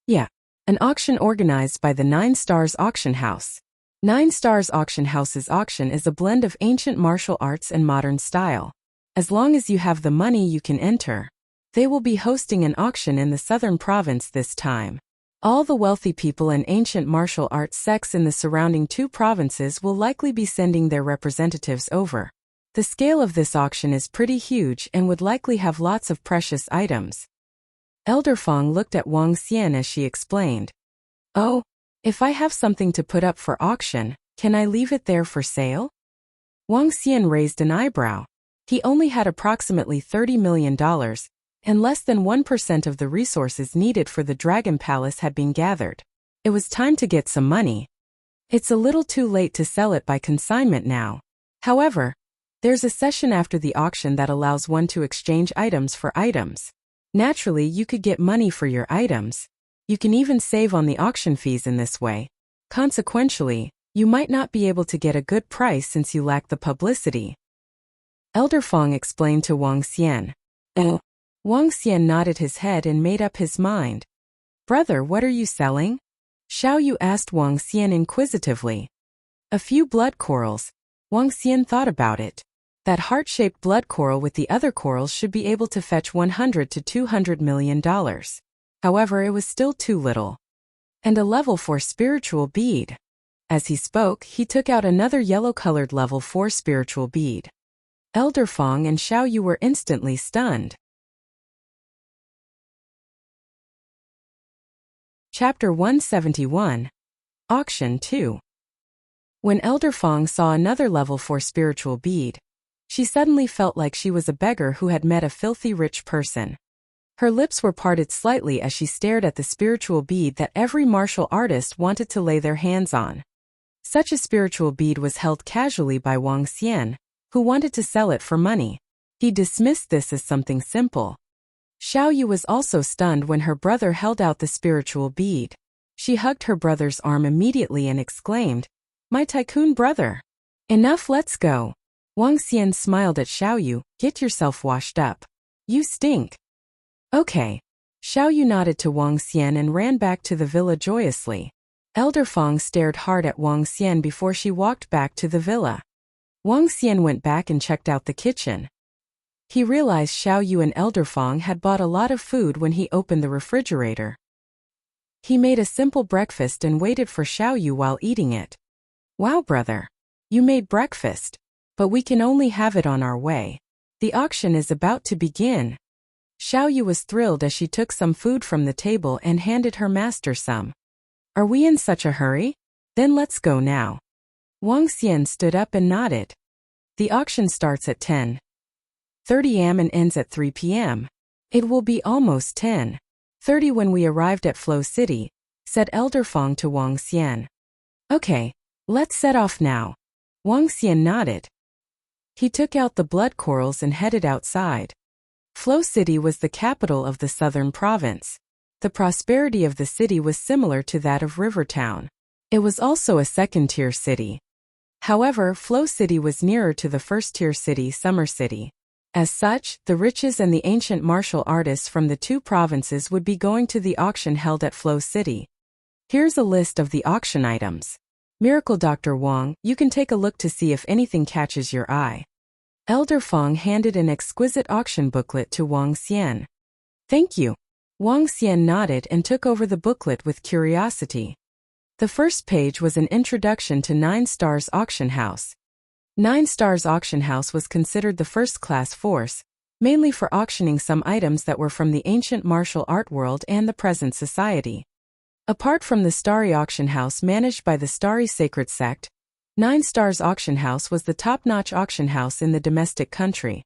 Speaker 1: Yeah, an auction organized by the 9 Stars Auction House. 9 Stars Auction House's auction is a blend of ancient martial arts and modern style. As long as you have the money, you can enter. They will be hosting an auction in the southern province this time. All the wealthy people and ancient martial arts sects in the surrounding 2 provinces will likely be sending their representatives over. The scale of this auction is pretty huge and would likely have lots of precious items. Elder Fong looked at Wang Xian as she explained. Oh, if I have something to put up for auction, can I leave it there for sale? Wang Xian raised an eyebrow. He only had approximately $30 million, and less than 1% of the resources needed for the Dragon Palace had been gathered. It was time to get some money. It's a little too late to sell it by consignment now. However, there's a session after the auction that allows one to exchange items for items. Naturally, you could get money for your items. You can even save on the auction fees in this way. Consequentially, you might not be able to get a good price since you lack the publicity. Elder Fong explained to Wang Xian. Wang Xian nodded his head and made up his mind. Brother, what are you selling? Xiao Yu asked Wang Xian inquisitively. A few blood corals. Wang Xian thought about it. That heart-shaped blood coral with the other corals should be able to fetch $100 to $200 million. However, it was still too little. And a level 4 spiritual bead. As he spoke, he took out another yellow-colored level 4 spiritual bead. Elder Fong and Xiao Yu were instantly stunned. Chapter 171. Auction 2. When Elder Fong saw another level 4 spiritual bead, she suddenly felt like she was a beggar who had met a filthy rich person. Her lips were parted slightly as she stared at the spiritual bead that every martial artist wanted to lay their hands on. Such a spiritual bead was held casually by Wang Xian, who wanted to sell it for money. He dismissed this as something simple. Xiao Yu was also stunned when her brother held out the spiritual bead. She hugged her brother's arm immediately and exclaimed, "My tycoon brother! Enough, let's go." Wang Xian smiled at Xiao Yu. "Get yourself washed up. You stink." Okay. Xiao Yu nodded to Wang Xian and ran back to the villa joyously. Elder Fong stared hard at Wang Xian before she walked back to the villa. Wang Xian went back and checked out the kitchen. He realized Xiao Yu and Elder Fong had bought a lot of food when he opened the refrigerator. He made a simple breakfast and waited for Xiao Yu while eating it. "Wow, brother. You made breakfast. But we can only have it on our way. The auction is about to begin." Xiao Yu was thrilled as she took some food from the table and handed her master some. "Are we in such a hurry? Then let's go now." Wang Xian stood up and nodded. "The auction starts at 10:30 am and ends at 3 p.m. It will be almost 10:30 when we arrived at Flow City," said Elder Fong to Wang Xian. "Okay, let's set off now." Wang Xian nodded. He took out the blood corals and headed outside. Flow City was the capital of the southern province. The prosperity of the city was similar to that of Rivertown. It was also a second-tier city. However, Flow City was nearer to the first-tier city, Summer City. As such, the riches and the ancient martial artists from the 2 provinces would be going to the auction held at Flow City. Here's a list of the auction items. Miracle Dr. Wang, you can take a look to see if anything catches your eye. Elder Fong handed an exquisite auction booklet to Wang Xian. "Thank you." Wang Xian nodded and took over the booklet with curiosity. The first page was an introduction to 9 Stars Auction House. 9 Stars Auction House was considered the first-class force, mainly for auctioning some items that were from the ancient martial art world and the present society. Apart from the Starry Auction House managed by the Starry Sacred Sect, 9 Stars Auction House was the top-notch auction house in the domestic country.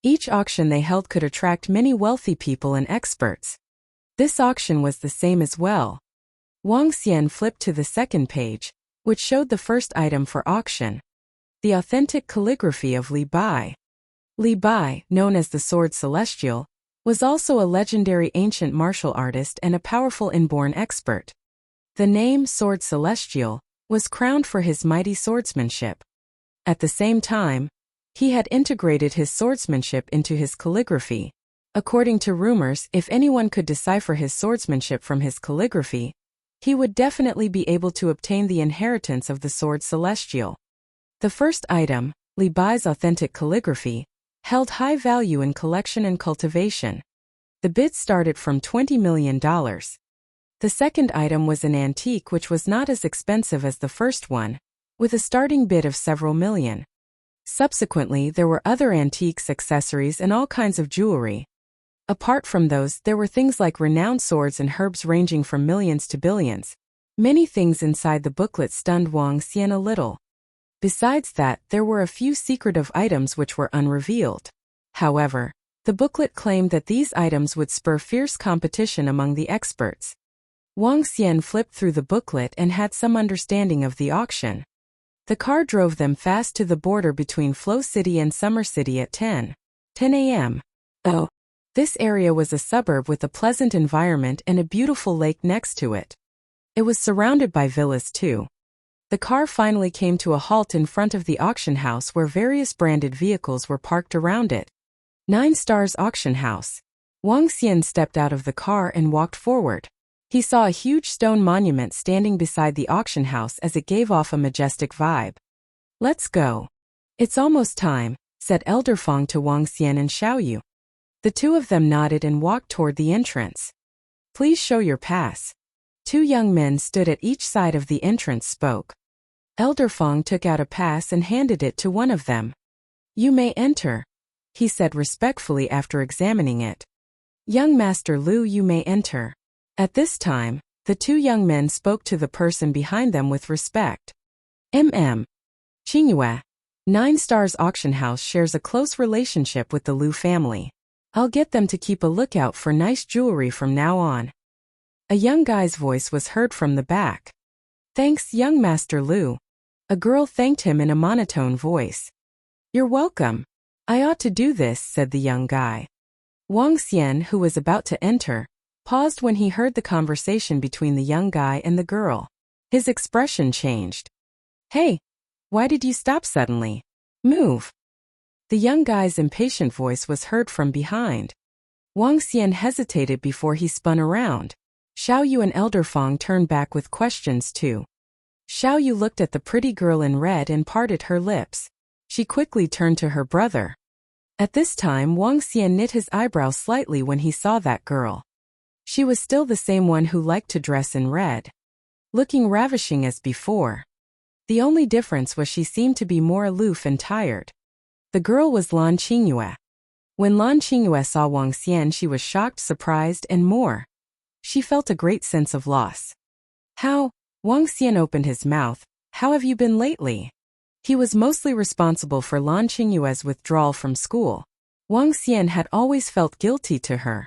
Speaker 1: Each auction they held could attract many wealthy people and experts. This auction was the same as well. Wang Xian flipped to the second page, which showed the first item for auction. The authentic calligraphy of Li Bai. Li Bai, known as the Sword Celestial, was also a legendary ancient martial artist and a powerful inborn expert. The name Sword Celestial was crowned for his mighty swordsmanship. At the same time, he had integrated his swordsmanship into his calligraphy. According to rumors, if anyone could decipher his swordsmanship from his calligraphy, he would definitely be able to obtain the inheritance of the Sword Celestial. The first item, Li Bai's authentic calligraphy, held high value in collection and cultivation. The bid started from $20 million. The second item was an antique which was not as expensive as the first one, with a starting bid of several million. Subsequently, there were other antiques, accessories, and all kinds of jewelry. Apart from those, there were things like renowned swords and herbs ranging from millions to billions. Many things inside the booklet stunned Wang Xian a little. Besides that, there were a few secretive items which were unrevealed. However, the booklet claimed that these items would spur fierce competition among the experts. Wang Xian flipped through the booklet and had some understanding of the auction. The car drove them fast to the border between Flow City and Summer City at 10 a.m. Oh, this area was a suburb with a pleasant environment and a beautiful lake next to it. It was surrounded by villas too. The car finally came to a halt in front of the auction house where various branded vehicles were parked around it. 9 Stars Auction House. Wang Xian stepped out of the car and walked forward. He saw a huge stone monument standing beside the auction house as it gave off a majestic vibe. Let's go. It's almost time, said Elder Fong to Wang Xian and Xiaoyu. The two of them nodded and walked toward the entrance. Please show your pass. 2 young men stood at each side of the entrance spoke. Elder Fong took out a pass and handed it to one of them. You may enter, he said respectfully after examining it. Young Master Lu, you may enter. At this time, the 2 young men spoke to the person behind them with respect. Qingyue. 9 Stars Auction House shares a close relationship with the Lu family. I'll get them to keep a lookout for nice jewelry from now on. A young guy's voice was heard from the back. Thanks, young Master Lu. A girl thanked him in a monotone voice. You're welcome. I ought to do this, said the young guy. Wang Xian, who was about to enter, paused when he heard the conversation between the young guy and the girl. His expression changed. Hey, why did you stop suddenly? Move. The young guy's impatient voice was heard from behind. Wang Xian hesitated before he spun around. Xiaoyu and Elder Fong turned back with questions too. Xiaoyu looked at the pretty girl in red and parted her lips. She quickly turned to her brother. At this time, Wang Xian knit his eyebrows slightly when he saw that girl. She was still the same one who liked to dress in red, looking ravishing as before. The only difference was she seemed to be more aloof and tired. The girl was Lan Qingyue. When Lan Qingyue saw Wang Xian, she was shocked, surprised, and more. She felt a great sense of loss. How? Wang Xian opened his mouth. How have you been lately? He was mostly responsible for Lan Qingyue's withdrawal from school. Wang Xian had always felt guilty to her.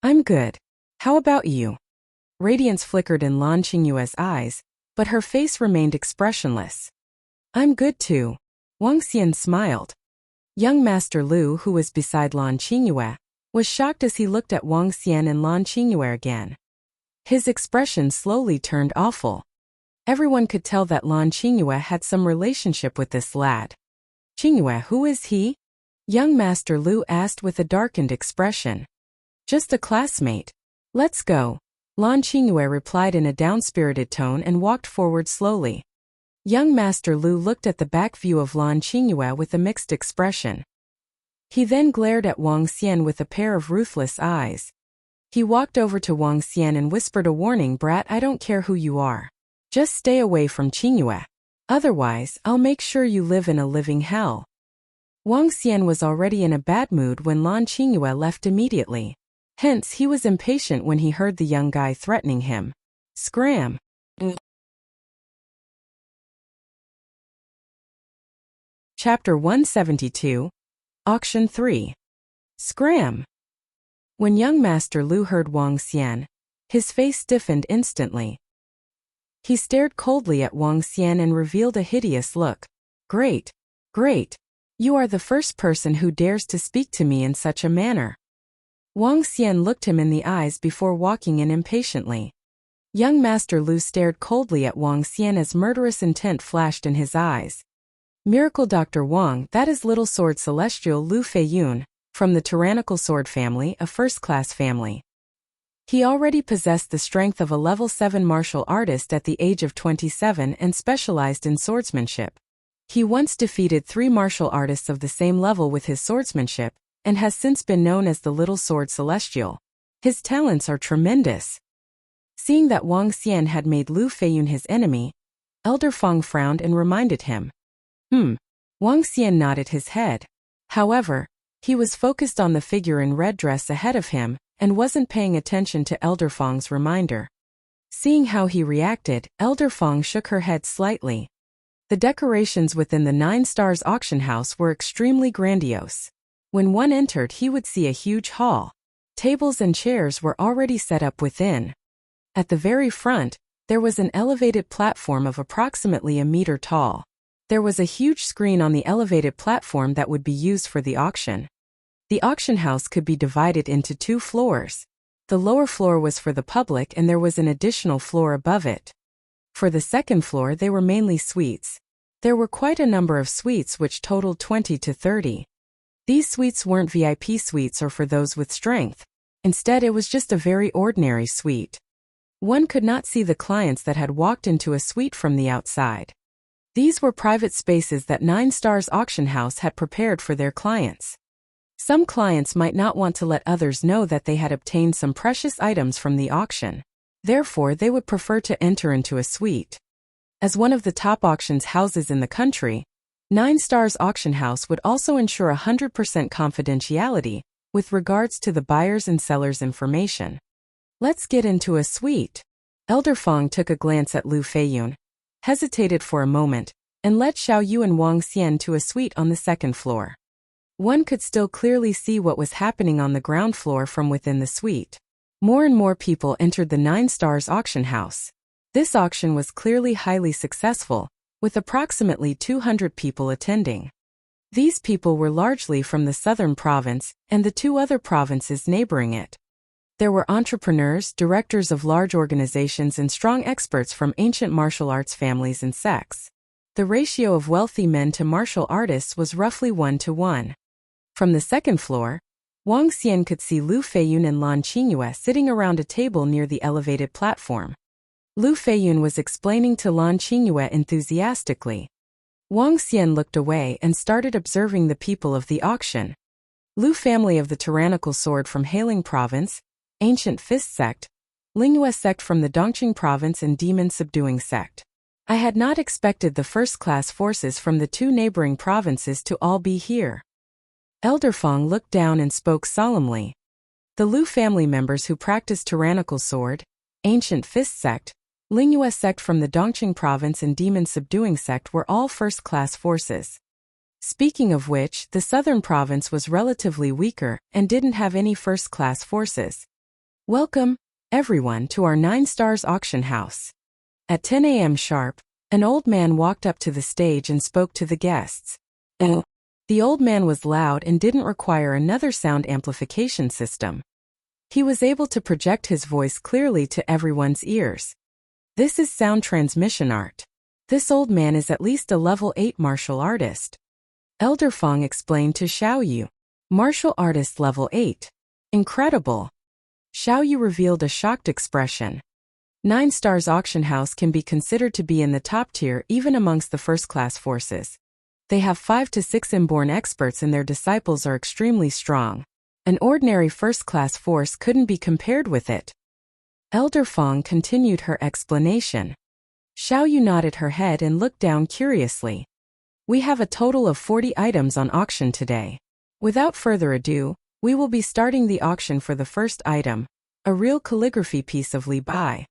Speaker 1: I'm good. How about you? Radiance flickered in Lan Qingyue's eyes, but her face remained expressionless. I'm good too. Wang Xian smiled. Young Master Lu, who was beside Lan Qingyue, was shocked as he looked at Wang Xian and Lan Qingyue again. His expression slowly turned awful. Everyone could tell that Lan Qingyue had some relationship with this lad. Qingyue, who is he? Young Master Lu asked with a darkened expression. Just a classmate. Let's go. Lan Qingyue replied in a down-spirited tone and walked forward slowly. Young Master Lu looked at the back view of Lan Qingyue with a mixed expression. He then glared at Wang Xian with a pair of ruthless eyes. He walked over to Wang Xian and whispered a warning, brat, I don't care who you are. Just stay away from Qingyue. Otherwise, I'll make sure you live in a living hell. Wang Xian was already in a bad mood when Lan Qingyue left immediately. Hence, he was impatient when he heard the young guy threatening him. Scram. Chapter 172. Auction 3. Scram. When young Master Lu heard Wang Xian, his face stiffened instantly. He stared coldly at Wang Xian and revealed a hideous look. Great. Great. You are the first person who dares to speak to me in such a manner. Wang Xian looked him in the eyes before walking in impatiently. Young Master Lu stared coldly at Wang Xian as murderous intent flashed in his eyes. Miracle Dr. Wang, that is Little Sword Celestial Lu Feiyun, from the tyrannical sword family, a first-class family. He already possessed the strength of a level 7 martial artist at the age of 27 and specialized in swordsmanship. He once defeated 3 martial artists of the same level with his swordsmanship, and has since been known as the Little Sword Celestial. His talents are tremendous. Seeing that Wang Xian had made Lu Feiyun his enemy, Elder Feng frowned and reminded him. Wang Xian nodded his head. However, he was focused on the figure in red dress ahead of him and wasn't paying attention to Elder Feng's reminder. Seeing how he reacted, Elder Feng shook her head slightly. The decorations within the 9 Stars auction house were extremely grandiose. When one entered, he would see a huge hall. Tables and chairs were already set up within. At the very front, there was an elevated platform of approximately a meter tall. There was a huge screen on the elevated platform that would be used for the auction. The auction house could be divided into 2 floors. The lower floor was for the public and there was an additional floor above it. For the second floor, they were mainly suites. There were quite a number of suites which totaled 20 to 30. These suites weren't VIP suites or for those with strength. Instead, it was just a very ordinary suite. One could not see the clients that had walked into a suite from the outside. These were private spaces that 9 Stars auction house had prepared for their clients. Some clients might not want to let others know that they had obtained some precious items from the auction. Therefore, they would prefer to enter into a suite. As one of the top auctions houses in the country, 9 Stars auction house would also ensure 100% confidentiality with regards to the buyers and sellers' information. Let's get into a suite. Elder Feng took a glance at Lu Feiyun, hesitated for a moment, and led Xiao Yu and Wang Xian to a suite on the second floor. One could still clearly see what was happening on the ground floor from within the suite. More and more people entered the 9 Stars auction house. This auction was clearly highly successful, with approximately 200 people attending. These people were largely from the southern province and the 2 other provinces neighboring it. There were entrepreneurs, directors of large organizations and strong experts from ancient martial arts families and sects. The ratio of wealthy men to martial artists was roughly 1-to-1. From the second floor, Wang Xian could see Lu Feiyun and Lan Qingyue sitting around a table near the elevated platform. Lu Feiyun was explaining to Lan Qingyue enthusiastically. Wang Xian looked away and started observing the people of the auction. Lu family of the tyrannical sword from Hailing province, Ancient Fist sect, Lingyue sect from the Dongqing province and Demon subduing sect. I had not expected the first-class forces from the 2 neighboring provinces to all be here. Elder Feng looked down and spoke solemnly. The Lu family members who practiced tyrannical sword, Ancient Fist sect, Lingyue sect from the Dongqing province and Demon subduing sect were all first-class forces. Speaking of which, the southern province was relatively weaker and didn't have any first-class forces. Welcome, everyone, to our 9 Stars auction house. At 10 a.m. sharp, an old man walked up to the stage and spoke to the guests. The old man was loud and didn't require another sound amplification system. He was able to project his voice clearly to everyone's ears. This is sound transmission art. This old man is at least a level 8 martial artist. Elder Feng explained to Xiao Yu. Martial artist level 8. Incredible. Xiao Yu revealed a shocked expression. 9 Stars auction house can be considered to be in the top tier even amongst the first-class forces. They have 5 to 6 inborn experts and their disciples are extremely strong. An ordinary first-class force couldn't be compared with it. Elder Feng continued her explanation. Xiao Yu nodded her head and looked down curiously. We have a total of 40 items on auction today. Without further ado, we will be starting the auction for the first item, a real calligraphy piece of Li Bai.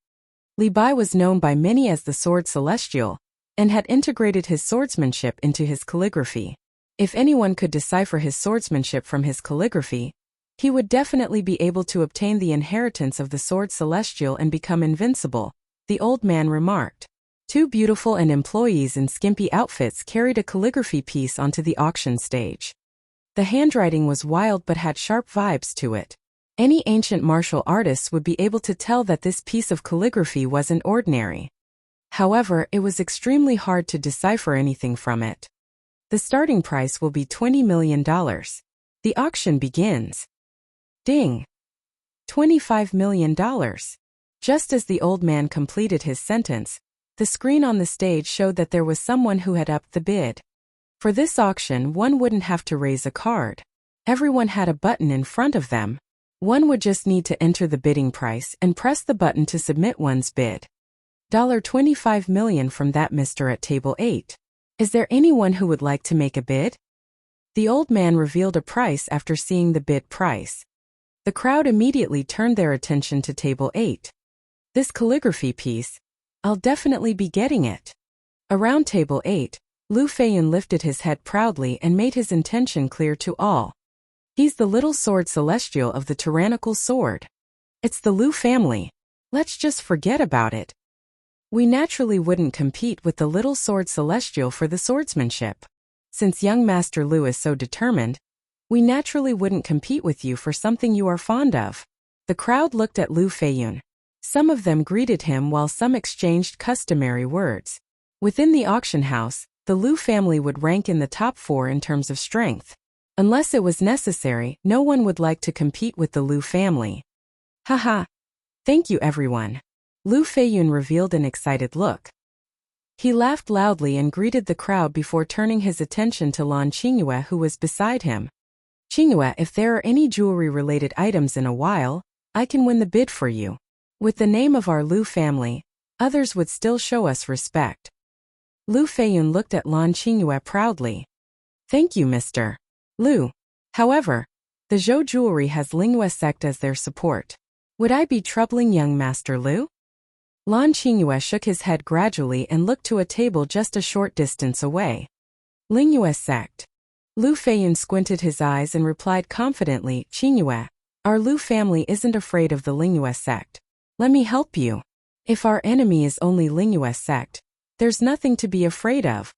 Speaker 1: Li Bai was known by many as the Sword Celestial, and had integrated his swordsmanship into his calligraphy. If anyone could decipher his swordsmanship from his calligraphy, he would definitely be able to obtain the inheritance of the Sword Celestial and become invincible, the old man remarked. 2 beautiful and employees in skimpy outfits carried a calligraphy piece onto the auction stage. The handwriting was wild but had sharp vibes to it. Any ancient martial artists would be able to tell that this piece of calligraphy wasn't ordinary. However, it was extremely hard to decipher anything from it. The starting price will be $20 million. The auction begins. Ding! $25 million. Just as the old man completed his sentence, the screen on the stage showed that there was someone who had upped the bid. For this auction, one wouldn't have to raise a card. Everyone had a button in front of them. One would just need to enter the bidding price and press the button to submit one's bid. $25 million from that Mr. at table 8. Is there anyone who would like to make a bid? The old man revealed a price after seeing the bid price. The crowd immediately turned their attention to table 8. This calligraphy piece, I'll definitely be getting it. Around table 8, Lu Feiyun lifted his head proudly and made his intention clear to all. He's the little sword celestial of the tyrannical sword. It's the Lu family. Let's just forget about it. We naturally wouldn't compete with the little sword celestial for the swordsmanship. Since young Master Lu is so determined, we naturally wouldn't compete with you for something you are fond of. The crowd looked at Lu Feiyun. Some of them greeted him while some exchanged customary words. Within the auction house, the Lu family would rank in the top 4 in terms of strength. Unless it was necessary, no one would like to compete with the Lu family. Haha. Thank you everyone. Lu Feiyun revealed an excited look. He laughed loudly and greeted the crowd before turning his attention to Lan Qingyue, who was beside him. Qingyue, if there are any jewelry-related items in a while, I can win the bid for you. With the name of our Lu family, others would still show us respect. Lu Feiyun looked at Lan Qingyue proudly. Thank you, Mr. Lu. However, the Zhou jewelry has Lingyue sect as their support. Would I be troubling young Master Lu? Lan Qingyue shook his head gradually and looked to a table just a short distance away. Lingyue sect. Lu Feiyun squinted his eyes and replied confidently, Qingyue, our Lu family isn't afraid of the Lingyue sect. Let me help you. If our enemy is only Lingyue sect, there's nothing to be afraid of.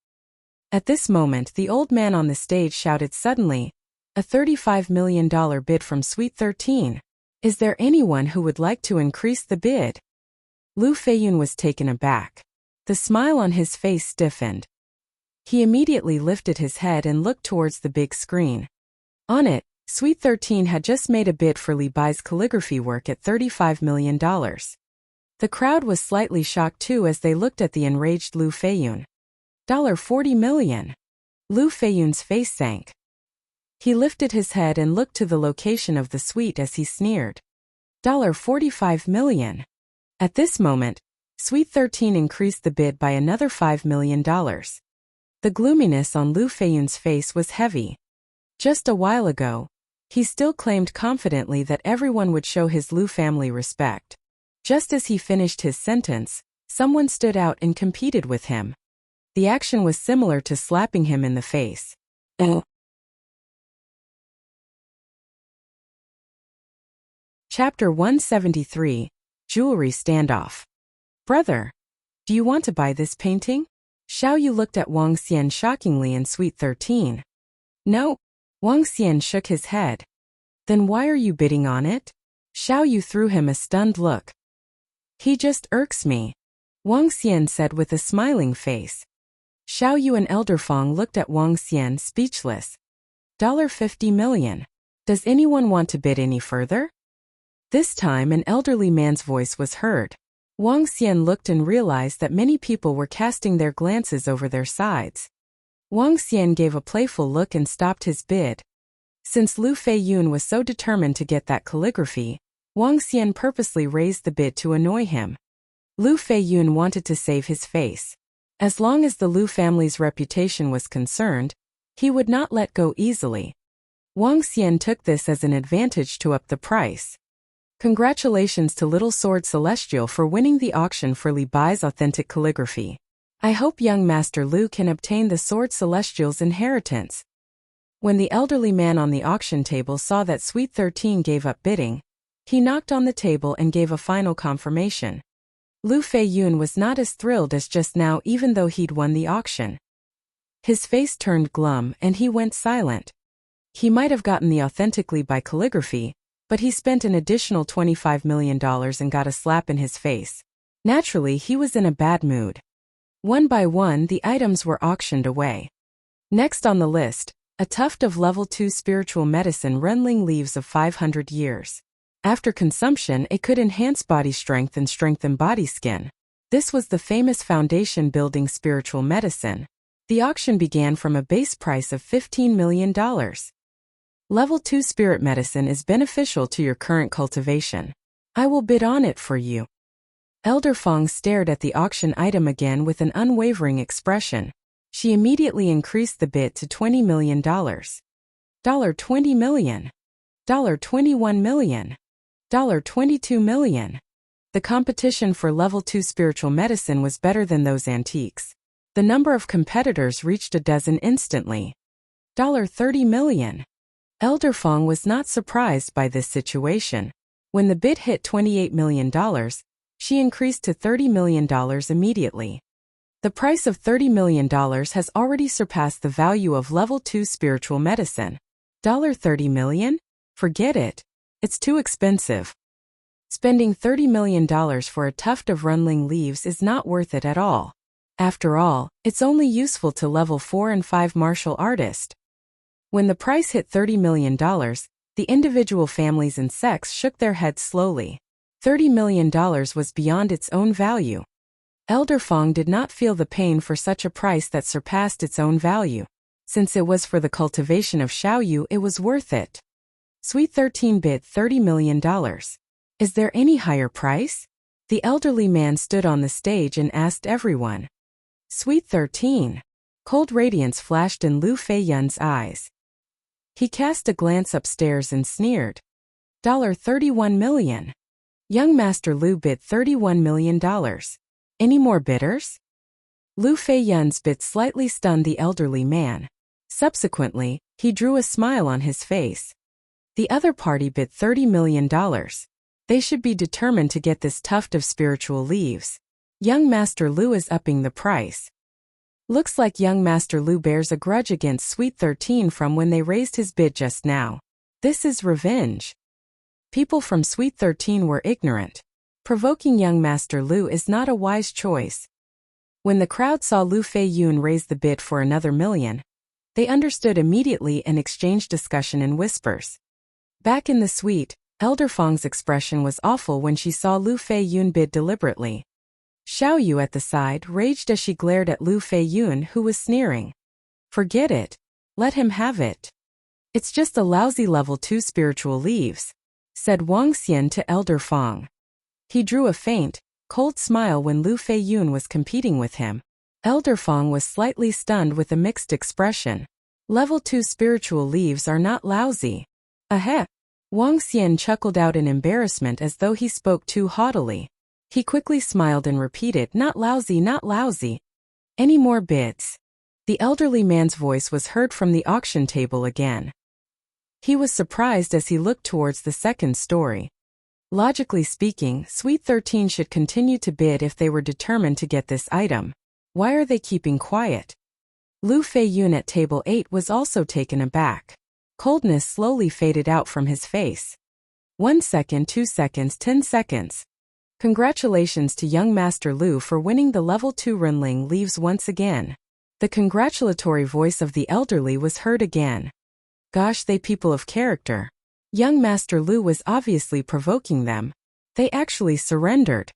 Speaker 1: At this moment, the old man on the stage shouted suddenly, a $35 million bid from Suite 13. Is there anyone who would like to increase the bid? Lu Feiyun was taken aback. The smile on his face stiffened. He immediately lifted his head and looked towards the big screen. On it, Suite 13 had just made a bid for Li Bai's calligraphy work at $35 million. The crowd was slightly shocked too as they looked at the enraged Lu Feiyun. $40 million. Lu Feiyun's face sank. He lifted his head and looked to the location of the suite as he sneered. $45 million. At this moment, Suite 13 increased the bid by another $5 million. The gloominess on Lu Feiyun's face was heavy. Just a while ago, he still claimed confidently that everyone would show his Lu family respect. Just as he finished his sentence, someone stood out and competed with him. The action was similar to slapping him in the face. Chapter 173, Jewelry Standoff. Brother, do you want to buy this painting? Xiao Yu looked at Wang Xian shockingly in Suite 13. No. Wang Xian shook his head. Then why are you bidding on it? Xiao Yu threw him a stunned look. He just irks me, Wang Xian said with a smiling face. Xiao Yu and Elder Fong looked at Wang Xian speechless. $50 million. Does anyone want to bid any further? This time an elderly man's voice was heard. Wang Xian looked and realized that many people were casting their glances over their sides. Wang Xian gave a playful look and stopped his bid. Since Lu Feiyun was so determined to get that calligraphy, Wang Xian purposely raised the bid to annoy him. Lu Feiyun wanted to save his face. As long as the Lu family's reputation was concerned, he would not let go easily. Wang Xian took this as an advantage to up the price. Congratulations to Little Sword Celestial for winning the auction for Li Bai's authentic calligraphy. I hope young Master Lu can obtain the Sword Celestial's inheritance. When the elderly man on the auction table saw that Suite 13 gave up bidding, he knocked on the table and gave a final confirmation. Lu Feiyun was not as thrilled as just now even though he'd won the auction. His face turned glum and he went silent. He might have gotten the authentic Li Bai calligraphy, but he spent an additional $25 million and got a slap in his face. Naturally, he was in a bad mood. One by one, the items were auctioned away. Next on the list, a tuft of level 2 spiritual medicine Renling leaves of 500 years. After consumption, it could enhance body strength and strengthen body skin. This was the famous foundation building spiritual medicine. The auction began from a base price of $15 million. Level 2 spirit medicine is beneficial to your current cultivation. I will bid on it for you. Elder Fong stared at the auction item again with an unwavering expression. She immediately increased the bid to $20 million. $20 million. $21 million. $22 million. The competition for level 2 spiritual medicine was better than those antiques. The number of competitors reached a dozen instantly. $30 million. Elder Fong was not surprised by this situation. When the bid hit $28 million, she increased to $30 million immediately. The price of $30 million has already surpassed the value of level 2 spiritual medicine. $30 million? Forget it. It's too expensive. Spending $30 million for a tuft of runling leaves is not worth it at all. After all, it's only useful to level 4 and 5 martial artist. When the price hit $30 million, the individual families and sects shook their heads slowly. $30 million was beyond its own value. Elder Fong did not feel the pain for such a price that surpassed its own value. Since it was for the cultivation of Xiaoyu, it was worth it. Sweet 13 bid $30 million. Is there any higher price? The elderly man stood on the stage and asked everyone. Sweet 13. Cold radiance flashed in Lu Feiyun's eyes. He cast a glance upstairs and sneered. $31 million. Young Master Lu bid $31 million. Any more bidders? Lu Feiyun's bid slightly stunned the elderly man. Subsequently, he drew a smile on his face. The other party bid $30 million. They should be determined to get this tuft of spiritual leaves. Young Master Lu is upping the price. Looks like young Master Lu bears a grudge against Sweet 13 from when they raised his bid just now. This is revenge. People from Sweet 13 were ignorant. Provoking young Master Lu is not a wise choice. When the crowd saw Lu Feiyun raise the bid for another million, they understood immediately and exchanged discussion in whispers. Back in the suite, Elder Fong's expression was awful when she saw Lu Feiyun bid deliberately. Xiaoyu at the side raged as she glared at Lu Feiyun, who was sneering. Forget it. Let him have it. It's just a lousy level 2 spiritual leaves, said Wang Xian to Elder Fong. He drew a faint, cold smile when Lu Feiyun was competing with him. Elder Fong was slightly stunned with a mixed expression. Level 2 spiritual leaves are not lousy. Aheh. Wang Xian chuckled out in embarrassment as though he spoke too haughtily. He quickly smiled and repeated, not lousy, not lousy. Any more bids? The elderly man's voice was heard from the auction table again. He was surprised as he looked towards the second story. Logically speaking, Sweet 13 should continue to bid if they were determined to get this item. Why are they keeping quiet? Lu Feiyun at table 8 was also taken aback. Coldness slowly faded out from his face. 1 second, 2 seconds, 10 seconds. Congratulations to young Master Lu for winning the level 2 runling leaves once again. The congratulatory voice of the elderly was heard again. Gosh, they people of character. Young Master Lu was obviously provoking them. They actually surrendered.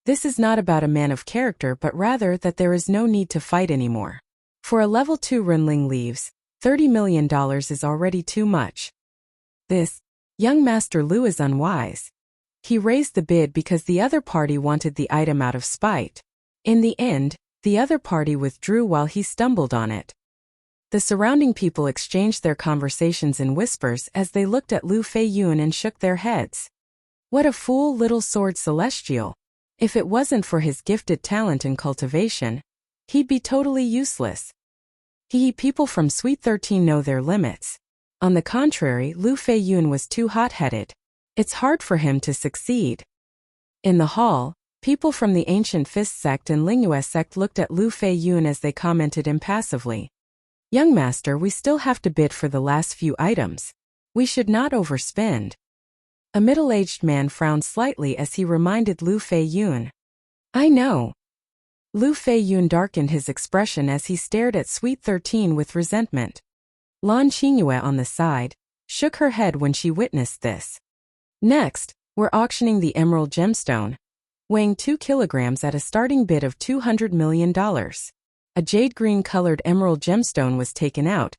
Speaker 1: This is not about a man of character but rather that there is no need to fight anymore. For a level 2 runling leaves, $30 million is already too much. This, young Master Lu is unwise. He raised the bid because the other party wanted the item out of spite. In the end, the other party withdrew while he stumbled on it. The surrounding people exchanged their conversations in whispers as they looked at Lu Feiyun and shook their heads. What a fool little sword celestial. If it wasn't for his gifted talent in cultivation, he'd be totally useless. People from Sweet 13 know their limits. On the contrary, Lu Feiyun was too hot-headed. It's hard for him to succeed. In the hall, people from the Ancient Fist sect and Lingyue sect looked at Lu Feiyun as they commented impassively. Young master, we still have to bid for the last few items. We should not overspend. A middle-aged man frowned slightly as he reminded Lu Feiyun. I know. Lu Feiyun darkened his expression as he stared at Sweet 13 with resentment. Lan Qingyue on the side shook her head when she witnessed this. Next, we're auctioning the emerald gemstone, weighing 2 kilograms at a starting bid of $200 million. A jade green colored emerald gemstone was taken out,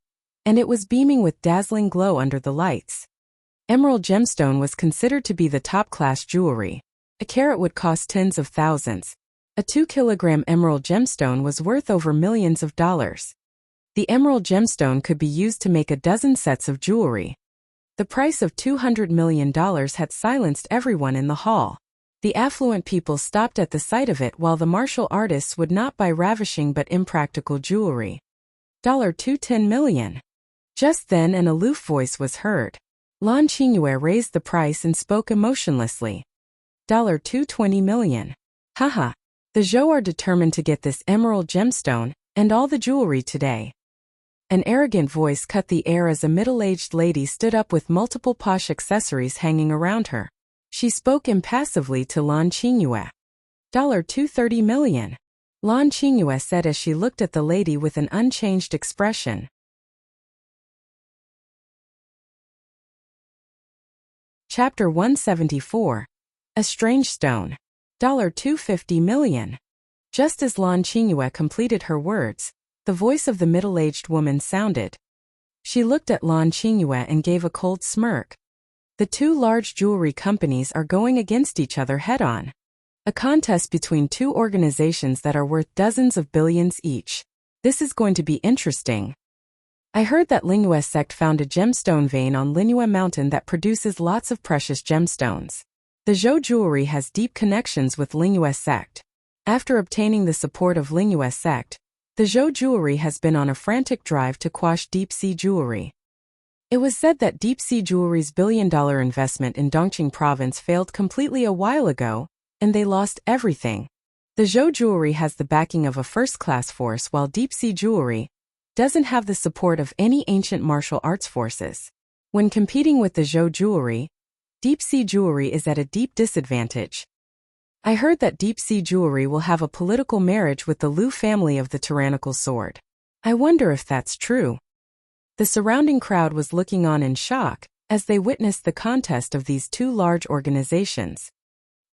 Speaker 1: and it was beaming with dazzling glow under the lights. Emerald gemstone was considered to be the top-class jewelry. A carat would cost tens of thousands. A 2-kilogram emerald gemstone was worth over millions of dollars. The emerald gemstone could be used to make a dozen sets of jewelry. The price of $200 million had silenced everyone in the hall. The affluent people stopped at the sight of it, while the martial artists would not buy ravishing but impractical jewelry. $210 million. Just then an aloof voice was heard. Lan Qingyue raised the price and spoke emotionlessly. $220 million. Haha. The Zhou are determined to get this emerald gemstone, and all the jewelry today. An arrogant voice cut the air as a middle-aged lady stood up with multiple posh accessories hanging around her. She spoke impassively to Lan Qingyue. $230 million. Lan Qingyue said as she looked at the lady with an unchanged expression. Chapter 174. A Strange Stone. $250 million. Just as Lan Qingyue completed her words, the voice of the middle-aged woman sounded. She looked at Lan Qingyue and gave a cold smirk. The two large jewelry companies are going against each other head-on. A contest between two organizations that are worth dozens of billions each. This is going to be interesting. I heard that Lingyue sect found a gemstone vein on Lingyue Mountain that produces lots of precious gemstones. The Zhou jewelry has deep connections with Lingyue sect. After obtaining the support of Lingyue sect, the Zhou jewelry has been on a frantic drive to quash deep-sea jewelry. It was said that deep-sea jewelry's billion-dollar investment in Dongqing province failed completely a while ago, and they lost everything. The Zhou jewelry has the backing of a first-class force, while deep-sea jewelry doesn't have the support of any ancient martial arts forces. When competing with the Zhou jewelry, deep-sea jewelry is at a deep disadvantage. I heard that deep-sea jewelry will have a political marriage with the Liu family of the tyrannical sword. I wonder if that's true. The surrounding crowd was looking on in shock as they witnessed the contest of these two large organizations.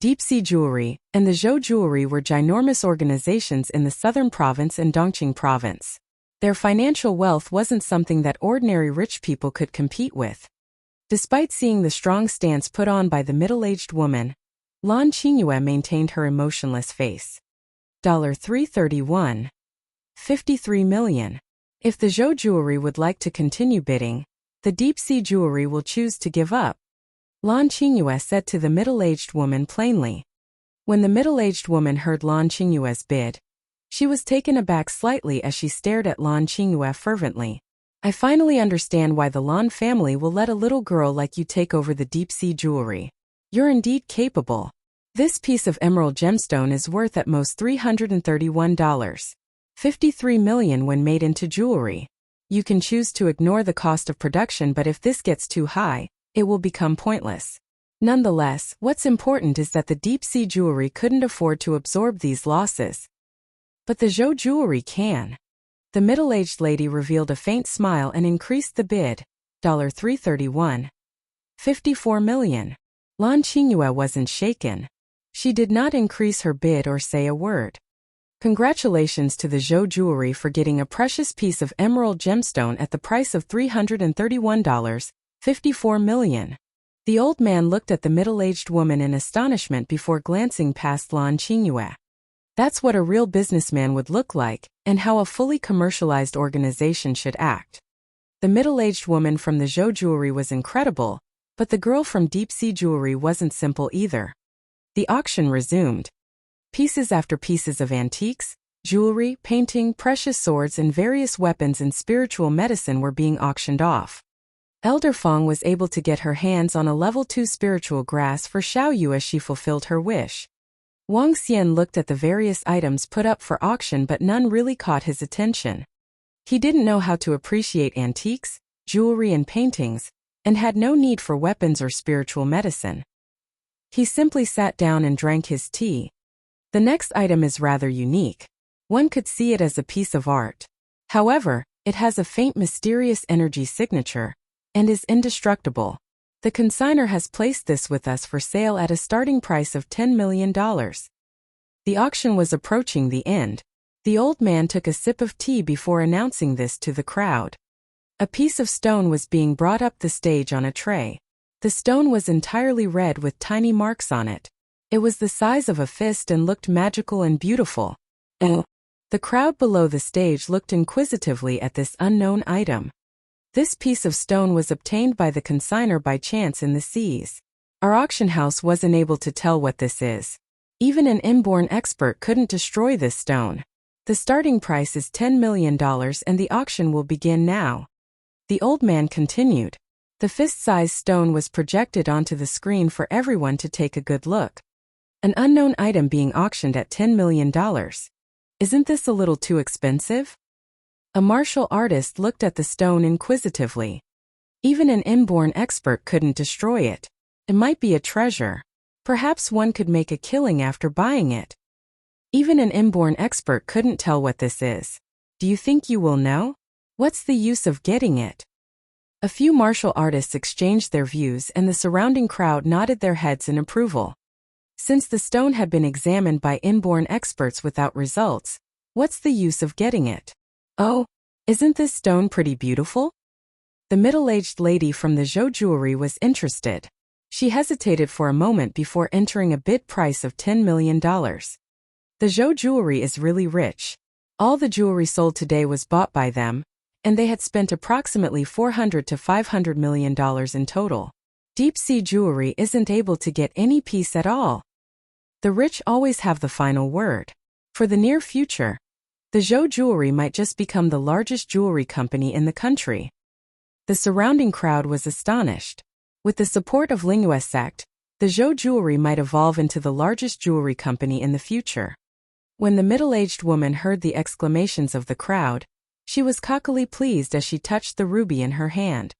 Speaker 1: Deep-sea jewelry and the Zhou jewelry were ginormous organizations in the southern province and Dongqing province. Their financial wealth wasn't something that ordinary rich people could compete with. Despite seeing the strong stance put on by the middle-aged woman, Lan Qingyue maintained her emotionless face. $331. $53 million. If the Zhou jewelry would like to continue bidding, the deep-sea jewelry will choose to give up, Lan Qingyue said to the middle-aged woman plainly. When the middle-aged woman heard Lan Qingyue's bid, she was taken aback slightly as she stared at Lan Qingyue fervently. I finally understand why the Lan family will let a little girl like you take over the deep-sea jewelry. You're indeed capable. This piece of emerald gemstone is worth at most $331. $53 million when made into jewelry. You can choose to ignore the cost of production, but if this gets too high, it will become pointless. Nonetheless, what's important is that the deep-sea jewelry couldn't afford to absorb these losses. But the Zhou jewelry can. The middle-aged lady revealed a faint smile and increased the bid. $331. $54 million. Lan Qingyue wasn't shaken. She did not increase her bid or say a word. Congratulations to the Zhou jewelry for getting a precious piece of emerald gemstone at the price of $331. $54 million. The old man looked at the middle-aged woman in astonishment before glancing past Lan Qingyue. That's what a real businessman would look like, and how a fully commercialized organization should act. The middle-aged woman from the Zhou jewelry was incredible, but the girl from deep-sea jewelry wasn't simple either. The auction resumed. Pieces after pieces of antiques, jewelry, painting, precious swords, and various weapons and spiritual medicine were being auctioned off. Elder Fong was able to get her hands on a level 2 spiritual grass for Xiao Yu as she fulfilled her wish. Wang Xian looked at the various items put up for auction, but none really caught his attention. He didn't know how to appreciate antiques, jewelry, and paintings, and had no need for weapons or spiritual medicine. He simply sat down and drank his tea. The next item is rather unique. One could see it as a piece of art. However, it has a faint mysterious energy signature, and is indestructible. The consignor has placed this with us for sale at a starting price of $10 million. The auction was approaching the end. The old man took a sip of tea before announcing this to the crowd. A piece of stone was being brought up the stage on a tray. The stone was entirely red with tiny marks on it. It was the size of a fist and looked magical and beautiful. The crowd below the stage looked inquisitively at this unknown item. This piece of stone was obtained by the consignor by chance in the seas. Our auction house wasn't able to tell what this is. Even an inborn expert couldn't destroy this stone. The starting price is $10 million and the auction will begin now. The old man continued. The fist-sized stone was projected onto the screen for everyone to take a good look. An unknown item being auctioned at $10 million. Isn't this a little too expensive? A martial artist looked at the stone inquisitively. Even an inborn expert couldn't destroy it. It might be a treasure. Perhaps one could make a killing after buying it. Even an inborn expert couldn't tell what this is. Do you think you will know? What's the use of getting it? A few martial artists exchanged their views and the surrounding crowd nodded their heads in approval. Since the stone had been examined by inborn experts without results, what's the use of getting it? Oh, isn't this stone pretty beautiful? The middle-aged lady from the Zhou jewelry was interested. She hesitated for a moment before entering a bid price of $10 million. The Zhou jewelry is really rich. All the jewelry sold today was bought by them, and they had spent approximately $400 to $500 million in total. Deep-sea jewelry isn't able to get any peace at all. The rich always have the final word. For the near future, the Zhou jewelry might just become the largest jewelry company in the country. The surrounding crowd was astonished. With the support of Lingua sect, the Zhou jewelry might evolve into the largest jewelry company in the future. When the middle-aged woman heard the exclamations of the crowd, she was cockily pleased as she touched the ruby in her hand.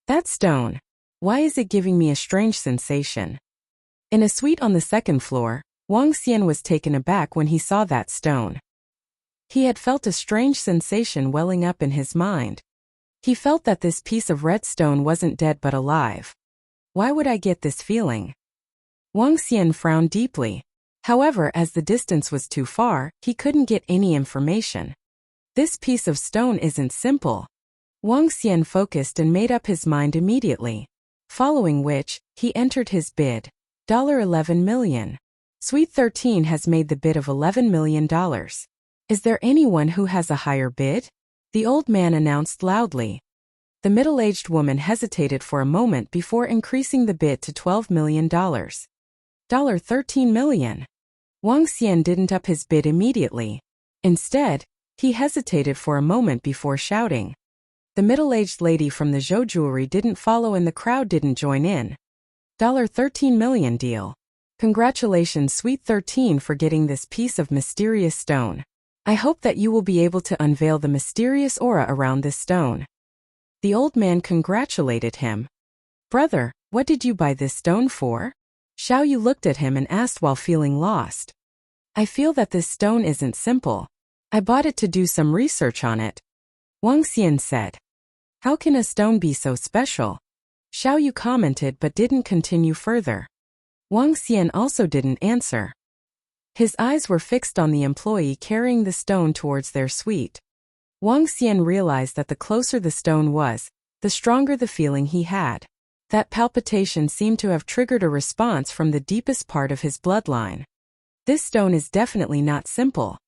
Speaker 1: That stone. Why is it giving me a strange sensation? In a suite on the second floor, Wang Xian was taken aback when he saw that stone. He had felt a strange sensation welling up in his mind. He felt that this piece of red stone wasn't dead but alive. Why would I get this feeling? Wang Xian frowned deeply. However, as the distance was too far, he couldn't get any information. This piece of stone isn't simple. Wang Xian focused and made up his mind immediately. Following which, he entered his bid. $11 million. Suite 13 has made the bid of $11 million. Is there anyone who has a higher bid? The old man announced loudly. The middle-aged woman hesitated for a moment before increasing the bid to $12 million. $13 million. Wang Xian didn't up his bid immediately. Instead, he hesitated for a moment before shouting. The middle-aged lady from the Zhou jewelry didn't follow and the crowd didn't join in. $13 million deal. Congratulations Suite 13 for getting this piece of mysterious stone. I hope that you will be able to unveil the mysterious aura around this stone. The old man congratulated him. Brother, what did you buy this stone for? Xiao Yu looked at him and asked while feeling lost. I feel that this stone isn't simple. I bought it to do some research on it. Wang Xian said. How can a stone be so special? Xiao Yu commented but didn't continue further. Wang Xian also didn't answer. His eyes were fixed on the employee carrying the stone towards their suite. Wang Xian realized that the closer the stone was, the stronger the feeling he had. That palpitation seemed to have triggered a response from the deepest part of his bloodline. This stone is definitely not simple.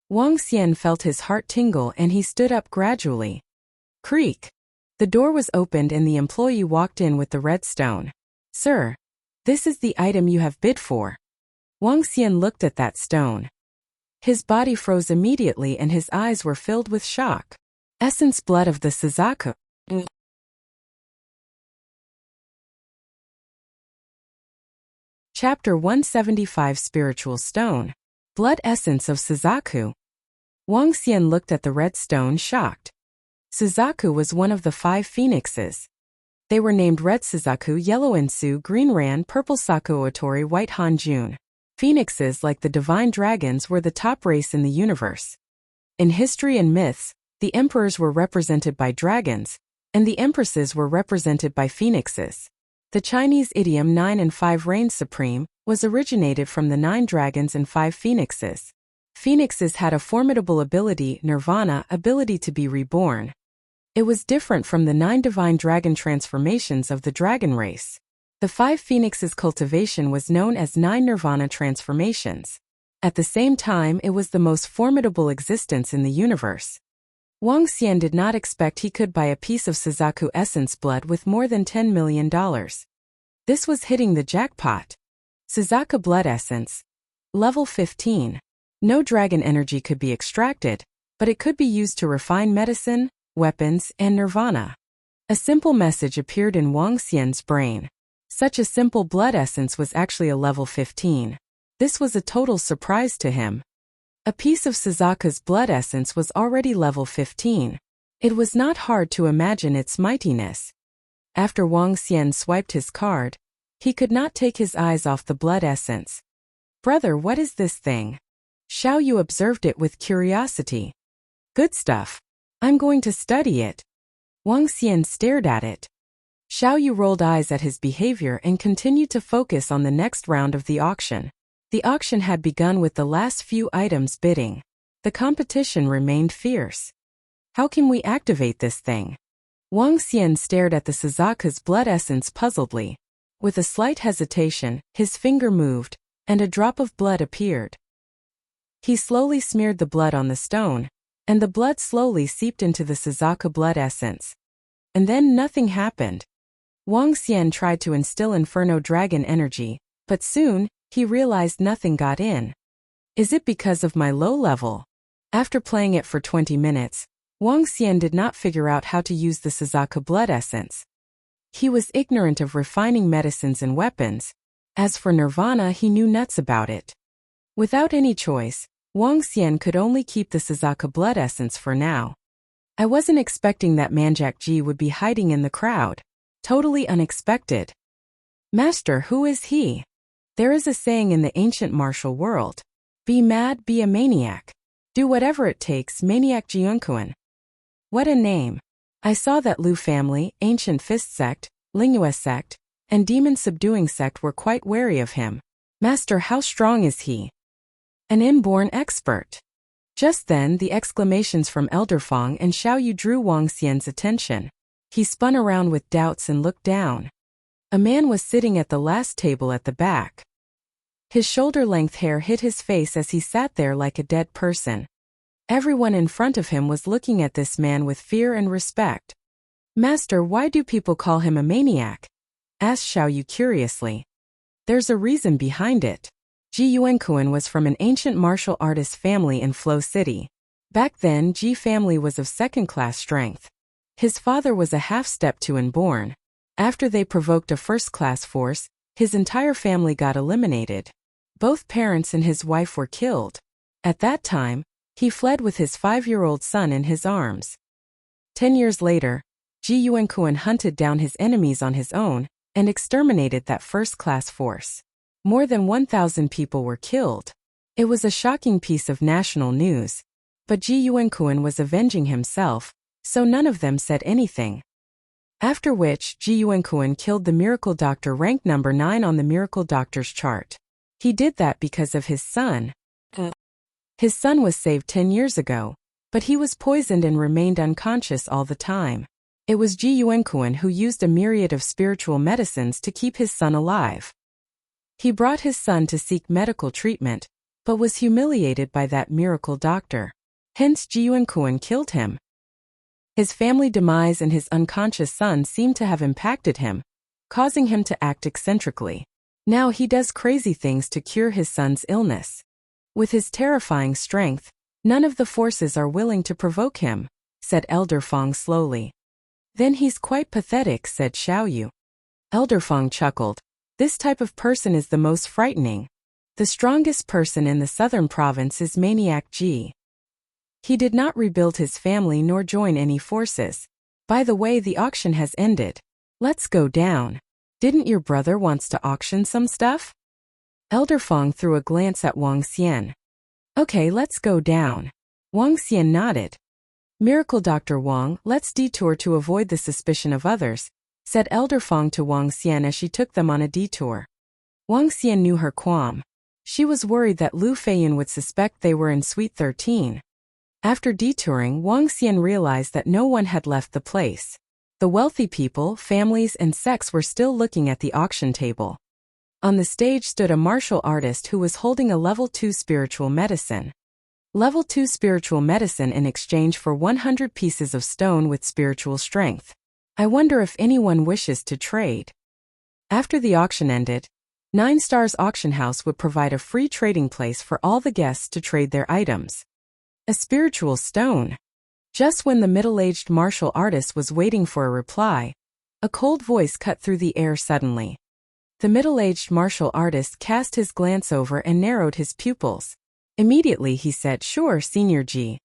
Speaker 1: Wang Xian felt his heart tingle and he stood up gradually. Creak. The door was opened and the employee walked in with the red stone. Sir, this is the item you have bid for. Wang Xian looked at that stone. His body froze immediately and his eyes were filled with shock. Essence blood of the Suzaku. Chapter 175 Spiritual Stone. Blood Essence of Suzaku. Wang Xian looked at the red stone shocked. Suzaku was one of the 5 phoenixes. They were named Red Suzaku, Yellow Insu, Green Ran, Purple Saku Otori, White Hanjun. Phoenixes like the divine dragons were the top race in the universe. In history and myths, the emperors were represented by dragons, and the empresses were represented by phoenixes. The Chinese idiom 9 and 5 reigns supreme was originated from the 9 dragons and 5 phoenixes. Phoenixes had a formidable ability, nirvana, ability to be reborn. It was different from the 9 divine dragon transformations of the dragon race. The 5 phoenixes' cultivation was known as 9 nirvana transformations. At the same time, it was the most formidable existence in the universe. Wang Xian did not expect he could buy a piece of Suzaku essence blood with more than $10 million. This was hitting the jackpot. Suzaku blood essence. Level 15. No dragon energy could be extracted, but it could be used to refine medicine, weapons, and nirvana. A simple message appeared in Wang Xian's brain. Such a simple blood essence was actually a level 15. This was a total surprise to him. A piece of Suzaku's blood essence was already level 15. It was not hard to imagine its mightiness. After Wang Xian swiped his card, he could not take his eyes off the blood essence. "Brother, what is this thing?" Xiao Yu observed it with curiosity. "Good stuff. I'm going to study it." Wang Xian stared at it. Xiao Yu rolled eyes at his behavior and continued to focus on the next round of the auction. The auction had begun with the last few items bidding. The competition remained fierce. "How can we activate this thing?" Wang Xian stared at the Suzaku's blood essence puzzledly. With a slight hesitation, his finger moved, and a drop of blood appeared. He slowly smeared the blood on the stone, and the blood slowly seeped into the Suzaku blood essence. And then nothing happened. Wang Xian tried to instill Inferno Dragon energy, but soon, he realized nothing got in. Is it because of my low level? After playing it for 20 minutes, Wang Xian did not figure out how to use the Suzaku blood essence. He was ignorant of refining medicines and weapons. As for nirvana, he knew nuts about it. Without any choice, Wang Xian could only keep the Suzaku blood essence for now. I wasn't expecting that Manjak Ji would be hiding in the crowd. Totally unexpected. Master, who is he? There is a saying in the ancient martial world. Be mad, be a maniac. Do whatever it takes, Maniac Jiunkuan. What a name. I saw that Lu family, Ancient Fist Sect, Lingyue Sect, and Demon Subduing Sect were quite wary of him. Master, how strong is he? An inborn expert. Just then, the exclamations from Elder Fong and Xiao Yu drew Wang Xian's attention. He spun around with doubts and looked down. A man was sitting at the last table at the back. His shoulder-length hair hit his face as he sat there like a dead person. Everyone in front of him was looking at this man with fear and respect. Master, why do people call him a maniac? Asked Xiao Yu curiously. There's a reason behind it. Ji Yuankuan was from an ancient martial artist family in Flow City. Back then, Ji family was of second-class strength. His father was a half-step to inborn. After they provoked a first-class force, his entire family got eliminated. Both parents and his wife were killed. At that time, he fled with his 5-year-old son in his arms. 10 years later, Ji Yuankuan hunted down his enemies on his own and exterminated that first-class force. More than 1,000 people were killed. It was a shocking piece of national news. But Ji Yuankuan was avenging himself, so none of them said anything. After which, Ji Yuankuan killed the Miracle Doctor ranked number 9 on the Miracle Doctor's chart. He did that because of his son. His son was saved 10 years ago, but he was poisoned and remained unconscious all the time. It was Ji Yuankuan who used a myriad of spiritual medicines to keep his son alive. He brought his son to seek medical treatment, but was humiliated by that Miracle Doctor. Hence Ji Yuankuan killed him. His family demise and his unconscious son seemed to have impacted him, causing him to act eccentrically. Now he does crazy things to cure his son's illness. With his terrifying strength, none of the forces are willing to provoke him, said Elder Fong slowly. Then he's quite pathetic, said Xiao Yu. Elder Fong chuckled. This type of person is the most frightening. The strongest person in the southern province is Maniac Ji. He did not rebuild his family nor join any forces. By the way, the auction has ended. Let's go down. Didn't your brother wants to auction some stuff? Elder Fong threw a glance at Wang Xian. Okay, let's go down. Wang Xian nodded. Miracle Dr. Wang, let's detour to avoid the suspicion of others, said Elder Fong to Wang Xian as she took them on a detour. Wang Xian knew her qualm. She was worried that Lu Feiyun would suspect they were in Suite 13. After detouring, Wang Xian realized that no one had left the place. The wealthy people, families, and sects were still looking at the auction table. On the stage stood a martial artist who was holding a level 2 spiritual medicine. Level 2 spiritual medicine in exchange for 100 pieces of stone with spiritual strength. I wonder if anyone wishes to trade. After the auction ended, 9 Stars Auction House would provide a free trading place for all the guests to trade their items. A spiritual stone. Just when the middle-aged martial artist was waiting for a reply, a cold voice cut through the air suddenly. The middle-aged martial artist cast his glance over and narrowed his pupils. Immediately he said, "Sure, Senior Ji."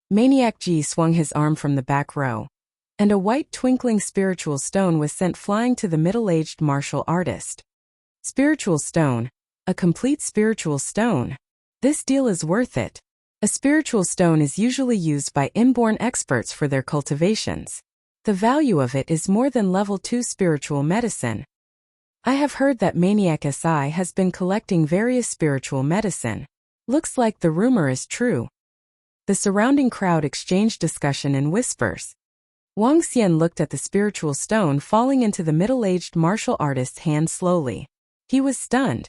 Speaker 1: Maniac Ji swung his arm from the back row, and a white twinkling spiritual stone was sent flying to the middle-aged martial artist. Spiritual stone. A complete spiritual stone. This deal is worth it. A spiritual stone is usually used by inborn experts for their cultivations. The value of it is more than level 2 spiritual medicine. I have heard that Maniac SI has been collecting various spiritual medicine. Looks like the rumor is true. The surrounding crowd exchanged discussion in whispers. Wang Xian looked at the spiritual stone falling into the middle-aged martial artist's hand slowly. He was stunned.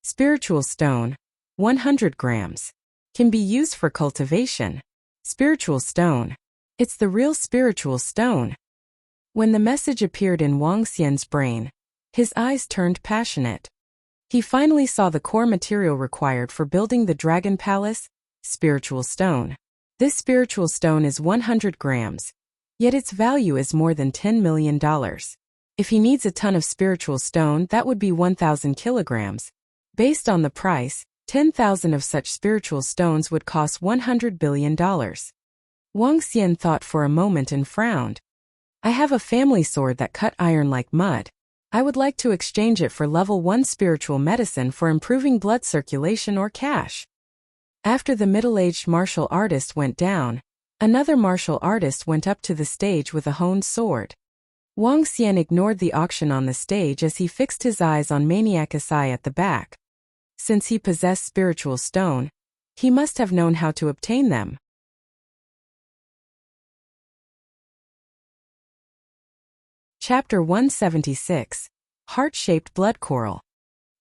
Speaker 1: Spiritual stone, 100 grams. Can be used for cultivation. Spiritual stone. It's the real spiritual stone. When the message appeared in Wang Xian's brain, his eyes turned passionate. He finally saw the core material required for building the Dragon Palace, spiritual stone. This spiritual stone is 100 grams, yet its value is more than $10 million. If he needs a ton of spiritual stone, that would be 1,000 kilograms. Based on the price, 10,000 of such spiritual stones would cost $100 billion. Wang Xian thought for a moment and frowned. I have a family sword that cut iron like mud. I would like to exchange it for level 1 spiritual medicine for improving blood circulation or cash. After the middle-aged martial artist went down, another martial artist went up to the stage with a honed sword. Wang Xian ignored the auction on the stage as he fixed his eyes on Maniac SI at the back. Since he possessed spiritual stone, he must have known how to obtain them. Chapter 176. Heart-shaped blood coral.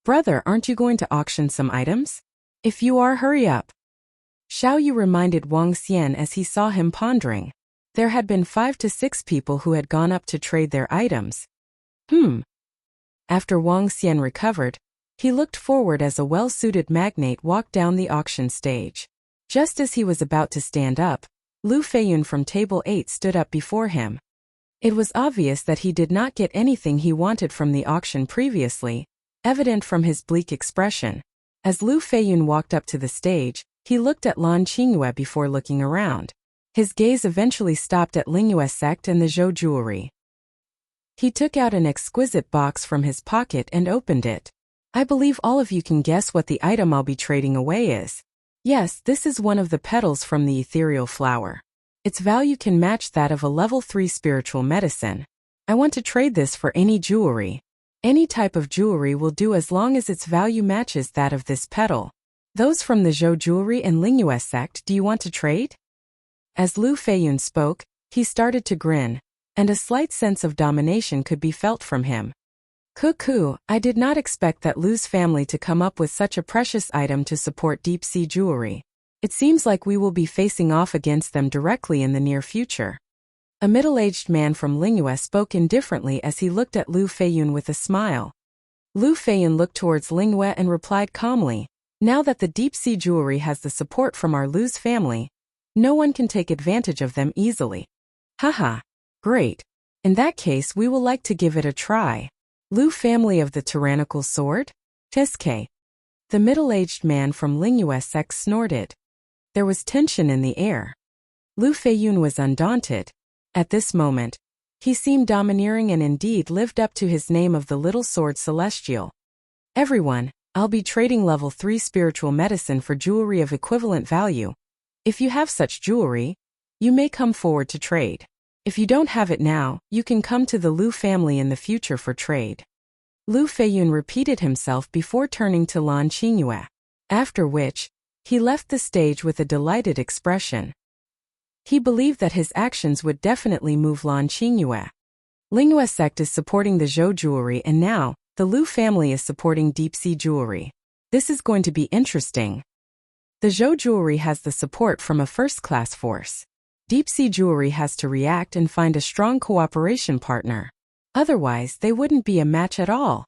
Speaker 1: Brother, aren't you going to auction some items? If you are, hurry up. Xiao Yu reminded Wang Xian as he saw him pondering. There had been 5 to 6 people who had gone up to trade their items. After Wang Xian recovered, he looked forward as a well-suited magnate walked down the auction stage. Just as he was about to stand up, Lu Feiyun from Table 8 stood up before him. It was obvious that he did not get anything he wanted from the auction previously, evident from his bleak expression. As Lu Feiyun walked up to the stage, he looked at Lan Qingyue before looking around. His gaze eventually stopped at Lingyue sect and the Zhou jewelry. He took out an exquisite box from his pocket and opened it. I believe all of you can guess what the item I'll be trading away is. Yes, this is one of the petals from the ethereal flower. Its value can match that of a level 3 spiritual medicine. I want to trade this for any jewelry. Any type of jewelry will do as long as its value matches that of this petal. Those from the Zhou jewelry and Lingyue sect, do you want to trade? As Lu Feiyun spoke, he started to grin, and a slight sense of domination could be felt from him. Cuckoo, I did not expect that Lu's family to come up with such a precious item to support deep-sea jewelry. It seems like we will be facing off against them directly in the near future. A middle-aged man from Lingyue spoke indifferently as he looked at Lu Feiyun with a smile. Lu Feiyun looked towards Lingyue and replied calmly, now that the deep-sea jewelry has the support from our Lu's family, no one can take advantage of them easily. Haha, great. In that case we will like to give it a try. Lu family of the tyrannical sword? Tiske. The middle-aged man from Lingyue sect snorted. There was tension in the air. Lu Feiyun was undaunted. At this moment, he seemed domineering and indeed lived up to his name of the little sword celestial. Everyone, I'll be trading level 3 spiritual medicine for jewelry of equivalent value. If you have such jewelry, you may come forward to trade. If you don't have it now, you can come to the Lu family in the future for trade. Lu Feiyun repeated himself before turning to Lan Qingyue, after which, he left the stage with a delighted expression. He believed that his actions would definitely move Lan Qingyue. Lingyue sect is supporting the Zhou jewelry, and now, the Lu family is supporting Deep Sea jewelry. This is going to be interesting. The Zhou jewelry has the support from a first-class force. Deep Sea jewelry has to react and find a strong cooperation partner. Otherwise, they wouldn't be a match at all.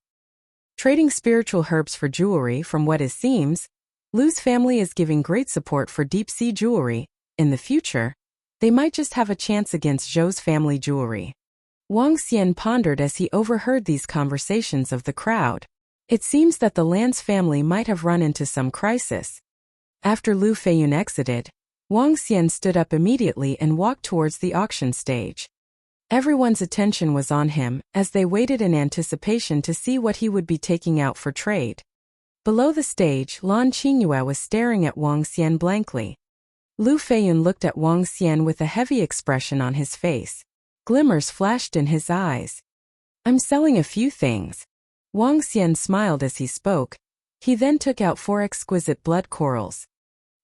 Speaker 1: Trading spiritual herbs for jewelry. From what it seems, Lu's family is giving great support for Deep Sea jewelry. In the future, they might just have a chance against Zhou's family jewelry. Wang Xian pondered as he overheard these conversations of the crowd. It seems that the Lan's family might have run into some crisis. After Lu Feiyun exited, Wang Xian stood up immediately and walked towards the auction stage. Everyone's attention was on him, as they waited in anticipation to see what he would be taking out for trade. Below the stage, Lan Qingyue was staring at Wang Xian blankly. Lu Feiyun looked at Wang Xian with a heavy expression on his face. Glimmers flashed in his eyes. "I'm selling a few things." Wang Xian smiled as he spoke. He then took out 4 exquisite blood corals.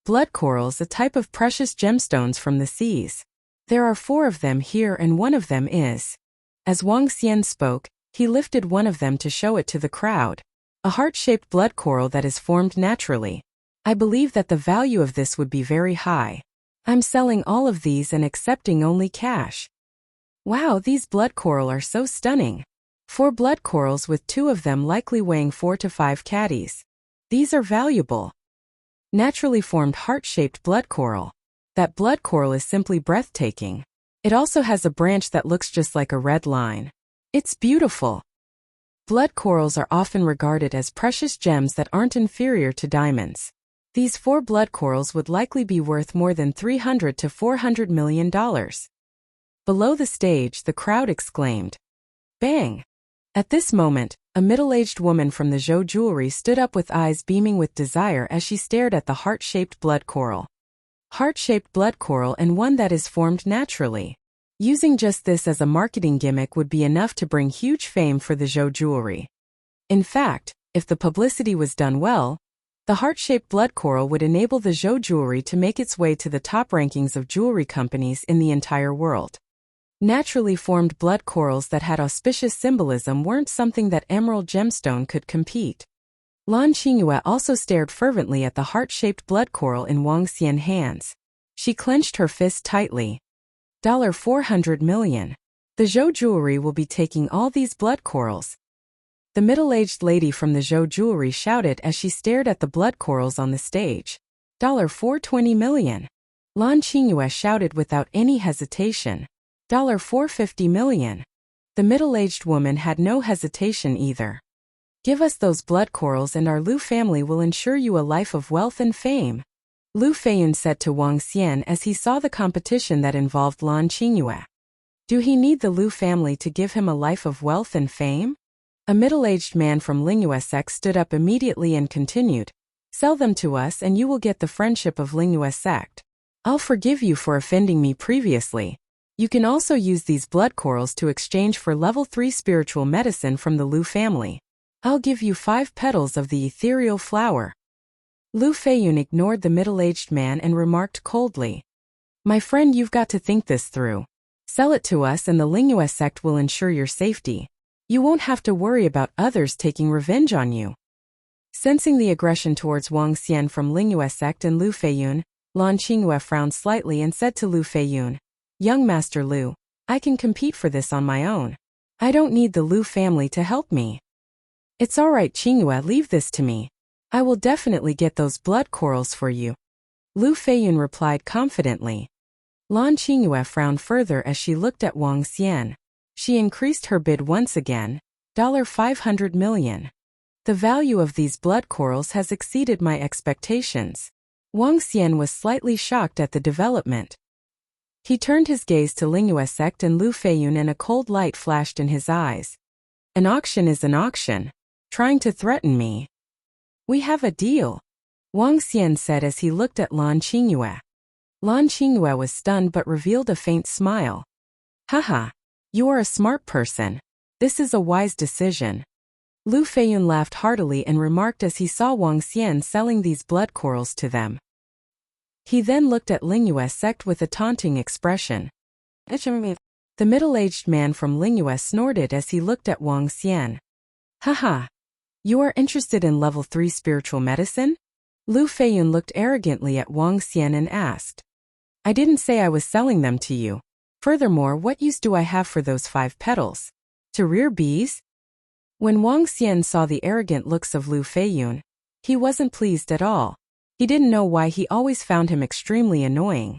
Speaker 1: Blood corals, a type of precious gemstones from the seas. There are 4 of them here, and one of them is. As Wang Xian spoke, he lifted one of them to show it to the crowd. A heart-shaped blood coral that is formed naturally. I believe that the value of this would be very high. I'm selling all of these and accepting only cash. Wow, these blood coral are so stunning. 4 blood corals with 2 of them likely weighing 4 to 5 caddies. These are valuable. Naturally formed heart-shaped blood coral. That blood coral is simply breathtaking. It also has a branch that looks just like a red line. It's beautiful. Blood corals are often regarded as precious gems that aren't inferior to diamonds. These 4 blood corals would likely be worth more than $300 to $400 million. Below the stage, the crowd exclaimed, "Bang!" At this moment, a middle-aged woman from the Zhou jewelry stood up with eyes beaming with desire as she stared at the heart-shaped blood coral. Heart-shaped blood coral, and one that is formed naturally. Using just this as a marketing gimmick would be enough to bring huge fame for the Zhou jewelry. In fact, if the publicity was done well, the heart-shaped blood coral would enable the Zhou jewelry to make its way to the top rankings of jewelry companies in the entire world. Naturally formed blood corals that had auspicious symbolism weren't something that emerald gemstone could compete. Lan Qingyue also stared fervently at the heart-shaped blood coral in Wang Xian's hands. She clenched her fist tightly. $400 million. The Zhou jewelry will be taking all these blood corals. The middle-aged lady from the Zhou jewelry shouted as she stared at the blood corals on the stage. $420 million. Lan Qingyue shouted without any hesitation. $450 million. The middle-aged woman had no hesitation either. Give us those blood corals and our Lu family will ensure you a life of wealth and fame. Lu Feiyun said to Wang Xian as he saw the competition that involved Lan Qingyue. Do he need the Lu family to give him a life of wealth and fame? A middle-aged man from Lingyue sect stood up immediately and continued, "Sell them to us and you will get the friendship of Lingyue sect. I'll forgive you for offending me previously. You can also use these blood corals to exchange for level 3 spiritual medicine from the Lu family. I'll give you 5 petals of the ethereal flower." Lu Feiyun ignored the middle-aged man and remarked coldly, "My friend, you've got to think this through. Sell it to us and the Lingyue sect will ensure your safety. You won't have to worry about others taking revenge on you." Sensing the aggression towards Wang Xian from Lingyue sect and Lu Feiyun, Lan Qingyue frowned slightly and said to Lu Feiyun, "Young Master Lu, I can compete for this on my own. I don't need the Lu family to help me." "It's all right, Qingyue, leave this to me. I will definitely get those blood corals for you," Lu Feiyun replied confidently. Lan Qingyue frowned further as she looked at Wang Xian. She increased her bid once again, $500 million. The value of these blood corals has exceeded my expectations. Wang Xian was slightly shocked at the development. He turned his gaze to Lingyue sect and Lu Feiyun and a cold light flashed in his eyes. "An auction is an auction. Trying to threaten me? We have a deal," Wang Xian said as he looked at Lan Qingyue. Lan Qingyue was stunned but revealed a faint smile. "Haha, you are a smart person. This is a wise decision." Lu Feiyun laughed heartily and remarked as he saw Wang Xian selling these blood corals to them. He then looked at Lingyue sect with a taunting expression. The middle-aged man from Lingyue snorted as he looked at Wang Xian. Haha. You are interested in level 3 spiritual medicine? Lu Feiyun looked arrogantly at Wang Xian and asked. I didn't say I was selling them to you. Furthermore, what use do I have for those 5 petals? To rear bees? When Wang Xian saw the arrogant looks of Lu Feiyun, he wasn't pleased at all. He didn't know why he always found him extremely annoying.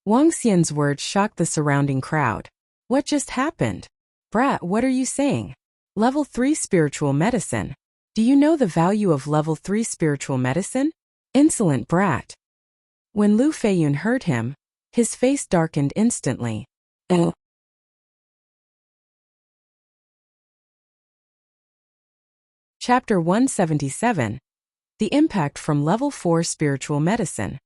Speaker 1: Wang Xian's words shocked the surrounding crowd. What just happened? Brat, what are you saying? Level 3 spiritual medicine. Do you know the value of level 3 spiritual medicine? Insolent brat. When Lu Feiyun heard him, his face darkened instantly. Chapter 177. The impact from level 4 spiritual medicine.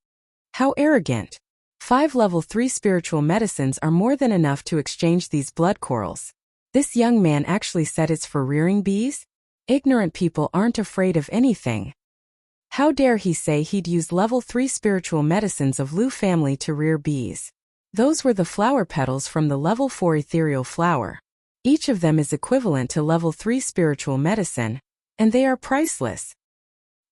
Speaker 1: How arrogant. 5 level 3 spiritual medicines are more than enough to exchange these blood corals. This young man actually said it's for rearing bees? Ignorant people aren't afraid of anything. How dare he say he'd use level 3 spiritual medicines of Lu family to rear bees? Those were the flower petals from the level 4 ethereal flower. Each of them is equivalent to level 3 spiritual medicine, and they are priceless.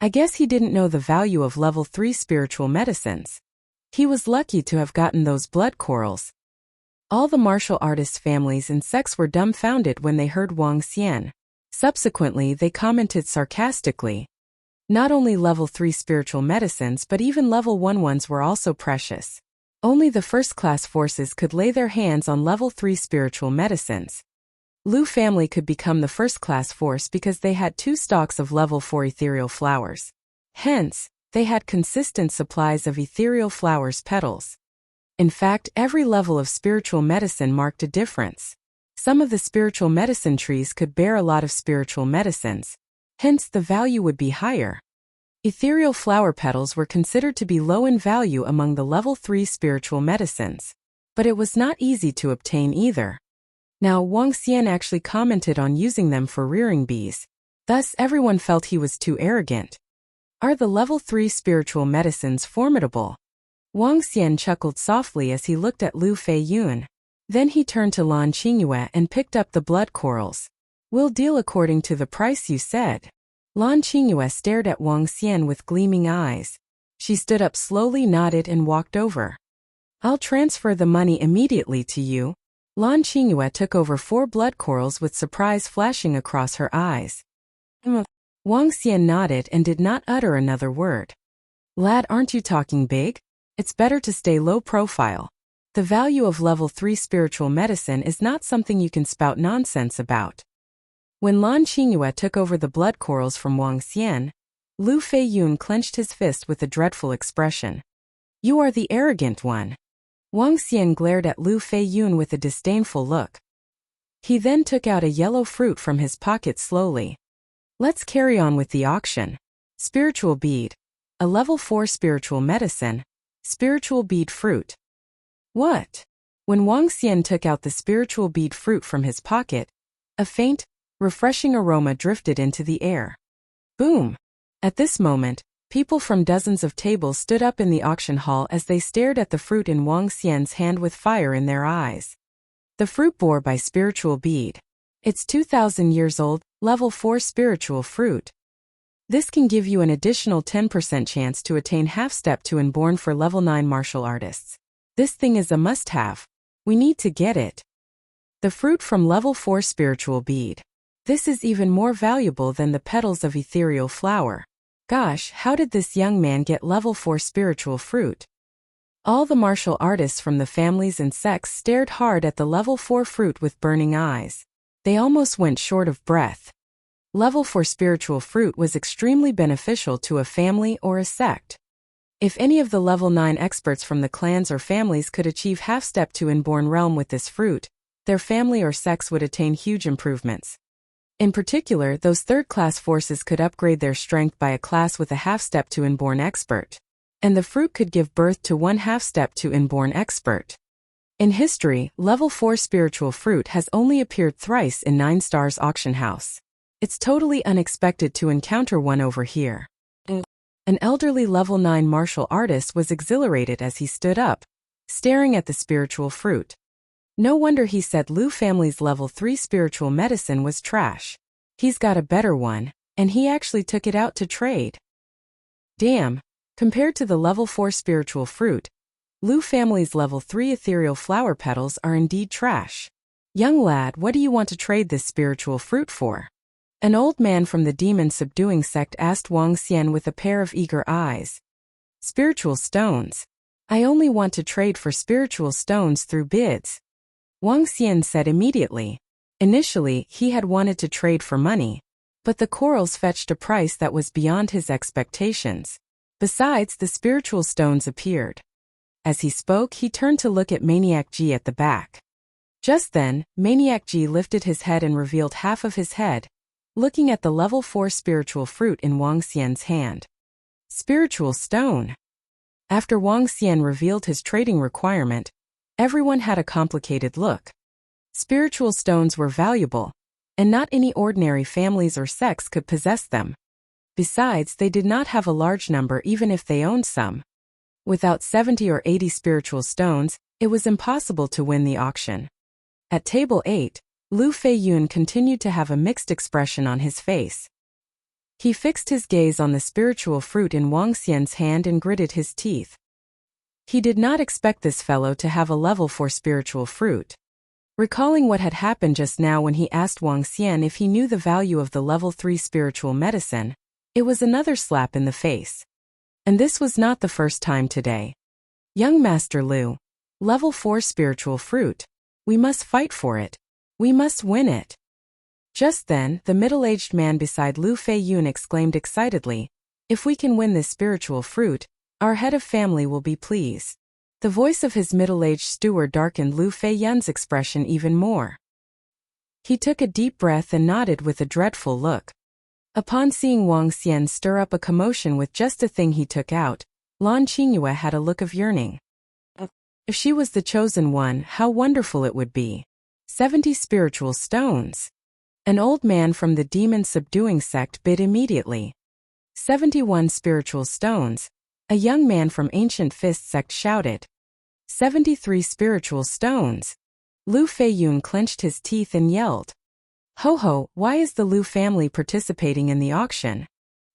Speaker 1: I guess he didn't know the value of level 3 spiritual medicines. He was lucky to have gotten those blood corals. All the martial artists' families and sects were dumbfounded when they heard Wang Xian. Subsequently, they commented sarcastically. Not only level 3 spiritual medicines but even level 1 ones were also precious. Only the first-class forces could lay their hands on level 3 spiritual medicines. Lu family could become the first-class force because they had 2 stalks of level 4 ethereal flowers. Hence, they had consistent supplies of ethereal flowers petals. In fact, every level of spiritual medicine marked a difference. Some of the spiritual medicine trees could bear a lot of spiritual medicines. Hence, the value would be higher. Ethereal flower petals were considered to be low in value among the level 3 spiritual medicines. But it was not easy to obtain either. Now, Wang Xian actually commented on using them for rearing bees. Thus, everyone felt he was too arrogant. Are the level 3 spiritual medicines formidable? Wang Xian chuckled softly as he looked at Lu Feiyun. Then he turned to Lan Qingyue and picked up the blood corals. We'll deal according to the price you said. Lan Qingyue stared at Wang Xian with gleaming eyes. She stood up slowly, nodded, and walked over. I'll transfer the money immediately to you. Lan Qingyue took over 4 blood corals with surprise flashing across her eyes. Wang Xian nodded and did not utter another word. Lad, aren't you talking big? It's better to stay low profile. The value of level 3 spiritual medicine is not something you can spout nonsense about. When Lan Qingyue took over the blood corals from Wang Xian, Lu Feiyun clenched his fist with a dreadful expression. You are the arrogant one. Wang Xian glared at Lu Feiyun with a disdainful look. He then took out a yellow fruit from his pocket slowly. Let's carry on with the auction. Spiritual bead. A level 4 spiritual medicine. Spiritual bead fruit. What? When Wang Xian took out the spiritual bead fruit from his pocket, a faint, refreshing aroma drifted into the air. Boom! At this moment, people from dozens of tables stood up in the auction hall as they stared at the fruit in Wang Xian's hand with fire in their eyes. The fruit bore by spiritual bead. It's 2,000 years old, level 4 spiritual fruit. This can give you an additional 10% chance to attain half-step to Inborn for level 9 martial artists. This thing is a must-have. We need to get it. The fruit from level 4 spiritual bead. This is even more valuable than the petals of ethereal flower. Gosh, how did this young man get level 4 spiritual fruit? All the martial artists from the families and sects stared hard at the level 4 fruit with burning eyes. They almost went short of breath. Level 4 spiritual fruit was extremely beneficial to a family or a sect. If any of the level 9 experts from the clans or families could achieve half-step to Inborn realm with this fruit, their family or sects would attain huge improvements. In particular, those third-class forces could upgrade their strength by a class with a half-step to Inborn expert. And the fruit could give birth to 1 half-step to Inborn expert. In history, level 4 spiritual fruit has only appeared thrice in 9 Stars auction house. It's totally unexpected to encounter one over here. An elderly level 9 martial artist was exhilarated as he stood up, staring at the spiritual fruit. No wonder he said Lu family's level 3 spiritual medicine was trash. He's got a better one, and he actually took it out to trade. Damn, compared to the level 4 spiritual fruit, Lu family's level 3 ethereal flower petals are indeed trash. Young lad, what do you want to trade this spiritual fruit for? An old man from the demon-subduing sect asked Wang Xian with a pair of eager eyes. Spiritual stones. I only want to trade for spiritual stones through bids. Wang Xian said immediately. Initially, he had wanted to trade for money, but the corals fetched a price that was beyond his expectations. Besides, the spiritual stones appeared. As he spoke, he turned to look at Maniac G at the back. Just then, Maniac G lifted his head and revealed half of his head, looking at the level 4 spiritual fruit in Wang Xian's hand. Spiritual stone. After Wang Xian revealed his trading requirement, everyone had a complicated look. Spiritual stones were valuable, and not any ordinary families or sects could possess them. Besides, they did not have a large number even if they owned some. Without 70 or 80 spiritual stones, it was impossible to win the auction. At table 8, Lu Feiyun continued to have a mixed expression on his face. He fixed his gaze on the spiritual fruit in Wang Xian's hand and gritted his teeth. He did not expect this fellow to have a level 4 spiritual fruit. Recalling what had happened just now when he asked Wang Xian if he knew the value of the level 3 spiritual medicine, it was another slap in the face. And this was not the first time today. Young Master Lu, level 4 spiritual fruit. We must fight for it. We must win it. Just then, the middle-aged man beside Lu Feiyun exclaimed excitedly, if we can win this spiritual fruit, our head of family will be pleased. The voice of his middle-aged steward darkened Lu Feiyun's expression even more. He took a deep breath and nodded with a dreadful look. Upon seeing Wang Xian stir up a commotion with just a thing he took out, Lan Qingyue had a look of yearning. If she was the chosen one, how wonderful it would be. 70 spiritual stones. An old man from the demon-subduing sect bid immediately. 71 spiritual stones. A young man from Ancient Fist sect shouted. 73 spiritual stones. Lu Feiyun clenched his teeth and yelled. Ho ho, why is the Lu family participating in the auction?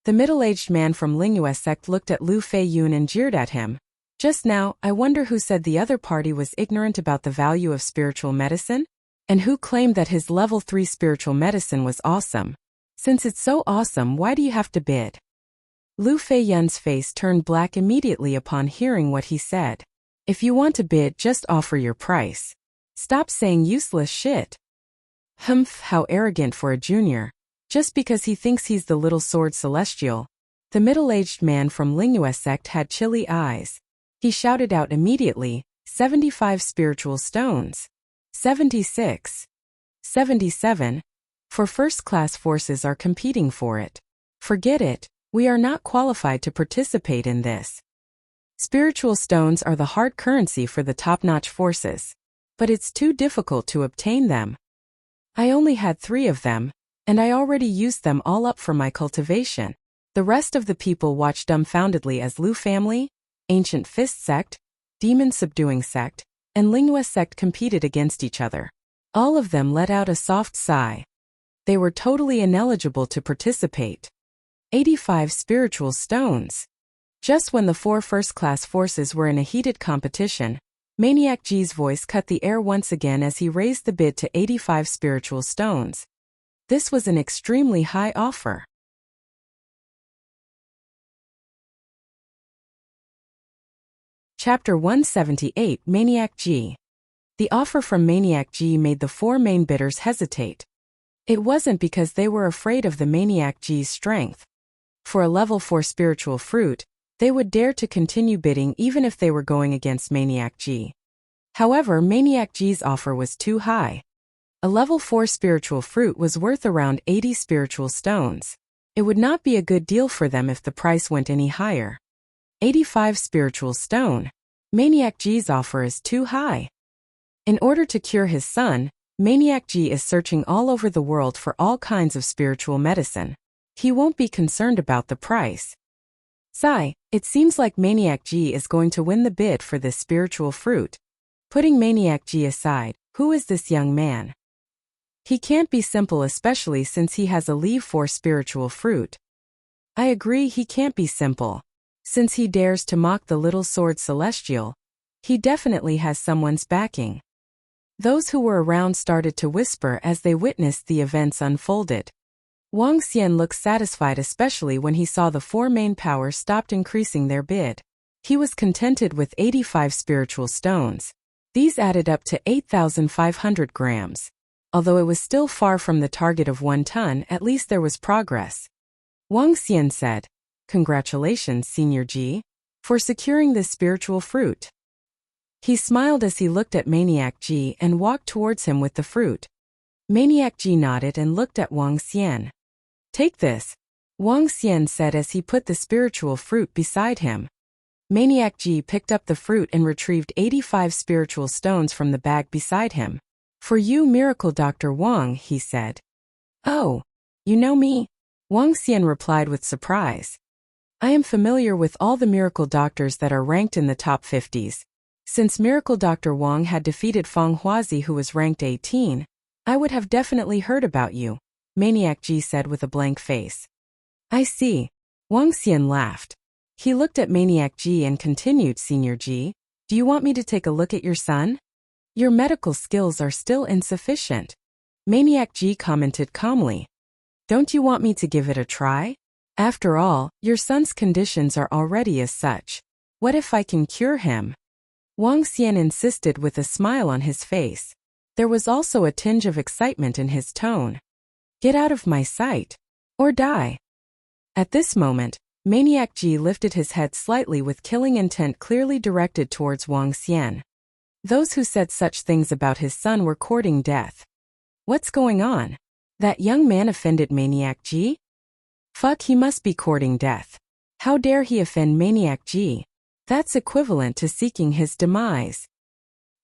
Speaker 1: The middle-aged man from Lingyue sect looked at Lu Feiyun and jeered at him. Just now, I wonder who said the other party was ignorant about the value of spiritual medicine? And who claimed that his level 3 spiritual medicine was awesome? Since it's so awesome, why do you have to bid? Lu Feiyun's face turned black immediately upon hearing what he said. If you want to bid, just offer your price. Stop saying useless shit. Humph, how arrogant for a junior. Just because he thinks he's the little sword celestial. The middle-aged man from Lingyue sect had chilly eyes. He shouted out immediately, 75 spiritual stones. 76. 77. For first-class forces are competing for it. Forget it, we are not qualified to participate in this. Spiritual stones are the hard currency for the top-notch forces. But it's too difficult to obtain them. I only had 3 of them, and I already used them all up for my cultivation. The rest of the people watched dumbfoundedly as Lu family, Ancient Fist sect, Demon-subduing sect, and Lingyue sect competed against each other. All of them let out a soft sigh. They were totally ineligible to participate. 85 spiritual stones. Just when the 4 first-class forces were in a heated competition, Maniac G's voice cut the air once again as he raised the bid to 85 spiritual stones. This was an extremely high offer. Chapter 178 Maniac G. The offer from Maniac G made the 4 main bidders hesitate. It wasn't because they were afraid of the Maniac G's strength. For a level 4 spiritual fruit, they would dare to continue bidding even if they were going against Maniac G. However, Maniac G's offer was too high. A level 4 spiritual fruit was worth around 80 spiritual stones. It would not be a good deal for them if the price went any higher. 85 spiritual stone. Maniac G's offer is too high. In order to cure his son, Maniac G is searching all over the world for all kinds of spiritual medicine. He won't be concerned about the price. Sigh, it seems like Maniac G is going to win the bid for this spiritual fruit. Putting Maniac G aside, who is this young man? He can't be simple, especially since he has a leave for spiritual fruit. I agree, he can't be simple. Since he dares to mock the little sword celestial, he definitely has someone's backing. Those who were around started to whisper as they witnessed the events unfolded. Wang Xian looked satisfied, especially when he saw the four main powers stopped increasing their bid. He was contented with 85 spiritual stones. These added up to 8,500 grams. Although it was still far from the target of 1 ton, at least there was progress. Wang Xian said, "Congratulations, Senior G, for securing this spiritual fruit." He smiled as he looked at Maniac G and walked towards him with the fruit. Maniac G nodded and looked at Wang Xian. "Take this," Wang Xian said as he put the spiritual fruit beside him. Maniac G picked up the fruit and retrieved 85 spiritual stones from the bag beside him. "For you, Miracle Dr. Wang," he said. "Oh, you know me?" Wang Xian replied with surprise. "I am familiar with all the miracle doctors that are ranked in the top 50s. Since Miracle Dr. Wang had defeated Feng Huazi, who was ranked 18, I would have definitely heard about you," Maniac G said with a blank face. "I see." Wang Xian laughed. He looked at Maniac G and continued, "Senior G, do you want me to take a look at your son? Your medical skills are still insufficient." Maniac G commented calmly. "Don't you want me to give it a try? After all, your son's conditions are already as such. What if I can cure him?" Wang Xian insisted with a smile on his face. There was also a tinge of excitement in his tone. "Get out of my sight, or die." At this moment, Maniac G lifted his head slightly with killing intent clearly directed towards Wang Xian. Those who said such things about his son were courting death. What's going on? That young man offended Maniac G? Fuck, he must be courting death. How dare he offend Maniac G? That's equivalent to seeking his demise.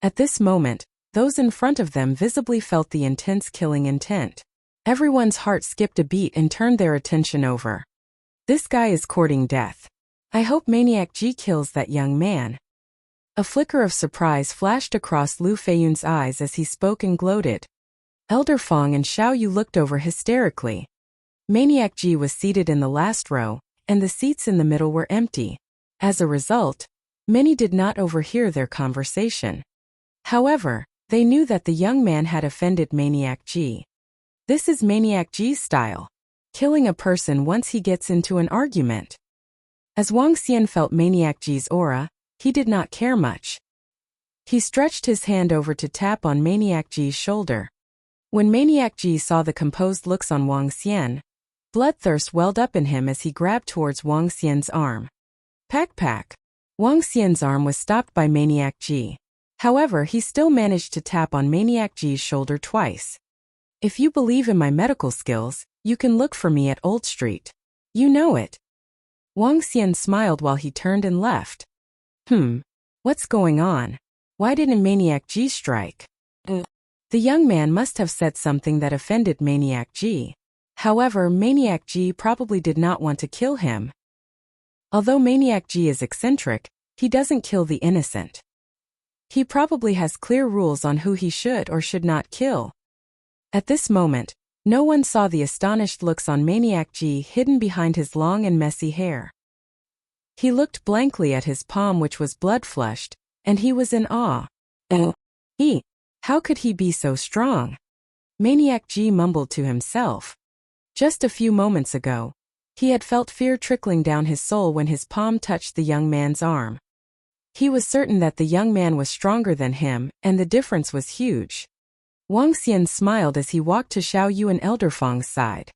Speaker 1: At this moment, those in front of them visibly felt the intense killing intent. Everyone's heart skipped a beat and turned their attention over. This guy is courting death. I hope Maniac G kills that young man. A flicker of surprise flashed across Lu Feiyun's eyes as he spoke and gloated. Elder Fong and Xiao Yu looked over hysterically. Maniac G was seated in the last row, and the seats in the middle were empty. As a result, many did not overhear their conversation. However, they knew that the young man had offended Maniac G. This is Maniac G's style, killing a person once he gets into an argument. As Wang Xian felt Maniac G's aura, he did not care much. He stretched his hand over to tap on Maniac G's shoulder. When Maniac G saw the composed looks on Wang Xian, bloodthirst welled up in him as he grabbed towards Wang Xian's arm. Pack. Wang Xian's arm was stopped by Maniac G. However, he still managed to tap on Maniac G's shoulder twice. "If you believe in my medical skills, you can look for me at Old Street. You know it." Wang Xian smiled while he turned and left. What's going on? Why didn't Maniac G strike? The young man must have said something that offended Maniac G. However, Maniac G probably did not want to kill him. Although Maniac G is eccentric, he doesn't kill the innocent. He probably has clear rules on who he should or should not kill. At this moment, no one saw the astonished looks on Maniac G hidden behind his long and messy hair. He looked blankly at his palm, which was blood-flushed, and he was in awe. How could he be so strong? Maniac G mumbled to himself. Just a few moments ago, he had felt fear trickling down his soul when his palm touched the young man's arm. He was certain that the young man was stronger than him, and the difference was huge. Wang Xian smiled as he walked to Xiao Yu and Elder Feng's side.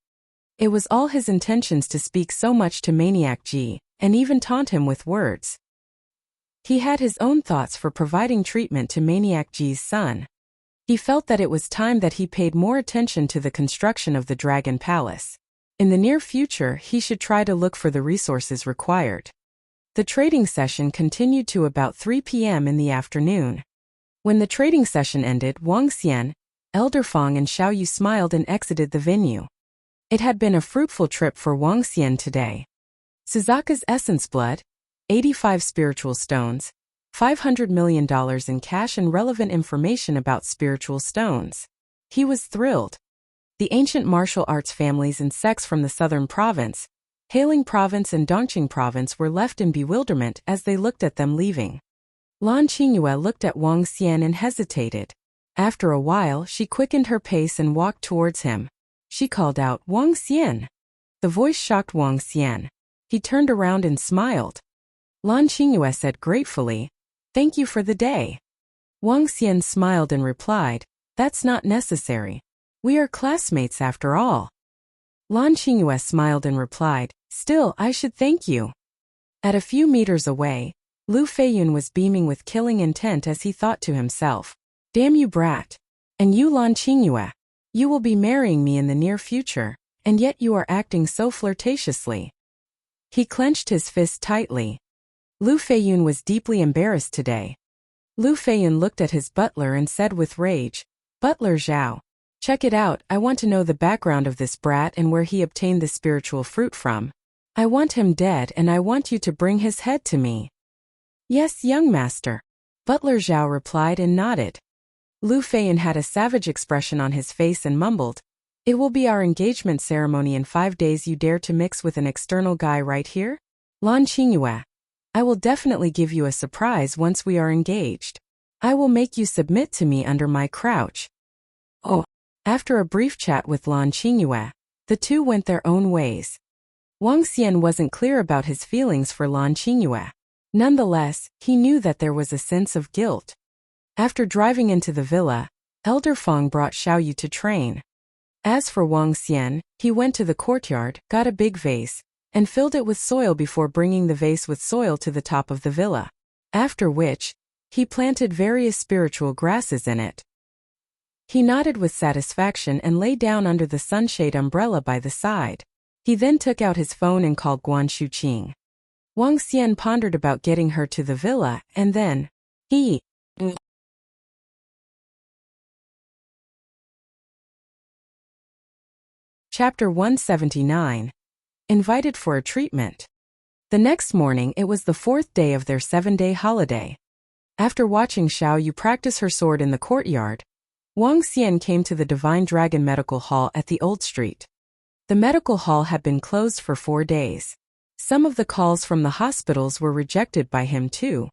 Speaker 1: It was all his intentions to speak so much to Maniac G, and even taunt him with words. He had his own thoughts for providing treatment to Maniac G's son. He felt that it was time that he paid more attention to the construction of the Dragon Palace. In the near future, he should try to look for the resources required. The trading session continued to about 3 p.m. in the afternoon. When the trading session ended, Wang Xian, Elder Feng and Xiao Yu smiled and exited the venue. It had been a fruitful trip for Wang Xian today. Suzaka's essence blood, 85 spiritual stones, $500 million in cash and relevant information about spiritual stones. He was thrilled. The ancient martial arts families and sects from the southern province, Hailing province and Dongqing province were left in bewilderment as they looked at them leaving. Lan Qingyue looked at Wang Xian and hesitated. After a while, she quickened her pace and walked towards him. She called out, "Wang Xian!" The voice shocked Wang Xian. He turned around and smiled. Lan Qingyue said gratefully, "Thank you for the day." Wang Xian smiled and replied, "That's not necessary. We are classmates after all." Lan Qingyue smiled and replied, "Still, I should thank you." At a few meters away, Lu Feiyun was beaming with killing intent as he thought to himself, "Damn you brat. And you Lan Qingyue. You will be marrying me in the near future, and yet you are acting so flirtatiously." He clenched his fist tightly. Lu Feiyun was deeply embarrassed today. Lu Feiyun looked at his butler and said with rage, "Butler Zhao, check it out. I want to know the background of this brat and where he obtained the spiritual fruit from. I want him dead and I want you to bring his head to me." "Yes, young master," Butler Zhao replied and nodded. Lu Feiyun had a savage expression on his face and mumbled, "It will be our engagement ceremony in 5 days. You dare to mix with an external guy right here? Lan Qingyue, I will definitely give you a surprise once we are engaged. I will make you submit to me under my crouch." Oh. After a brief chat with Lan Qingyue, the two went their own ways. Wang Xian wasn't clear about his feelings for Lan Qingyue. Nonetheless, he knew that there was a sense of guilt. After driving into the villa, Elder Feng brought Xiaoyu to train. As for Wang Xian, he went to the courtyard, got a big vase, and filled it with soil before bringing the vase with soil to the top of the villa. After which, he planted various spiritual grasses in it. He nodded with satisfaction and lay down under the sunshade umbrella by the side. He then took out his phone and called Guan Shuqing. Wang Xian pondered about getting her to the villa, and then, he... Chapter 179. Invited for a treatment. The next morning it was the 4th day of their 7-day holiday. After watching Xiaoyu practice her sword in the courtyard, Wang Xian came to the Divine Dragon Medical Hall at the Old Street. The medical hall had been closed for 4 days. Some of the calls from the hospitals were rejected by him too.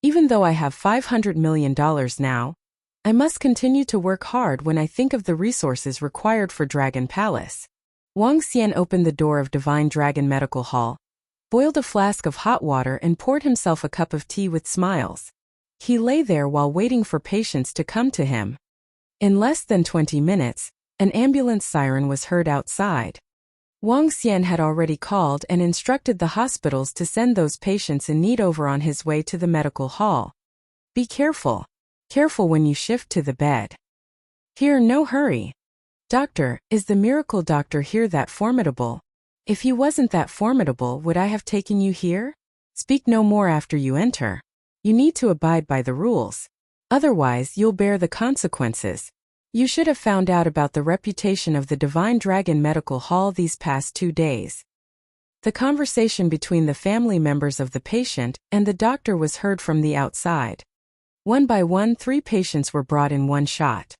Speaker 1: "Even though I have $500 million now, I must continue to work hard when I think of the resources required for Dragon Palace." Wang Xian opened the door of Divine Dragon Medical Hall, boiled a flask of hot water and poured himself a cup of tea with smiles. He lay there while waiting for patients to come to him. In less than 20 minutes, an ambulance siren was heard outside. Wang Xian had already called and instructed the hospitals to send those patients in need over on his way to the medical hall. "Be careful. Careful when you shift to the bed. Here, no hurry. Doctor, is the miracle doctor here that formidable? If he wasn't that formidable, would I have taken you here? Speak no more after you enter. You need to abide by the rules. Otherwise, you'll bear the consequences. You should have found out about the reputation of the Divine Dragon Medical Hall these past 2 days." The conversation between the family members of the patient and the doctor was heard from the outside. One by one, 3 patients were brought in one shot.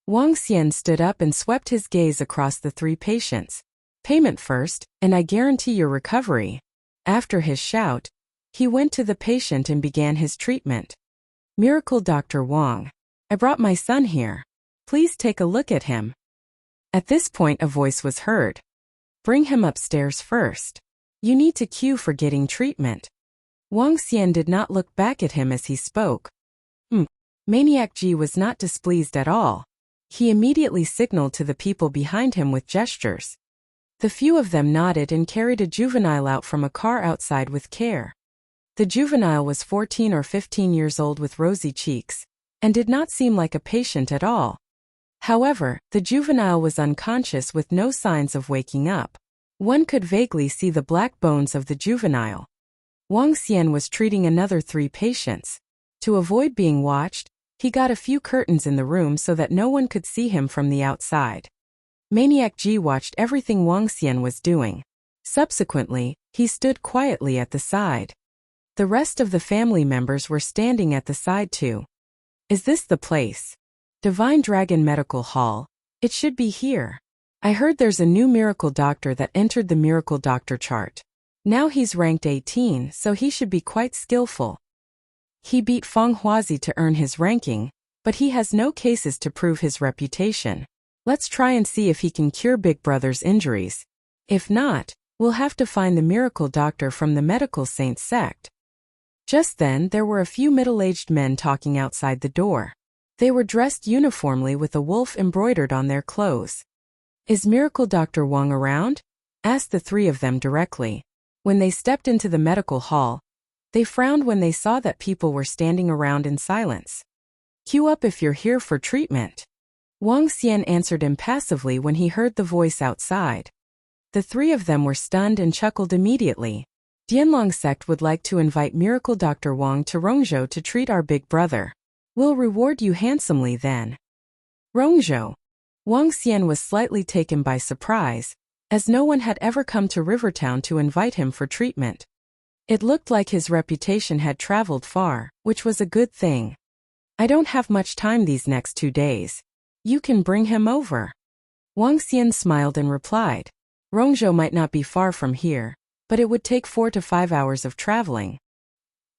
Speaker 1: Wang Xian stood up and swept his gaze across the 3 patients. "Payment first, and I guarantee your recovery." After his shout, he went to the patient and began his treatment. "Miracle Dr. Wang, I brought my son here. Please take a look at him." At this point a voice was heard. "Bring him upstairs first. You need to queue for getting treatment." Wang Xian did not look back at him as he spoke. Maniac Ji was not displeased at all. He immediately signaled to the people behind him with gestures. The few of them nodded and carried a juvenile out from a car outside with care. The juvenile was 14 or 15 years old with rosy cheeks, and did not seem like a patient at all. However, the juvenile was unconscious with no signs of waking up. One could vaguely see the black bones of the juvenile. Wang Xian was treating another 3 patients. To avoid being watched, he got a few curtains in the room so that no one could see him from the outside. Maniac Ji watched everything Wang Xian was doing. Subsequently, he stood quietly at the side. The rest of the family members were standing at the side too. Is this the place? Divine Dragon Medical Hall. It should be here. I heard there's a new miracle doctor that entered the miracle doctor chart. Now he's ranked 18, so he should be quite skillful. He beat Feng Huazi to earn his ranking, but he has no cases to prove his reputation. Let's try and see if he can cure Big Brother's injuries. If not, we'll have to find the miracle doctor from the medical saint sect. Just then there were a few middle-aged men talking outside the door. They were dressed uniformly with a wolf embroidered on their clothes. Is Miracle Dr. Wang around? Asked the three of them directly. When they stepped into the medical hall, they frowned when they saw that people were standing around in silence. Queue up if you're here for treatment. Wang Xian answered impassively when he heard the voice outside. The three of them were stunned and chuckled immediately. Dianlong sect would like to invite Miracle Dr. Wang to Rongzhou to treat our big brother. We'll reward you handsomely then. Rongzhou. Wang Xian was slightly taken by surprise, as no one had ever come to Rivertown to invite him for treatment. It looked like his reputation had traveled far, which was a good thing. I don't have much time these next 2 days. You can bring him over. Wang Xian smiled and replied. Rongzhou might not be far from here, but it would take 4 to 5 hours of traveling.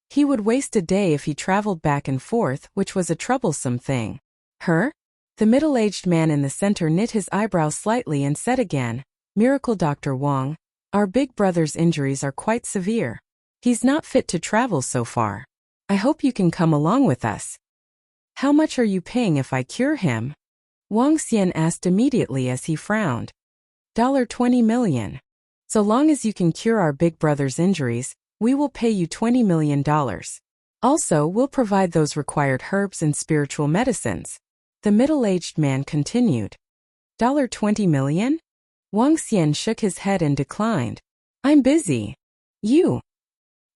Speaker 1: He would waste a day if he traveled back and forth, which was a troublesome thing. Her? The middle-aged man in the center knit his eyebrows slightly and said again, Miracle Dr. Wang, our big brother's injuries are quite severe. He's not fit to travel so far. I hope you can come along with us. How much are you paying if I cure him? Wang Xian asked immediately as he frowned. $20 million. So long as you can cure our big brother's injuries, we will pay you $20 million. Also, we'll provide those required herbs and spiritual medicines. The middle-aged man continued. $20 million? Wang Xian shook his head and declined. I'm busy. You.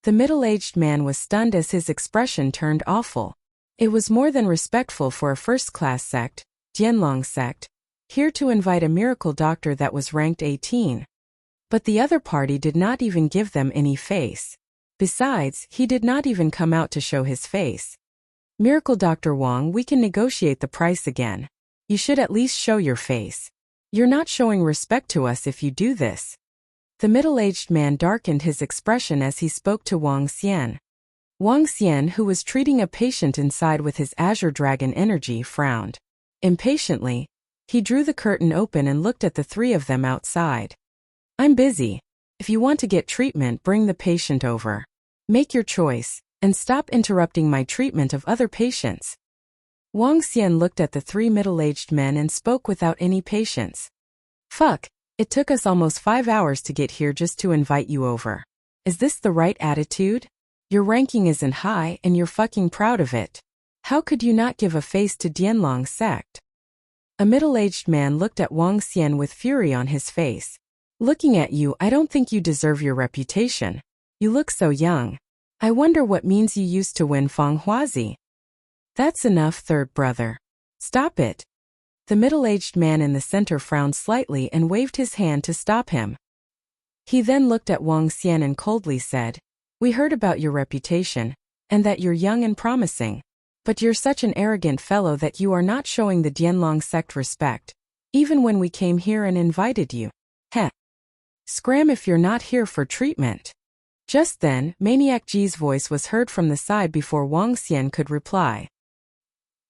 Speaker 1: The middle-aged man was stunned as his expression turned awful. It was more than respectful for a first-class sect, Dianlong sect, here to invite a miracle doctor that was ranked 18. But the other party did not even give them any face. Besides, he did not even come out to show his face. Miracle Dr. Wang, we can negotiate the price again. You should at least show your face. You're not showing respect to us if you do this. The middle-aged man darkened his expression as he spoke to Wang Xian. Wang Xian, who was treating a patient inside with his Azure Dragon energy, frowned. Impatiently, he drew the curtain open and looked at the three of them outside. I'm busy. If you want to get treatment, bring the patient over. Make your choice, and stop interrupting my treatment of other patients. Wang Xian looked at the three middle-aged men and spoke without any patience. Fuck, it took us almost 5 hours to get here just to invite you over. Is this the right attitude? Your ranking isn't high and you're fucking proud of it. How could you not give a face to Dianlong sect? A middle-aged man looked at Wang Xian with fury on his face. Looking at you, I don't think you deserve your reputation. You look so young. I wonder what means you used to win Feng Huazi. That's enough, third brother. Stop it. The middle-aged man in the center frowned slightly and waved his hand to stop him. He then looked at Wang Xian and coldly said, We heard about your reputation, and that you're young and promising. But you're such an arrogant fellow that you are not showing the Dianlong sect respect, even when we came here and invited you. Heh. Scram if you're not here for treatment. Just then, Maniac Ji's voice was heard from the side before Wang Xian could reply.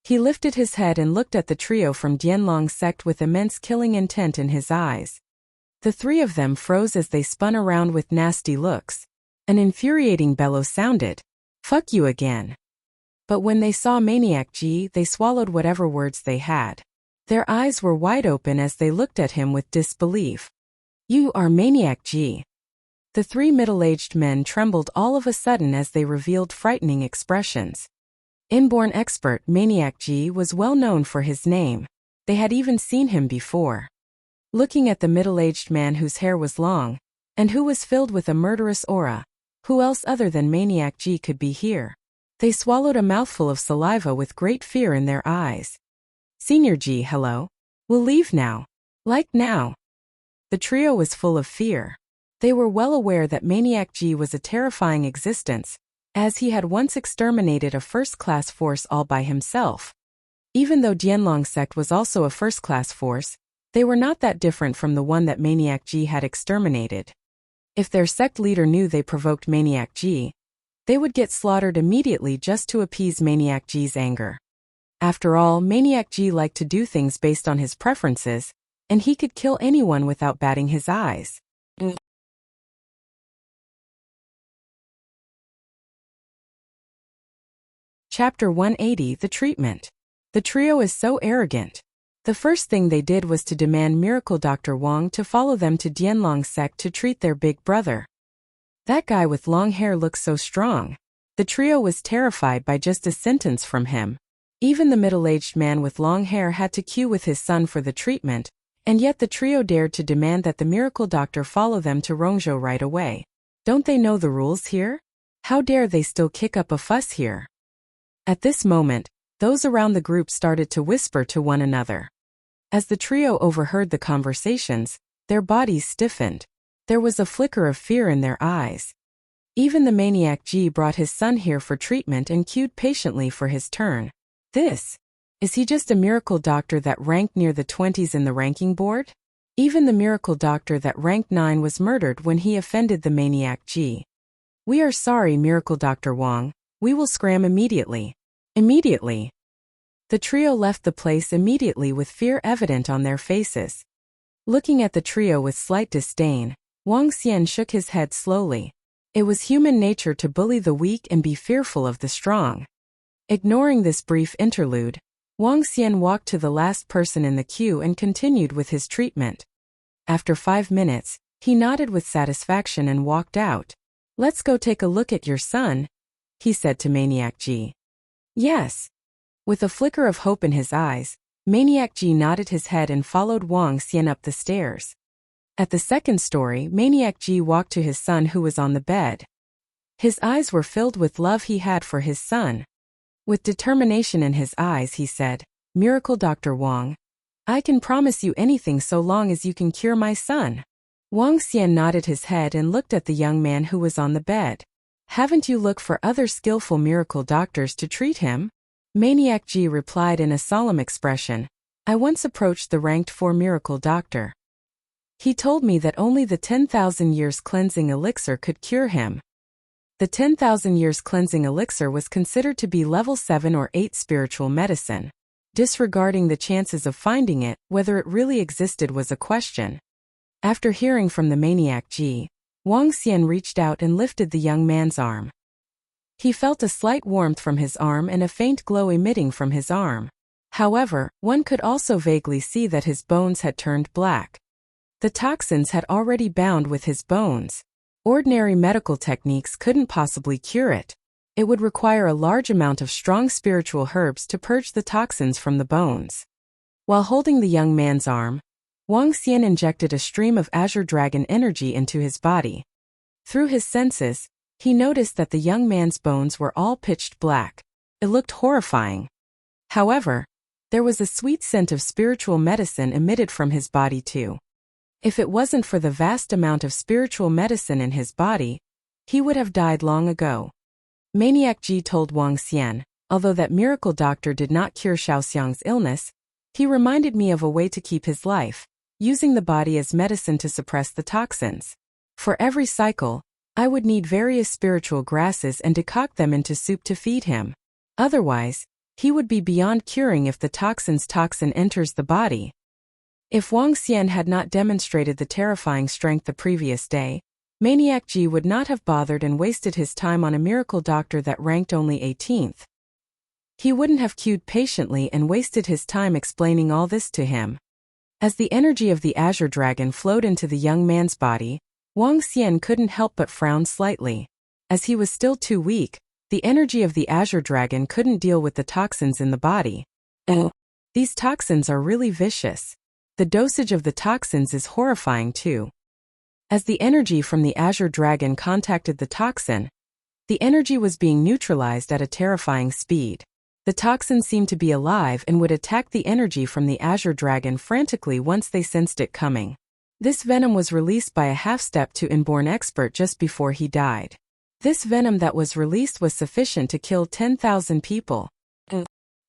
Speaker 1: He lifted his head and looked at the trio from Dianlong sect with immense killing intent in his eyes. The three of them froze as they spun around with nasty looks. An infuriating bellow sounded. Fuck you again. But when they saw Maniac Ji, they swallowed whatever words they had. Their eyes were wide open as they looked at him with disbelief. You are Maniac Ji. The three middle-aged men trembled all of a sudden as they revealed frightening expressions. Inborn expert Maniac Ji was well known for his name. They had even seen him before. Looking at the middle-aged man whose hair was long, and who was filled with a murderous aura, who else other than Maniac Ji could be here? They swallowed a mouthful of saliva with great fear in their eyes. Senior Ji, hello. We'll leave now. Like now. The trio was full of fear. They were well aware that Maniac G was a terrifying existence, as he had once exterminated a first-class force all by himself. Even though Dianlong sect was also a first-class force, they were not that different from the one that Maniac G had exterminated. If their sect leader knew they provoked Maniac G, they would get slaughtered immediately just to appease Maniac G's anger. After all, Maniac G liked to do things based on his preferences, and he could kill anyone without batting his eyes. Chapter 180: The Treatment. The trio is so arrogant. The first thing they did was to demand Miracle Dr. Wang to follow them to Dianlong sect to treat their big brother. That guy with long hair looks so strong. The trio was terrified by just a sentence from him. Even the middle-aged man with long hair had to queue with his son for the treatment, and yet the trio dared to demand that the miracle doctor follow them to Rongzhou right away. Don't they know the rules here? How dare they still kick up a fuss here? At this moment, those around the group started to whisper to one another. As the trio overheard the conversations, their bodies stiffened. There was a flicker of fear in their eyes. Even the Maniac G brought his son here for treatment and queued patiently for his turn. Is he just a miracle doctor that ranked near the 20s in the ranking board? Even the miracle doctor that ranked 9 was murdered when he offended the Maniac G. We are sorry, Miracle Dr. Wang. We will scram immediately. Immediately. The trio left the place immediately with fear evident on their faces. Looking at the trio with slight disdain, Wang Xian shook his head slowly. It was human nature to bully the weak and be fearful of the strong. Ignoring this brief interlude, Wang Xian walked to the last person in the queue and continued with his treatment. After 5 minutes, he nodded with satisfaction and walked out. Let's go take a look at your son, he said to Maniac G. Yes. With a flicker of hope in his eyes, Maniac G nodded his head and followed Wang Xian up the stairs. At the second story, Maniac G walked to his son who was on the bed. His eyes were filled with love he had for his son. With determination in his eyes, he said, Miracle Dr. Wang, I can promise you anything so long as you can cure my son. Wang Xian nodded his head and looked at the young man who was on the bed. Haven't you looked for other skillful miracle doctors to treat him? Maniac G replied in a solemn expression. I once approached the ranked 4 miracle doctor. He told me that only the 10,000 years cleansing elixir could cure him. The 10,000 years cleansing elixir was considered to be level 7 or 8 spiritual medicine. Disregarding the chances of finding it, whether it really existed was a question. After hearing from the Maniac G, Wang Xian reached out and lifted the young man's arm. He felt a slight warmth from his arm and a faint glow emitting from his arm. However, one could also vaguely see that his bones had turned black. The toxins had already bound with his bones. Ordinary medical techniques couldn't possibly cure it. It would require a large amount of strong spiritual herbs to purge the toxins from the bones. While holding the young man's arm, Wang Xian injected a stream of azure dragon energy into his body. Through his senses, he noticed that the young man's bones were all pitched black. It looked horrifying. However, there was a sweet scent of spiritual medicine emitted from his body too. If it wasn't for the vast amount of spiritual medicine in his body, he would have died long ago. Maniac G told Wang Xian, although that miracle doctor did not cure Xiaoxiang's illness, he reminded me of a way to keep his life, using the body as medicine to suppress the toxins. For every cycle, I would need various spiritual grasses and decoct them into soup to feed him. Otherwise, he would be beyond curing if the toxin enters the body. If Wang Xian had not demonstrated the terrifying strength the previous day, Maniac G would not have bothered and wasted his time on a miracle doctor that ranked only 18th. He wouldn't have queued patiently and wasted his time explaining all this to him. As the energy of the azure dragon flowed into the young man's body, Wang Xian couldn't help but frown slightly. As he was still too weak, the energy of the azure dragon couldn't deal with the toxins in the body. These toxins are really vicious. The dosage of the toxins is horrifying too. As the energy from the azure dragon contacted the toxin, the energy was being neutralized at a terrifying speed. The toxin seemed to be alive and would attack the energy from the azure dragon frantically once they sensed it coming. This venom was released by a half-step to inborn expert just before he died. This venom that was released was sufficient to kill 10,000 people.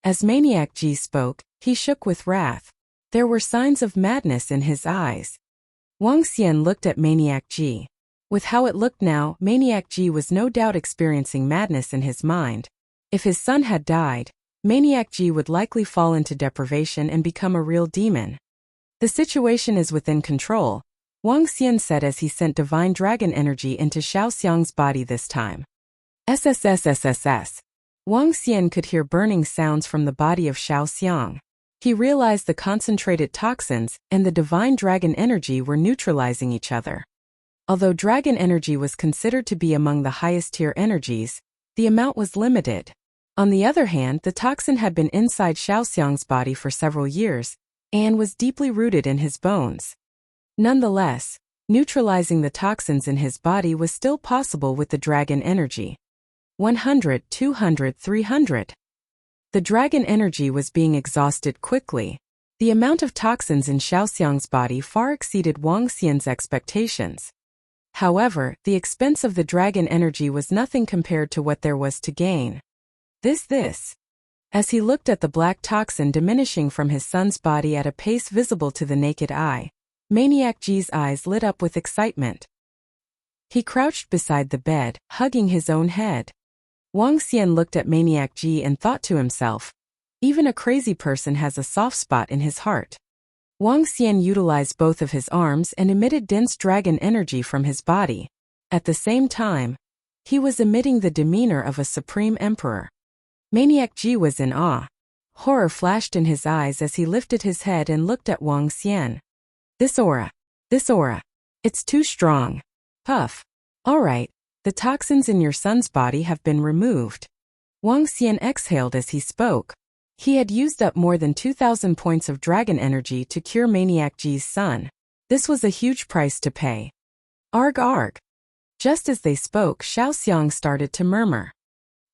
Speaker 1: As Maniac G spoke, he shook with wrath. There were signs of madness in his eyes. Wang Xian looked at Maniac G. With how it looked now, Maniac G was no doubt experiencing madness in his mind. If his son had died, Maniac G would likely fall into deprivation and become a real demon. The situation is within control, Wang Xian said as he sent divine dragon energy into Xiao Xiang's body this time. SSSSSS. Wang Xian could hear burning sounds from the body of Xiao Xiang. He realized the concentrated toxins and the divine dragon energy were neutralizing each other. Although dragon energy was considered to be among the highest tier energies, the amount was limited. On the other hand, the toxin had been inside Xiao Xiang's body for several years and was deeply rooted in his bones. Nonetheless, neutralizing the toxins in his body was still possible with the dragon energy. 100, 200, 300. The dragon energy was being exhausted quickly. The amount of toxins in Xiao Xiang's body far exceeded Wang Xian's expectations. However, the expense of the dragon energy was nothing compared to what there was to gain. This. As he looked at the black toxin diminishing from his son's body at a pace visible to the naked eye, Maniac G's eyes lit up with excitement. He crouched beside the bed, hugging his own head. Wang Xian looked at Maniac G and thought to himself, even a crazy person has a soft spot in his heart. Wang Xian utilized both of his arms and emitted dense dragon energy from his body. At the same time, he was emitting the demeanor of a supreme emperor. Maniac G was in awe. Horror flashed in his eyes as he lifted his head and looked at Wang Xian. This aura. It's too strong. Puff. All right. The toxins in your son's body have been removed. Wang Xian exhaled as he spoke. He had used up more than 2,000 points of dragon energy to cure Maniac G's son. This was a huge price to pay. Arg. Just as they spoke, Xiao Xiang started to murmur.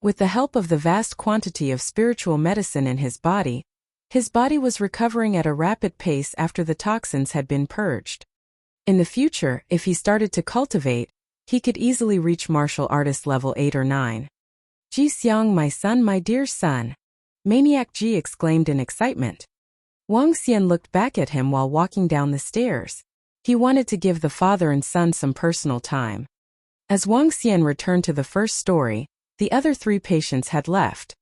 Speaker 1: With the help of the vast quantity of spiritual medicine in his body was recovering at a rapid pace after the toxins had been purged. In the future, if he started to cultivate, he could easily reach martial artist level 8 or 9. Ji Xiang, my son, my dear son. Maniac G exclaimed in excitement. Wang Xian looked back at him while walking down the stairs. He wanted to give the father and son some personal time. As Wang Xian returned to the first story, the other 3 patients had left.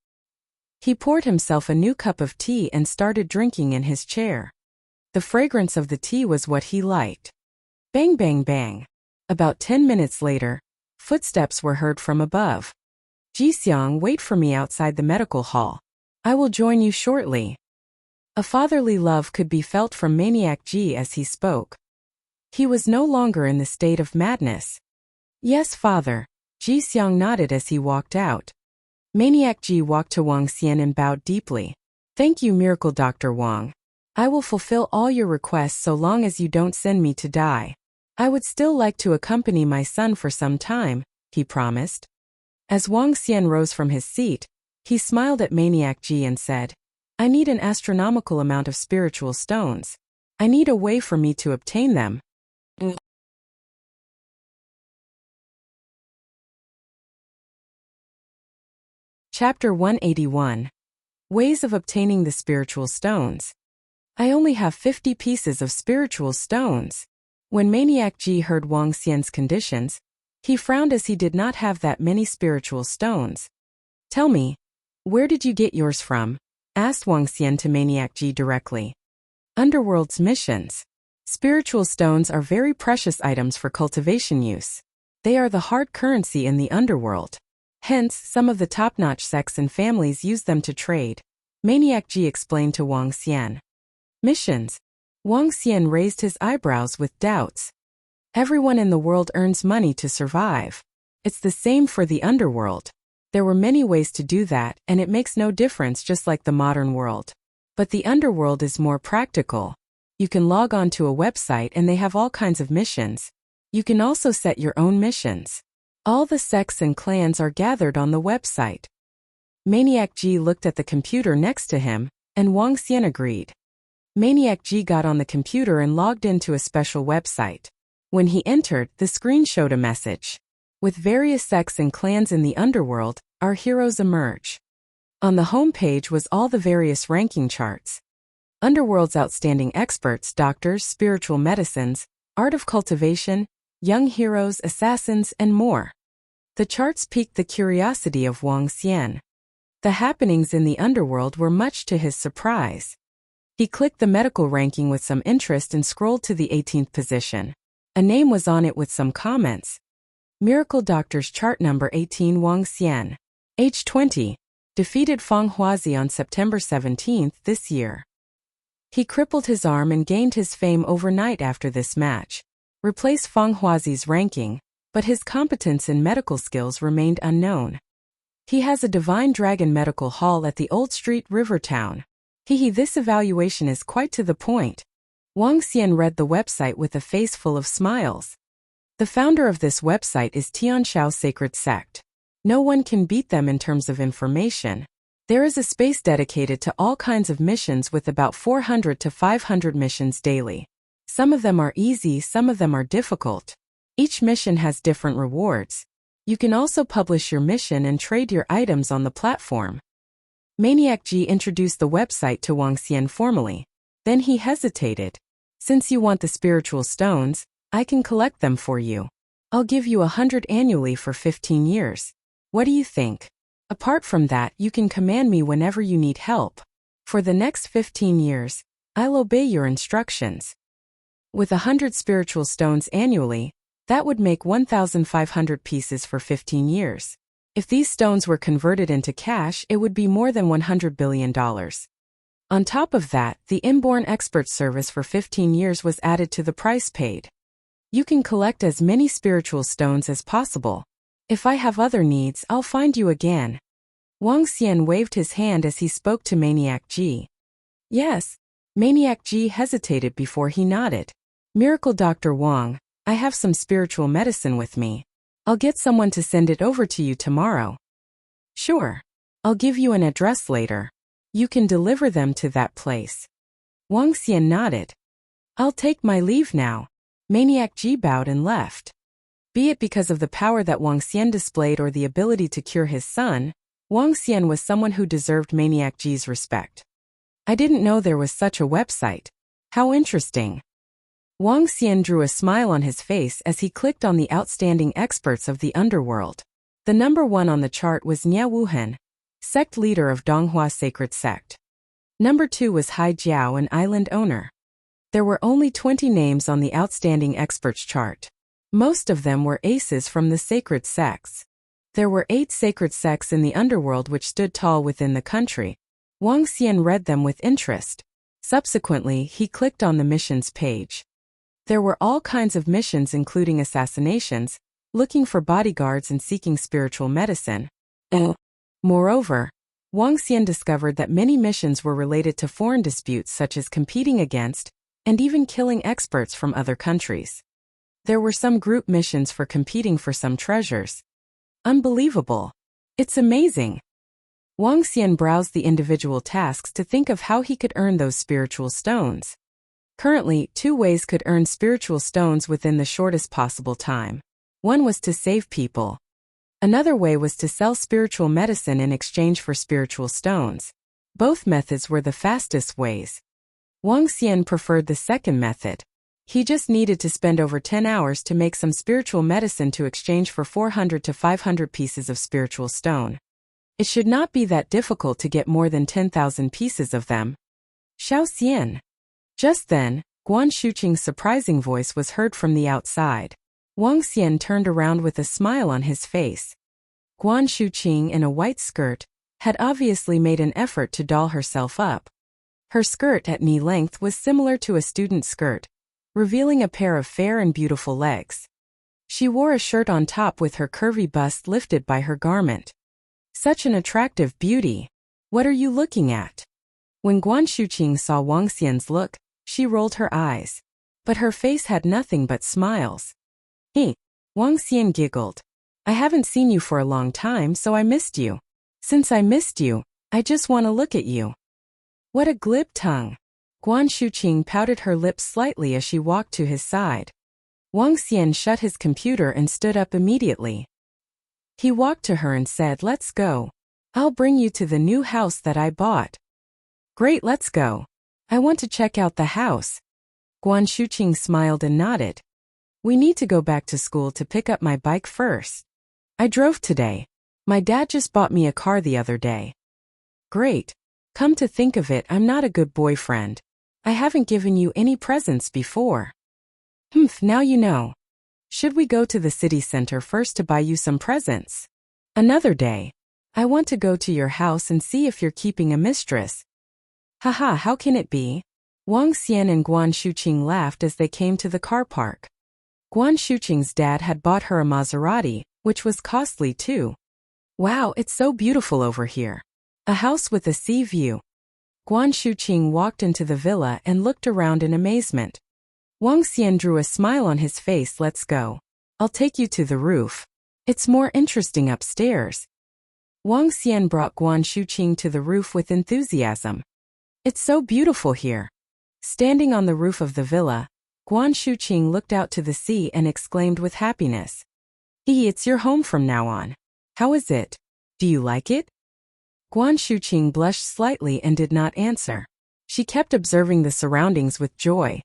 Speaker 1: He poured himself a new cup of tea and started drinking in his chair. The fragrance of the tea was what he liked. Bang bang bang. About 10 minutes later, footsteps were heard from above. Ji Xiang, wait for me outside the medical hall. I will join you shortly. A fatherly love could be felt from Maniac G as he spoke. He was no longer in the state of madness. Yes, father. Ji Xiang nodded as he walked out. Maniac G walked to Wang Xian and bowed deeply. Thank you, Miracle Dr. Wang. I will fulfill all your requests so long as you don't send me to die. I would still like to accompany my son for some time, he promised. As Wang Xian rose from his seat, he smiled at Maniac G and said, I need an astronomical amount of spiritual stones. I need a way for me to obtain them. Chapter 181. Ways of obtaining the spiritual stones. I only have 50 pieces of spiritual stones. When Maniac G heard Wang Xian's conditions, he frowned as he did not have that many spiritual stones. Tell me, where did you get yours from? Asked Wang Xian to Maniac G directly. Underworld's missions. Spiritual stones are very precious items for cultivation use. They are the hard currency in the underworld. Hence, some of the top-notch sects and families use them to trade. Maniac G explained to Wang Xian. Missions. Wang Xian raised his eyebrows with doubts. Everyone in the world earns money to survive. It's the same for the underworld. There were many ways to do that, and it makes no difference just like the modern world. But the underworld is more practical. You can log on to a website and they have all kinds of missions. You can also set your own missions. All the sects and clans are gathered on the website. Maniac G looked at the computer next to him, and Wang Xian agreed. Maniac G got on the computer and logged into a special website. When he entered, the screen showed a message. With various sects and clans in the underworld, our heroes emerge. On the home page was all the various ranking charts. Underworld's outstanding experts, doctors, spiritual medicines, art of cultivation, young heroes, assassins, and more. The charts piqued the curiosity of Wang Xian. The happenings in the underworld were much to his surprise. He clicked the medical ranking with some interest and scrolled to the 18th position. A name was on it with some comments. Miracle Doctors Chart Number 18 Wang Xian. Age 20. Defeated Feng Huazi on September 17 this year. He crippled his arm and gained his fame overnight after this match. Replaced Feng Huazi's ranking, but his competence in medical skills remained unknown. He has a Divine Dragon Medical Hall at the Old Street River Town. This evaluation is quite to the point. Wang Xian read the website with a face full of smiles. The founder of this website is Tianshao Sacred Sect. No one can beat them in terms of information. There is a space dedicated to all kinds of missions with about 400 to 500 missions daily. Some of them are easy, some of them are difficult. Each mission has different rewards. You can also publish your mission and trade your items on the platform. Maniac G introduced the website to Wang Xian formally. Then he hesitated. Since you want the spiritual stones, I can collect them for you. I'll give you 100 annually for 15 years. What do you think? Apart from that, you can command me whenever you need help. For the next 15 years, I'll obey your instructions. With 100 spiritual stones annually, that would make 1,500 pieces for 15 years. If these stones were converted into cash, it would be more than $100 billion. On top of that, the Inborn Expert Service for 15 years was added to the price paid. You can collect as many spiritual stones as possible. If I have other needs, I'll find you again. Wang Xian waved his hand as he spoke to Maniac G. Yes. Maniac G hesitated before he nodded. Miracle Dr. Wang, I have some spiritual medicine with me. I'll get someone to send it over to you tomorrow. Sure. I'll give you an address later. You can deliver them to that place. Wang Xian nodded. I'll take my leave now. Maniac G bowed and left. Be it because of the power that Wang Xian displayed or the ability to cure his son, Wang Xian was someone who deserved Maniac G's respect. I didn't know there was such a website. How interesting. Wang Xian drew a smile on his face as he clicked on the outstanding experts of the underworld. The number 1 on the chart was Nie Wuhan, sect leader of Donghua Sacred Sect. Number 2 was Hai Jiao, an island owner. There were only 20 names on the outstanding experts chart. Most of them were aces from the sacred sects. There were 8 sacred sects in the underworld which stood tall within the country. Wang Xian read them with interest. Subsequently, he clicked on the missions page. There were all kinds of missions including assassinations, looking for bodyguards and seeking spiritual medicine. Moreover, Wang Xian discovered that many missions were related to foreign disputes such as competing against, and even killing experts from other countries. There were some group missions for competing for some treasures. Unbelievable. It's amazing. Wang Xian browsed the individual tasks to think of how he could earn those spiritual stones. Currently, 2 ways could earn spiritual stones within the shortest possible time. One was to save people. Another way was to sell spiritual medicine in exchange for spiritual stones. Both methods were the fastest ways. Wang Xian preferred the second method. He just needed to spend over 10 hours to make some spiritual medicine to exchange for 400 to 500 pieces of spiritual stone. It should not be that difficult to get more than 10,000 pieces of them. Xiao Xian. Just then, Guan Shuqing's surprising voice was heard from the outside. Wang Xian turned around with a smile on his face. Guan Shuqing, in a white skirt, had obviously made an effort to doll herself up. Her skirt at knee length was similar to a student's skirt, revealing a pair of fair and beautiful legs. She wore a shirt on top with her curvy bust lifted by her garment. Such an attractive beauty. What are you looking at? When Guan Shuqing saw Wang Xian's look, she rolled her eyes. But her face had nothing but smiles. Hey, Wang Xian giggled. I haven't seen you for a long time, so I missed you. Since I missed you, I just want to look at you. What a glib tongue. Guan Shuqing pouted her lips slightly as she walked to his side. Wang Xian shut his computer and stood up immediately. He walked to her and said, "Let's go. I'll bring you to the new house that I bought." "Great, let's go. I want to check out the house." Guan Shuqing smiled and nodded. "We need to go back to school to pick up my bike first. I drove today. My dad just bought me a car the other day." "Great. Come to think of it, I'm not a good boyfriend. I haven't given you any presents before." Now you know. Should we go to the city center first to buy you some presents? Another day. I want to go to your house and see if you're keeping a mistress. Haha, how can it be? Wang Xian and Guan Shuqing laughed as they came to the car park. Guan Shuqing's dad had bought her a Maserati, which was costly too. "Wow, it's so beautiful over here. A house with a sea view." Guan Shuqing walked into the villa and looked around in amazement. Wang Xian drew a smile on his face. "Let's go. I'll take you to the roof. It's more interesting upstairs." Wang Xian brought Guan Shuqing to the roof with enthusiasm. "It's so beautiful here." Standing on the roof of the villa, Guan Shuqing looked out to the sea and exclaimed with happiness. It's your home from now on. How is it? Do you like it?" Guan Shuqing blushed slightly and did not answer. She kept observing the surroundings with joy.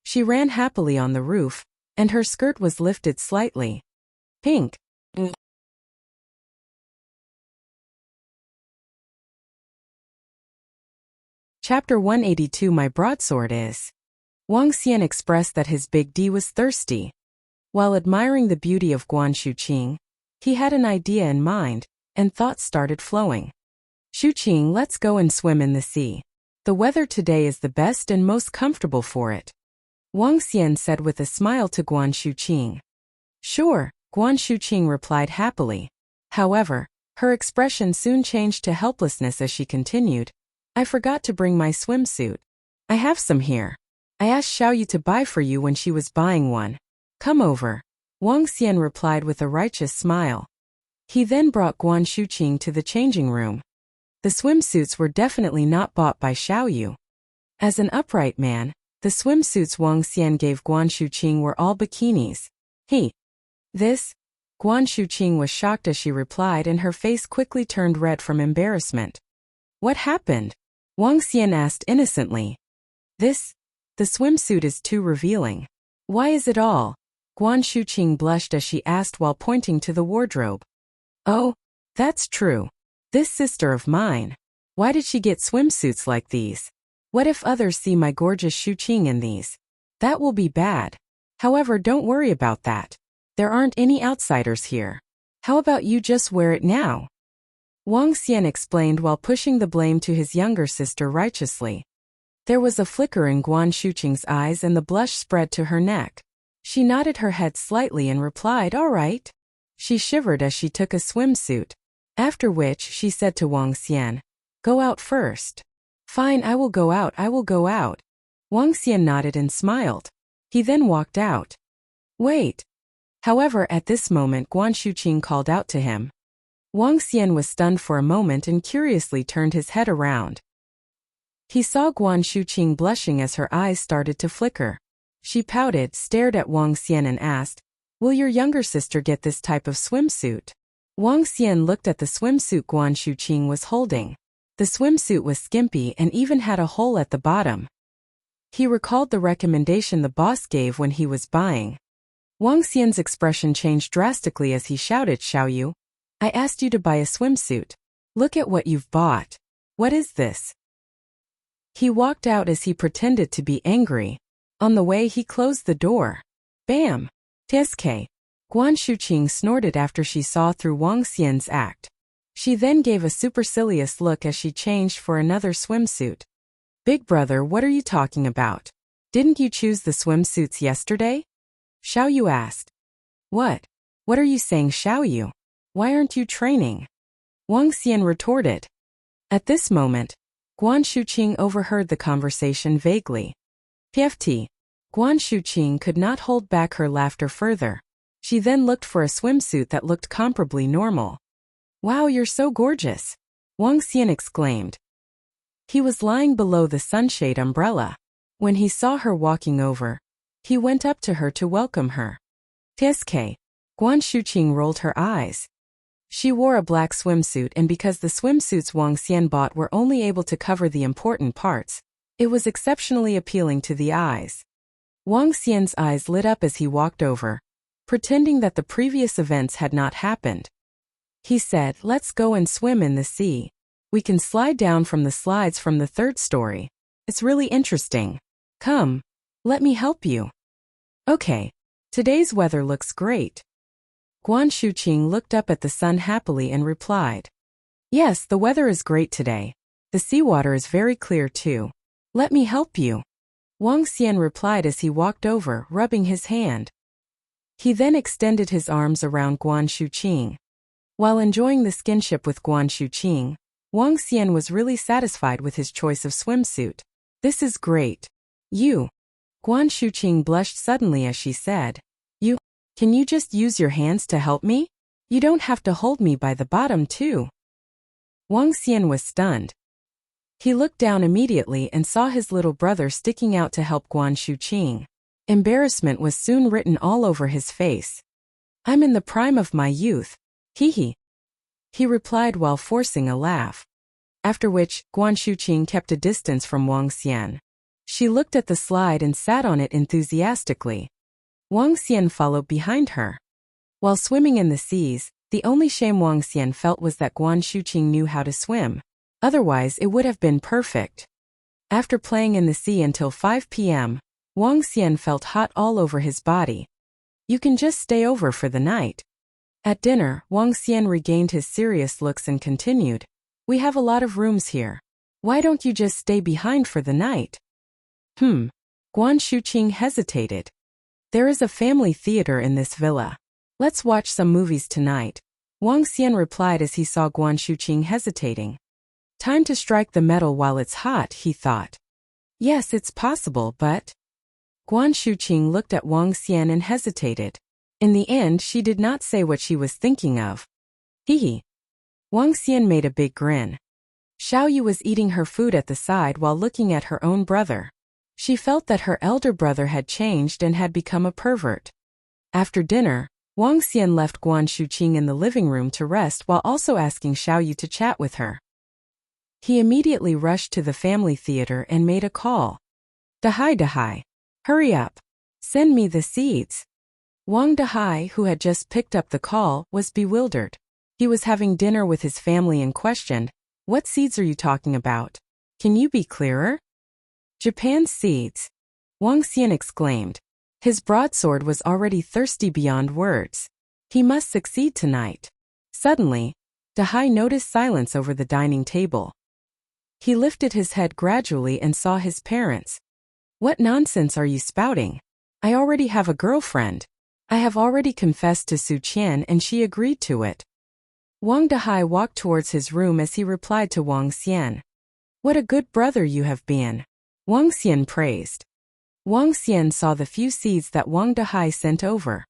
Speaker 1: She ran happily on the roof, and her skirt was lifted slightly. Pink. Chapter 182. My broadsword is. Wang Xian expressed that his big D was thirsty. While admiring the beauty of Guan Shuqing, he had an idea in mind, and thoughts started flowing. "Shuqing, let's go and swim in the sea. The weather today is the best and most comfortable for it," Wang Xian said with a smile to Guan Shuqing. "Sure," Guan Shuqing replied happily. However, her expression soon changed to helplessness as she continued, "I forgot to bring my swimsuit. I have some here. I asked Xiaoyu to buy for you when she was buying one. Come over," Wang Xian replied with a righteous smile. He then brought Guan Shuqing to the changing room. The swimsuits were definitely not bought by Xiaoyu. As an upright man, the swimsuits Wang Xian gave Guan Shuqing were all bikinis. This? Guan Shuqing was shocked as she replied, and her face quickly turned red from embarrassment. "What happened?" Wang Xian asked innocently. The swimsuit is too revealing." "Why is it all?" Guan Shuqing blushed as she asked while pointing to the wardrobe. "Oh, that's true. This sister of mine. Why did she get swimsuits like these? What if others see my gorgeous Shuqing in these? That will be bad. However, don't worry about that. There aren't any outsiders here. How about you just wear it now?" Wang Xian explained while pushing the blame to his younger sister righteously. There was a flicker in Guan Shuqing's eyes and the blush spread to her neck. She nodded her head slightly and replied, "All right." She shivered as she took a swimsuit. After which she said to Wang Xian, "Go out first." "Fine, I will go out." Wang Xian nodded and smiled. He then walked out. "Wait." However, at this moment Guan Shuqing called out to him. Wang Xian was stunned for a moment and curiously turned his head around. He saw Guan Shuqing blushing as her eyes started to flicker. She pouted, stared at Wang Xian and asked, "Will your younger sister get this type of swimsuit?" Wang Xian looked at the swimsuit Guan Shuqing was holding. The swimsuit was skimpy and even had a hole at the bottom. He recalled the recommendation the boss gave when he was buying. Wang Xian's expression changed drastically as he shouted, "Xiaoyu, I asked you to buy a swimsuit. Look at what you've bought. What is this?" He walked out as he pretended to be angry. On the way he closed the door. Bam! Tsk. Guan Shuqing snorted after she saw through Wang Xian's act. She then gave a supercilious look as she changed for another swimsuit. "Big brother, what are you talking about? Didn't you choose the swimsuits yesterday?" Xiaoyu asked. What are you saying, Xiaoyu? Why aren't you training?" Wang Xian retorted. At this moment, Guan Shuqing overheard the conversation vaguely. PFT. Guan Shuqing could not hold back her laughter further. She then looked for a swimsuit that looked comparably normal. "Wow, you're so gorgeous!" Wang Xian exclaimed. He was lying below the sunshade umbrella. When he saw her walking over, he went up to her to welcome her. TSK. Guan Shuqing rolled her eyes. She wore a black swimsuit, and because the swimsuits Wang Xian bought were only able to cover the important parts, it was exceptionally appealing to the eyes. Wang Xian's eyes lit up as he walked over, pretending that the previous events had not happened. He said, "Let's go and swim in the sea. We can slide down from the slides from the third story. It's really interesting. Come, let me help you." "Okay. Today's weather looks great." Guan Shuqing looked up at the sun happily and replied, "Yes, the weather is great today. The seawater is very clear too. Let me help you." Wang Xian replied as he walked over, rubbing his hand. He then extended his arms around Guan Shuqing. While enjoying the skinship with Guan Shuqing, Wang Xian was really satisfied with his choice of swimsuit. "This is great. You." Guan Shuqing blushed suddenly as she said, "You, can you just use your hands to help me? You don't have to hold me by the bottom too." Wang Xian was stunned. He looked down immediately and saw his little brother sticking out to help Guan Shuqing. Embarrassment was soon written all over his face. "I'm in the prime of my youth. Hee." He replied while forcing a laugh. After which, Guan Shuqing kept a distance from Wang Xian. She looked at the slide and sat on it enthusiastically. Wang Xian followed behind her. While swimming in the seas, the only shame Wang Xian felt was that Guan Shuqing knew how to swim. Otherwise, it would have been perfect. After playing in the sea until 5 p.m., Wang Xian felt hot all over his body. "You can just stay over for the night." At dinner, Wang Xian regained his serious looks and continued, "We have a lot of rooms here. Why don't you just stay behind for the night?" Guan Shuqing hesitated. "There is a family theater in this villa. Let's watch some movies tonight," Wang Xian replied as he saw Guan Shuqing hesitating. Time to strike the metal while it's hot, he thought. Yes, it's possible, but... Guan Shuqing looked at Wang Xian and hesitated. In the end, she did not say what she was thinking of. Hee. Wang Xian made a big grin. Xiao Yu was eating her food at the side while looking at her own brother. She felt that her elder brother had changed and had become a pervert. After dinner, Wang Xian left Guan Shuqing in the living room to rest while also asking Xiao Yu to chat with her. He immediately rushed to the family theater and made a call. Dahai, hurry up. Send me the seeds. Wang Dahai, who had just picked up the call, was bewildered. He was having dinner with his family and questioned, "What seeds are you talking about? Can you be clearer?" "Japan's seeds," Wang Xian exclaimed. His broadsword was already thirsty beyond words. He must succeed tonight. Suddenly, Dahai noticed silence over the dining table. He lifted his head gradually and saw his parents. "What nonsense are you spouting? I already have a girlfriend. I have already confessed to Su Qian and she agreed to it." Wang Dahai walked towards his room as he replied to Wang Xian. "What a good brother you have been," Wang Xian praised. Wang Xian saw the few seeds that Wang Dahai sent over.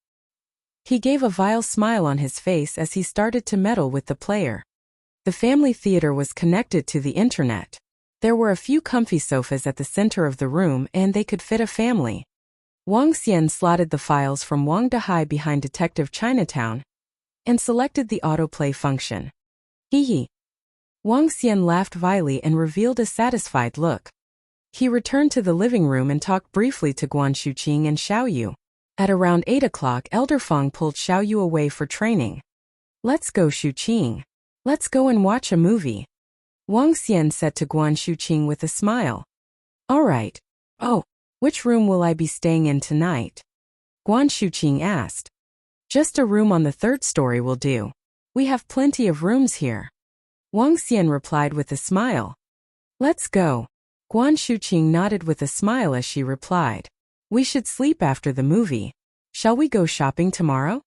Speaker 1: He gave a vile smile on his face as he started to meddle with the player. The family theater was connected to the internet. There were a few comfy sofas at the center of the room and they could fit a family. Wang Xian slotted the files from Wang Dahai behind Detective Chinatown and selected the autoplay function. Hee. Wang Xian laughed vilely and revealed a satisfied look. He returned to the living room and talked briefly to Guan Shuqing and Xiao Yu. At around 8 o'clock, Elder Feng pulled Xiao Yu away for training. "Let's go, Shuqing. Let's go and watch a movie," Wang Xian said to Guan Shuqing with a smile. "All right. Oh, which room will I be staying in tonight?" Guan Shuqing asked. "Just a room on the third story will do. We have plenty of rooms here," Wang Xian replied with a smile. "Let's go." Guan Shuqing nodded with a smile as she replied. "We should sleep after the movie. Shall we go shopping tomorrow?"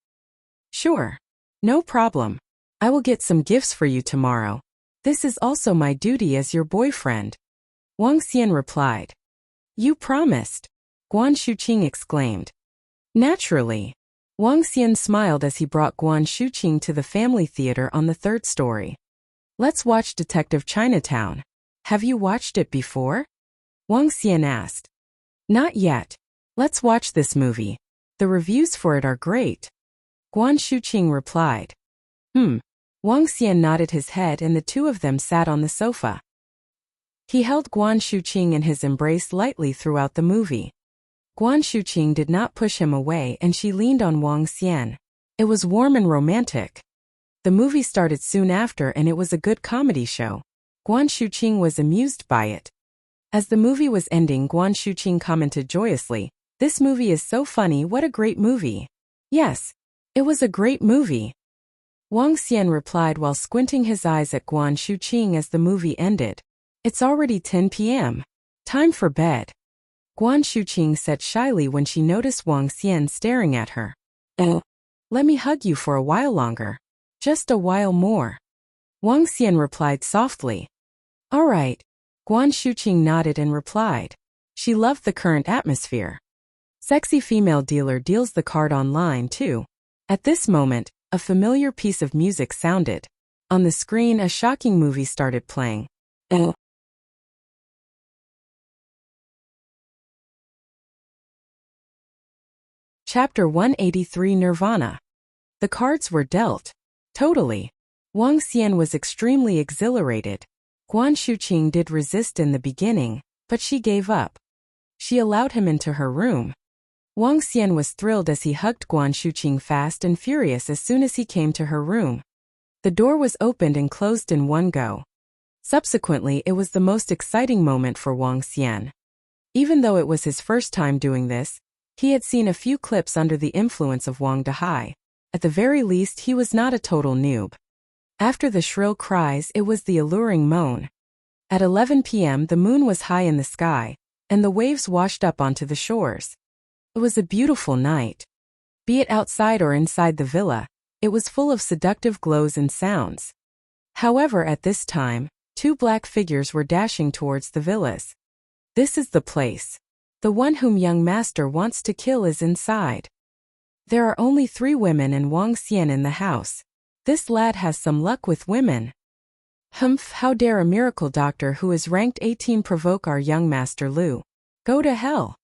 Speaker 1: "Sure. No problem. I will get some gifts for you tomorrow. This is also my duty as your boyfriend," Wang Xian replied. "You promised," Guan Shuqing exclaimed. Naturally. Wang Xian smiled as he brought Guan Shuqing to the family theater on the third story. "Let's watch Detective Chinatown. Have you watched it before? Wang Xian asked. Not yet. Let's watch this movie. The reviews for it are great. Guan Shuqing replied. Wang Xian nodded his head and the two of them sat on the sofa. He held Guan Shuqing in his embrace lightly throughout the movie. Guan Shuqing did not push him away and she leaned on Wang Xian. It was warm and romantic. The movie started soon after and it was a good comedy show. Guan Shuqing was amused by it. As the movie was ending, Guan Shuqing commented joyously, "This movie is so funny, what a great movie." Yes, it was a great movie. Wang Xian replied while squinting his eyes at Guan Shuqing as the movie ended. It's already 10 p.m. Time for bed. Guan Shuqing said shyly when she noticed Wang Xian staring at her. Oh, let me hug you for a while longer. Just a while more. Wang Xian replied softly. All right. Guan Shuqing nodded and replied. She loved the current atmosphere. Sexy female dealer deals the card online too. At this moment, a familiar piece of music sounded. On the screen, a shocking movie started playing. Oh. Chapter 183 Nirvana. The cards were dealt. Totally. Wang Xian was extremely exhilarated. Guan Shuqing did resist in the beginning, but she gave up. She allowed him into her room. Wang Xian was thrilled as he hugged Guan Shuqing fast and furious as soon as he came to her room. The door was opened and closed in one go. Subsequently, it was the most exciting moment for Wang Xian. Even though it was his first time doing this, he had seen a few clips under the influence of Wang Dehai. At the very least, he was not a total noob. After the shrill cries, it was the alluring moan. At 11 p.m. the moon was high in the sky, and the waves washed up onto the shores. It was a beautiful night. Be it outside or inside the villa, it was full of seductive glows and sounds. However, at this time, two black figures were dashing towards the villas. This is the place. The one whom young master wants to kill is inside. There are only 3 women and Wang Xian in the house. This lad has some luck with women. Humph, how dare a miracle doctor who is ranked 18 provoke our young master Lu? Go to hell.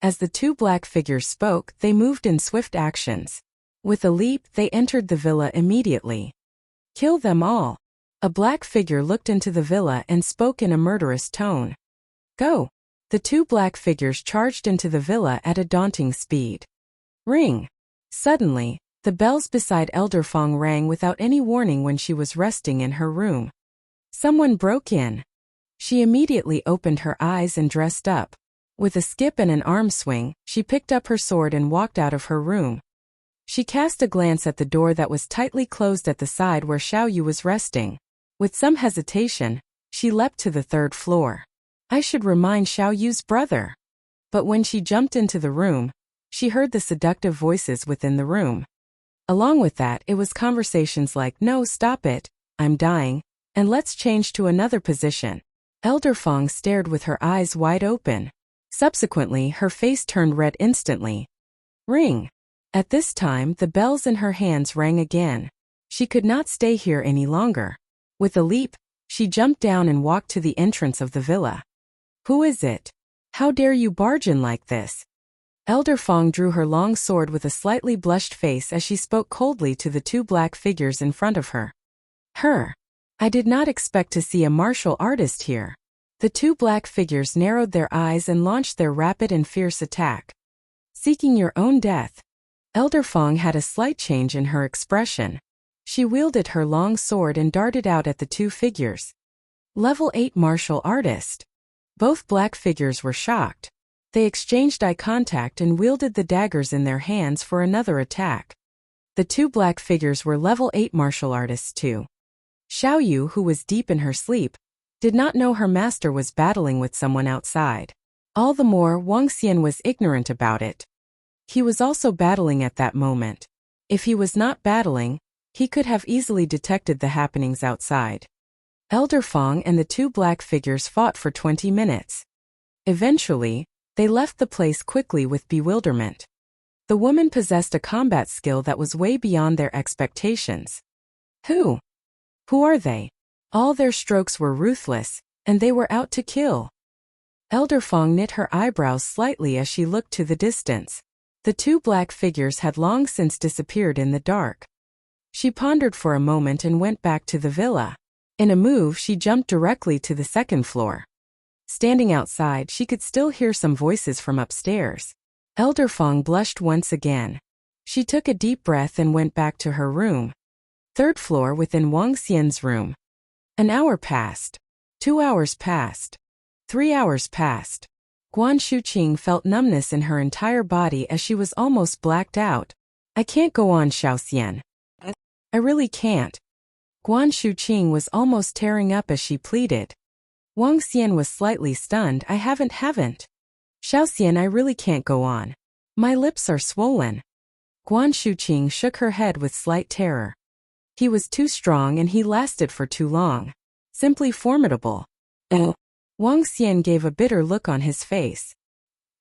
Speaker 1: As the 2 black figures spoke, they moved in swift actions. With a leap, they entered the villa immediately. Kill them all. A black figure looked into the villa and spoke in a murderous tone. Go. The 2 black figures charged into the villa at a daunting speed. Ring. Suddenly, the bells beside Elder Fong rang without any warning when she was resting in her room. Someone broke in. She immediately opened her eyes and dressed up. With a skip and an arm swing, she picked up her sword and walked out of her room. She cast a glance at the door that was tightly closed at the side where Xiao Yu was resting. With some hesitation, she leapt to the 3rd floor. I should remind Xiao Yu's brother. But when she jumped into the room, she heard the seductive voices within the room. Along with that, it was conversations like, no, stop it, I'm dying, and let's change to another position. Elder Fong stared with her eyes wide open. Subsequently, her face turned red instantly. Ring. At this time, the bells in her hands rang again. She could not stay here any longer. With a leap, she jumped down and walked to the entrance of the villa. Who is it? How dare you barge in like this? Elder Fong drew her long sword with a slightly blushed face as she spoke coldly to the 2 black figures in front of her. Her. I did not expect to see a martial artist here. The 2 black figures narrowed their eyes and launched their rapid and fierce attack. Seeking your own death. Elder Fong had a slight change in her expression. She wielded her long sword and darted out at the 2 figures. Level 8 martial artist. Both black figures were shocked. They exchanged eye contact and wielded the daggers in their hands for another attack. The 2 black figures were level 8 martial artists too. Xiao Yu, who was deep in her sleep, did not know her master was battling with someone outside. All the more, Wang Xian was ignorant about it. He was also battling at that moment. If he was not battling, he could have easily detected the happenings outside. Elder Fong and the 2 black figures fought for 20 minutes. Eventually, they left the place quickly with bewilderment. The woman possessed a combat skill that was way beyond their expectations. Who are they? All their strokes were ruthless, And they were out to kill. Elder Fong knit her eyebrows slightly as she looked to the distance. The two black figures had long since disappeared in the dark. She pondered for a moment and went back to the villa. In a move, she jumped directly to the second floor. Standing outside, she could still hear some voices from upstairs. Elder Fong blushed once again. She took a deep breath and went back to her room. Third floor within Wang Xian's room. An hour passed. 2 hours passed. 3 hours passed. Guan Shuqing felt numbness in her entire body as she was almost blacked out. I can't go on, Xiaoxian. I really can't. Guan Shuqing was almost tearing up as she pleaded. Wang Xian was slightly stunned. I haven't. Xiaoxian, I really can't go on. My lips are swollen. Guan Shuqing shook her head with slight terror. He was too strong and he lasted for too long. Simply formidable. Wang Xian gave a bitter look on his face.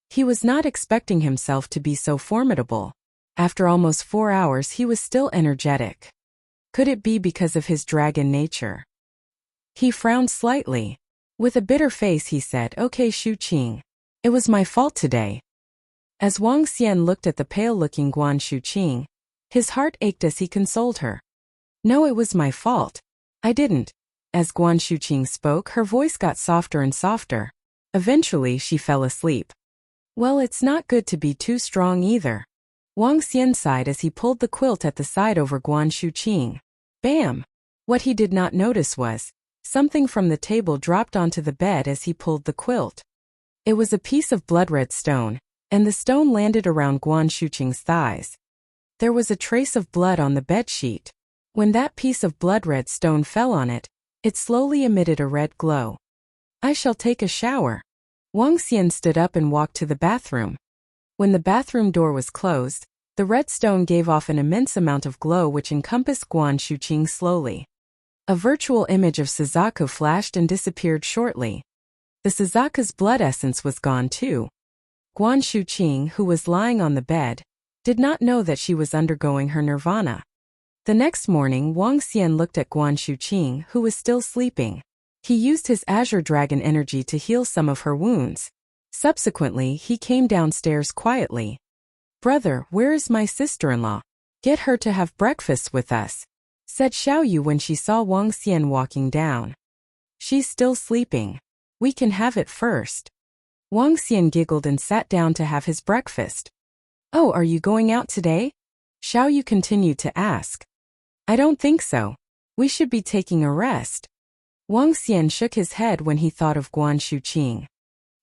Speaker 1: He was not expecting himself to be so formidable. After almost 4 hours he was still energetic. Could it be because of his dragon nature? He frowned slightly. With a bitter face he said, Okay, Shuqing. It was my fault today. As Wang Xian looked at the pale-looking Guan Shuqing, his heart ached as he consoled her. No, it was my fault. I didn't. As Guan Shuqing spoke, her voice got softer and softer. Eventually, she fell asleep. Well, it's not good to be too strong either. Wang Xian sighed as he pulled the quilt at the side over Guan Shuqing. Bam! What he did not notice was, something from the table dropped onto the bed as he pulled the quilt. It was a piece of blood-red stone, and the stone landed around Guan Shuqing's thighs. There was a trace of blood on the bedsheet. When that piece of blood-red stone fell on it, it slowly emitted a red glow. I shall take a shower. Wang Xian stood up and walked to the bathroom. When the bathroom door was closed, the red stone gave off an immense amount of glow which encompassed Guan Shuqing slowly. A virtual image of Suzaku flashed and disappeared shortly. The Suzaku's blood essence was gone too. Guan Shuqing, who was lying on the bed, did not know that she was undergoing her nirvana. The next morning, Wang Xian looked at Guan Shuqing, who was still sleeping. He used his Azure Dragon energy to heal some of her wounds. Subsequently, he came downstairs quietly. Brother, where is my sister-in-law? Get her to have breakfast with us, said Xiaoyu when she saw Wang Xian walking down. She's still sleeping. We can have it first. Wang Xian giggled and sat down to have his breakfast. Oh, are you going out today? Xiaoyu continued to ask. I don't think so. We should be taking a rest. Wang Xian shook his head when he thought of Guan Shuqing.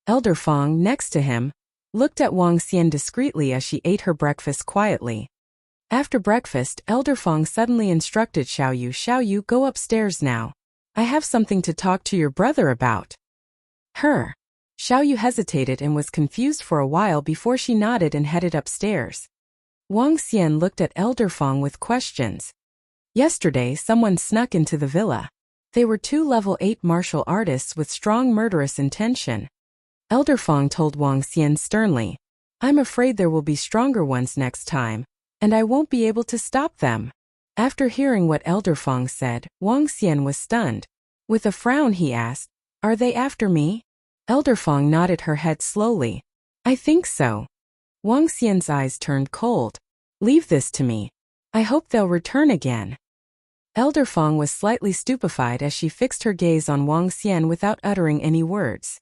Speaker 1: Elder Fong, next to him, looked at Wang Xian discreetly as she ate her breakfast quietly. After breakfast, Elder Fong suddenly instructed Xiaoyu, Xiaoyu, go upstairs now. I have something to talk to your brother about. Her. Xiaoyu hesitated and was confused for a while before she nodded and headed upstairs. Wang Xian looked at Elder Fong with questions. Yesterday, someone snuck into the villa. They were 2 level 8 martial artists with strong murderous intention. Elder Fong told Wang Xian sternly, I'm afraid there will be stronger ones next time, and I won't be able to stop them. After hearing what Elder Fong said, Wang Xian was stunned. With a frown he asked, Are they after me? Elder Fong nodded her head slowly. I think so. Wang Xian's eyes turned cold. Leave this to me. I hope they'll return again. Elder Fong was slightly stupefied as she fixed her gaze on Wang Xian without uttering any words.